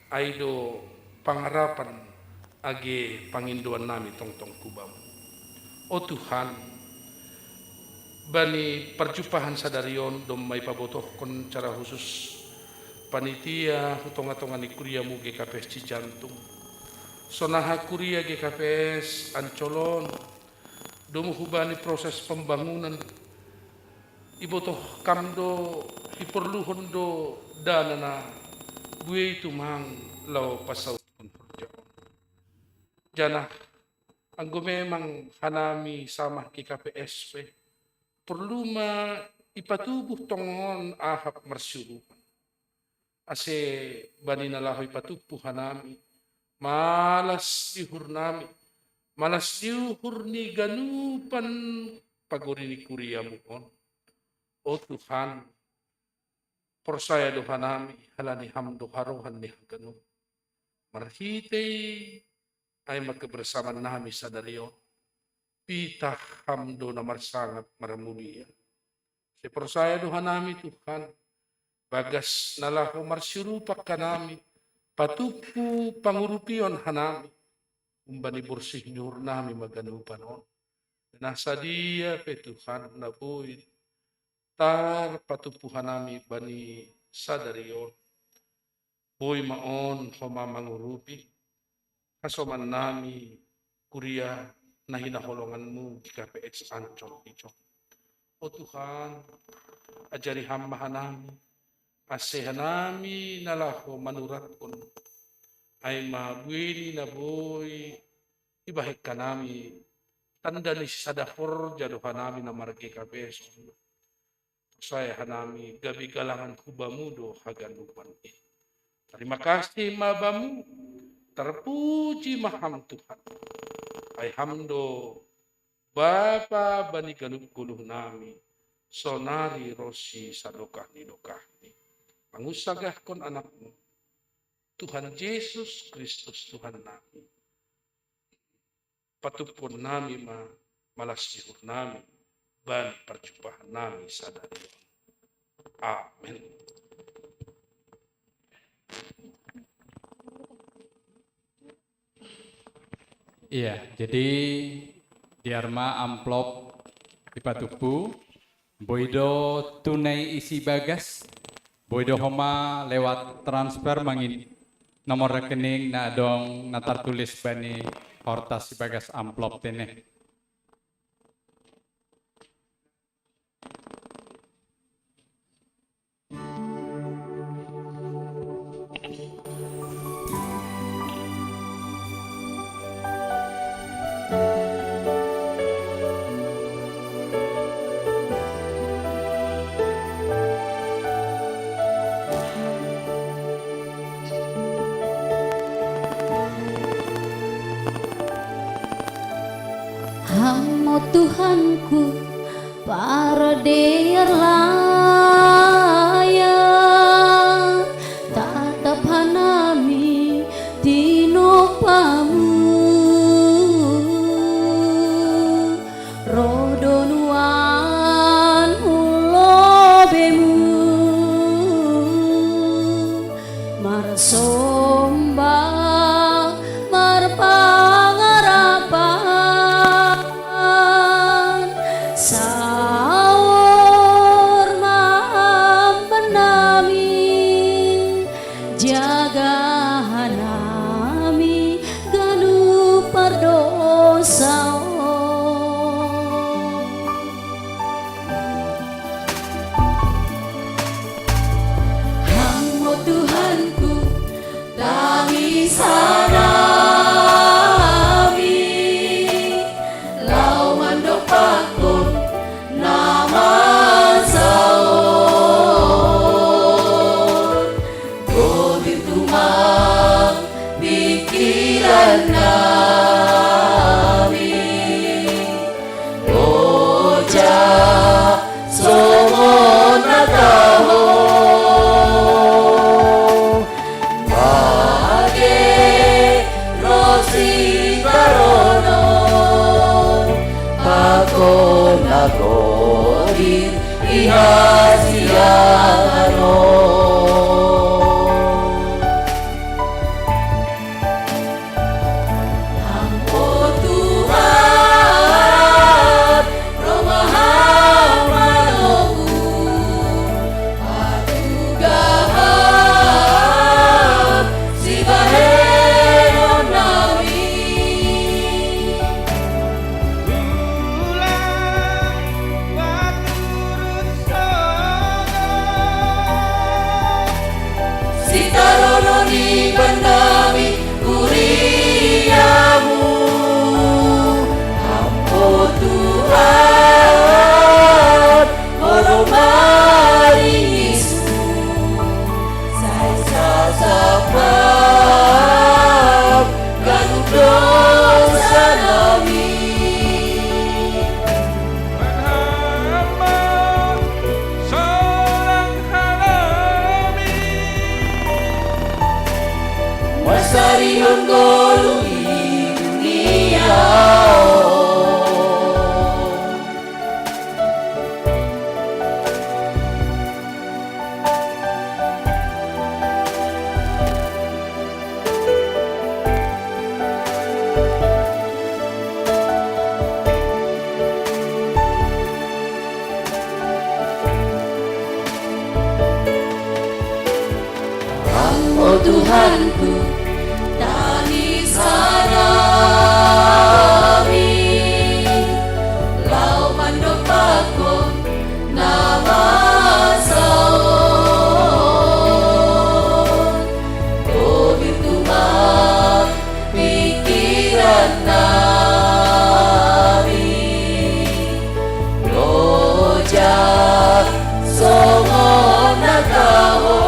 aido pangarapan age panginduan nami tong-tong kubamu. O Tuhan, bani perjumpahan sadarion domai pabotoh kon cara khusus panitia hutonga-tonga ni kuriamu GKPS Cijantung. Sonaha kuria GKPS Ancolon domu hubani proses pembangunan ibotoh kamdo iperluhon do dana na buwe tumang lau pasaw konforjaon. Jana anggo memang hanami sama KKPS perlu ma ipatubuh tongon ahap marsyurupan. Ase bani nalahoy patupuh hanami malas dihur nami malas dihur ni ganupan pagori ni kuriamu on. O Tuhan, persaya doha nami halani hamdo harohan ni hagano. Marhite ay magkabersamaan nami sa dariyo. Pitah hamdo na marsangat maramulia. Si persaya doha nami Tuhan, bagas nalahu marsyurupak kanami, patupu pangurupion hanami, umbani bersih nyur nami maganupan on. Nasa dia pe Tuhan na buit, tar patupuhan nami bani sadarion. Boy maon homa mangurupi, kasoman nami kuria na hinaholonganmu di KPS Ancol Icok. O Tuhan, ajari hambahan nami, asehan nami nalaho manurat kun, ay mabuini na boy, ibahik ka nami, tanda ni sadapor jaduhan nami na margi KPS. Saya hanami gabi galangan kubamudo haganupan ini. Terima kasih mabamu, terpuji maham Tuhan. Ay hamdo Bapa bani galup guluh nami, sonari rosi sadokah ni Pangusagah kon anakmu, Tuhan Yesus Kristus Tuhan nami. Patupun nami malas jihur nami, bani perjumpaan nami sadari. Amin. Iya, jadi diarma amplop di patupu, boido tunai isi bagas, boido homa lewat transfer mangin nomor rekening na dong natar tulis bani hortas si bagas amplop tene. Hamo Tuhanku para dear layang tatap hanami tinopamu rodonuan ulobemu marsombah marpangarapan sahur mambenami jaga hanami ganu pardosa hamo Tuhanku tangisanami lau mandopakun nama saon godir tumang pikiran nami oja songon nataho Age rosi karono Pakon agodir ihasiano Hampo Tuhan romahamaroku Patugahan si baheno nami si tarono ni bandami kuriamu Hampo Tuhan koromari isu saya sasapam ganu dosa nami Masarion golui dunia Tuhanku, tangis harami, lau mandopakon nama saon, dobir tumak pikiran nami, loja songon nakahon.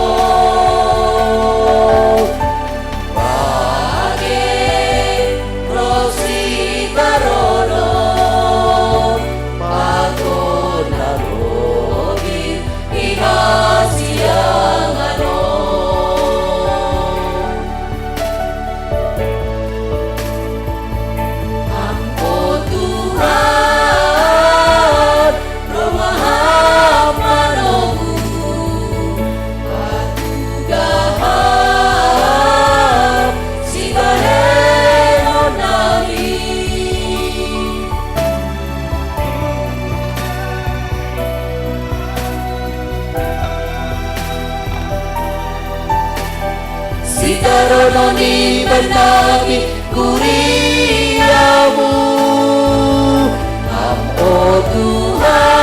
Sitarononi benami kuriamu, oh Tuhan,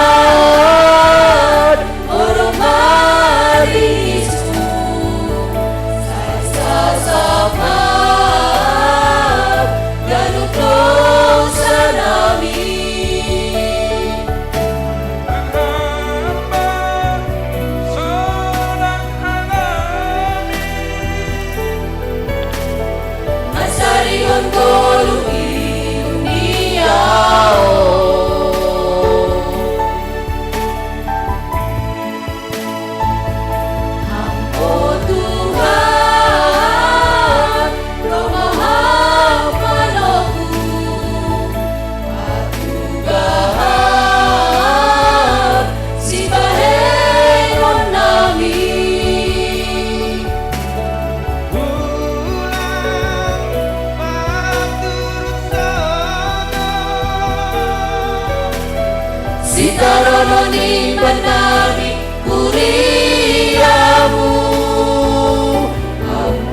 orang marismu, sasama dan dosa nami. Golu di dunia, oh Tuhan, Roh Maha Penolongku, aku gaham si baheron nami. Sitarononi benami kuriamu,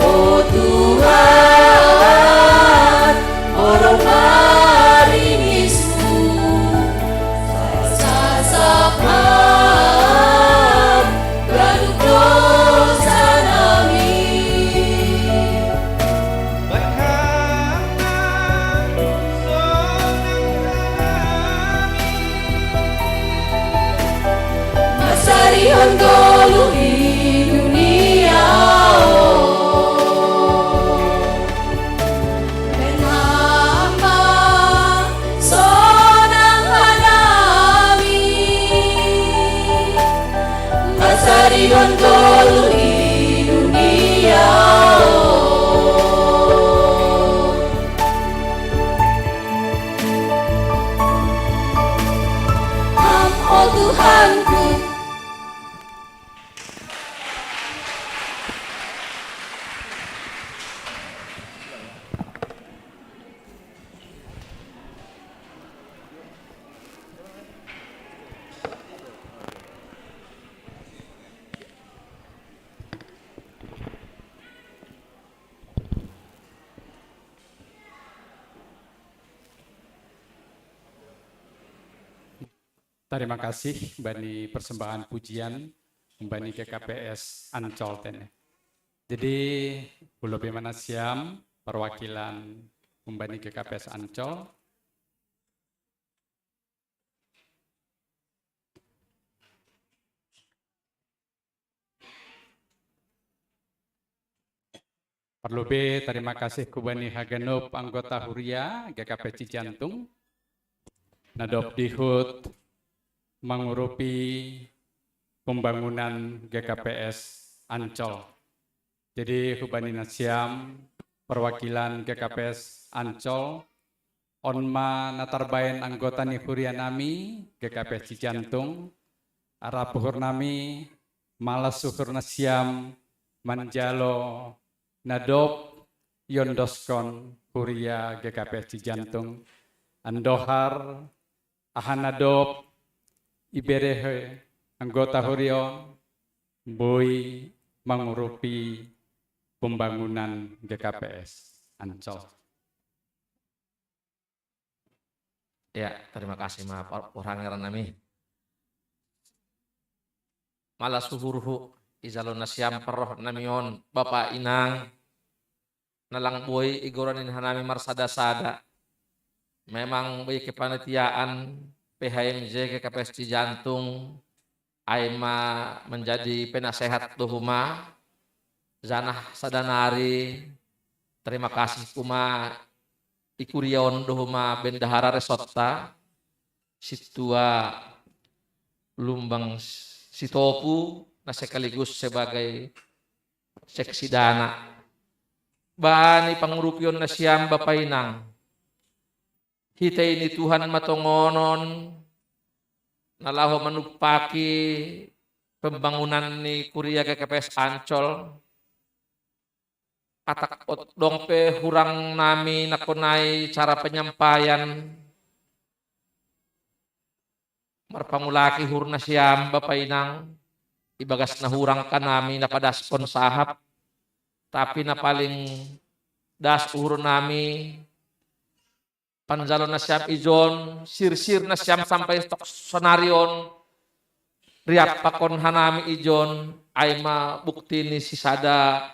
oh Tuhan, orang maringismu, sasapam gaduk dosa nami. Masarihan golu di dunia, dan hamba sonang hadami. Masarihan golu di dunia, oh Tuhanku. Terima kasih bani persembahan pujian bani GKPS Ancol tene. Jadi Pulau Bemanasiam perwakilan bani GKPS Ancol perlu terima kasih kubani Hagenop anggota Huria GKP Cijantung nadop dihut mengurupi pembangunan GKPS Ancol. Jadi Hubani Nasiam, perwakilan GKPS Ancol, onma natarbayan anggota Nihuria nami, GKPS Cijantung, arapuhur nami, malas suhur Nasiam, manjalo, nadop, yondoskon, Huria GKPS Cijantung, andohar, ahanadop, iberehe anggota Hurion boy mengurupi pembangunan GKPS Ancol. Ya, terima kasih ma Pangeran nami. Malas suhuruhu izalon nasyam perroh namion Bapak Inang nalang boy igoranin hanami marsada-sada. Memang baik kepanitiaan PHMJ GKPS Cijantung Aima menjadi penasehat duhuma zanah sadanari. Terima kasih kuma ikurion duhuma bendahara resota situa lumbang sitopu na sekaligus sebagai seksi dana bani pangurupion na siyam Bapak Inang. Hita ini Tuhan matongonon nalaho manupaki pembangunan ni Kuria GKPS Ancol atak dongpe hurang nami nakunai cara penyampaian marpangulaki hurna siam Bapak Inang ibagas na hurang kanami na padaspon sahap tapi na paling das uhur nami panjalon na siyam ijon sir-sir na siyam sampai stok sonarion riap pakon hanami ijon ay mabukti ni sisada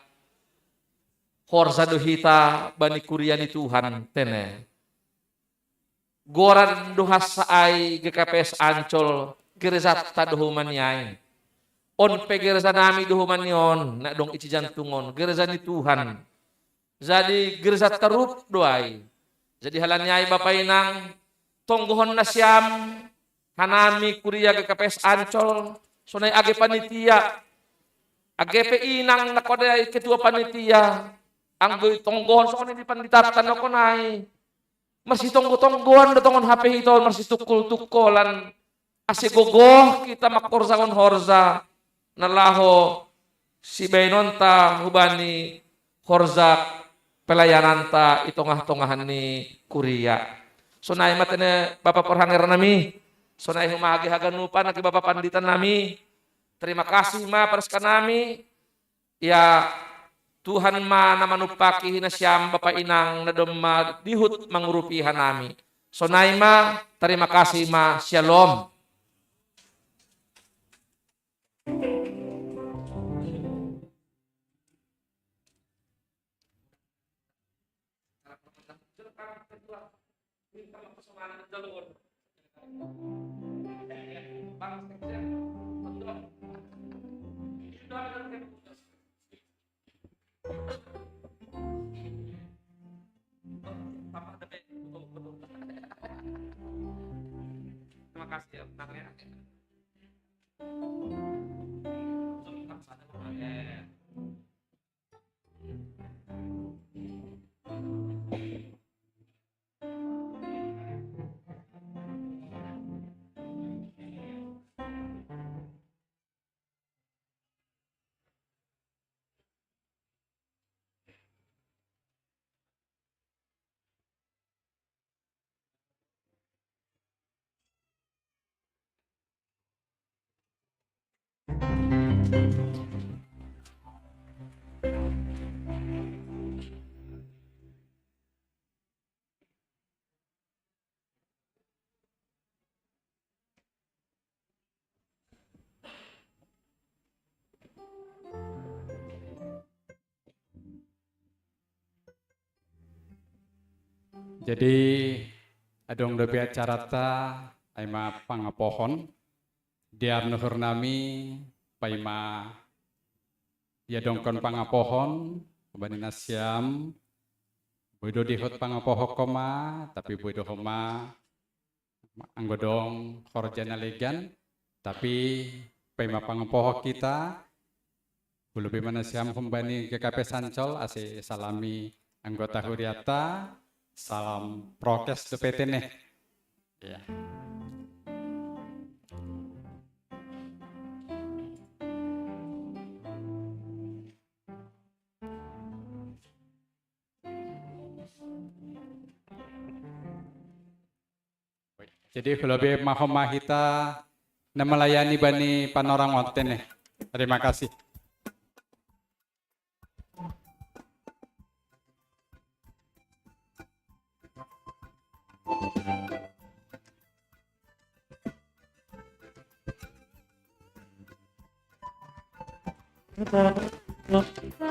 horza dohita bani Kuria ni Tuhan tene goran dohas ay GKPS Ancol gereja taduhuman yay on pe gereja nami duhuman yon na dong ici jantungon gereja ni Tuhan jadi gereja terup doai. Jadi halanyai Bapak Inang tonggohon na siyam hanami Kuria GKPS Ancol sonay age panitia age pe Inang na kodai ketua panitia anggoy tonggohon sonay di panditatan no konay masih tonggo-tonggoan dotongon HP hito masih tukul-tukulan ase gogoh kita makorzaon horza nalaho si Benonta hubani horza pelayananta itongah-tongahan ni Kuria. Sonay matene Bapak Perhangeran nami. Sonay humagi haganupan naki Bapak Panditan nami. Terima kasih ma perskan nami. Ya Tuhan ma namanupaki hinasyam Bapak Inang na domma dihut mangurupihan nami. Sonay ma terima kasih ma shalom. Terima kasih ya benarnya. Jadi adong dobi acara ta aima pangapohon diar nuhur nami paima ya dongkon pangapohon bani nasyam boido dihut pangapoho koma tapi boido homa anggodong korjana legan tapi paima pangapoho kita bulubi manasyam kumbani GKPS Ancol ase salami anggota huriata. Salam prokes DPT nih. Ya. Jadi lebih mahomah kita melayani bani panorang onten nih. Terima kasih.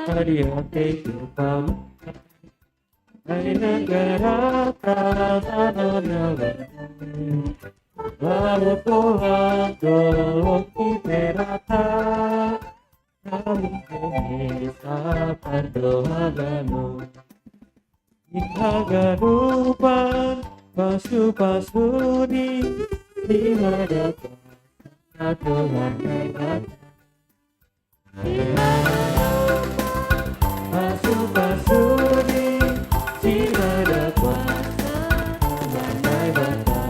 Ariate Kupam Ainagara Pradhanava Lautula Doloki Perata Namukesa Pandohagano Ikagarupan Pasu-pasuni Dimadakan Tuhan hebat Pasu-pasuni Dimada kuasa Bandai bata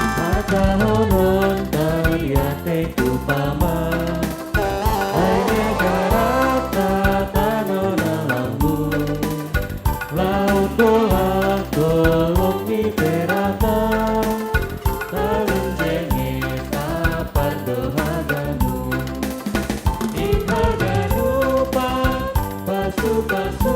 Matahonon Tariate Kupama Aine garata tanona lambu Laut dola dolong di perata Talun jengis apar dohaganu Ihaganupa pasu-pasu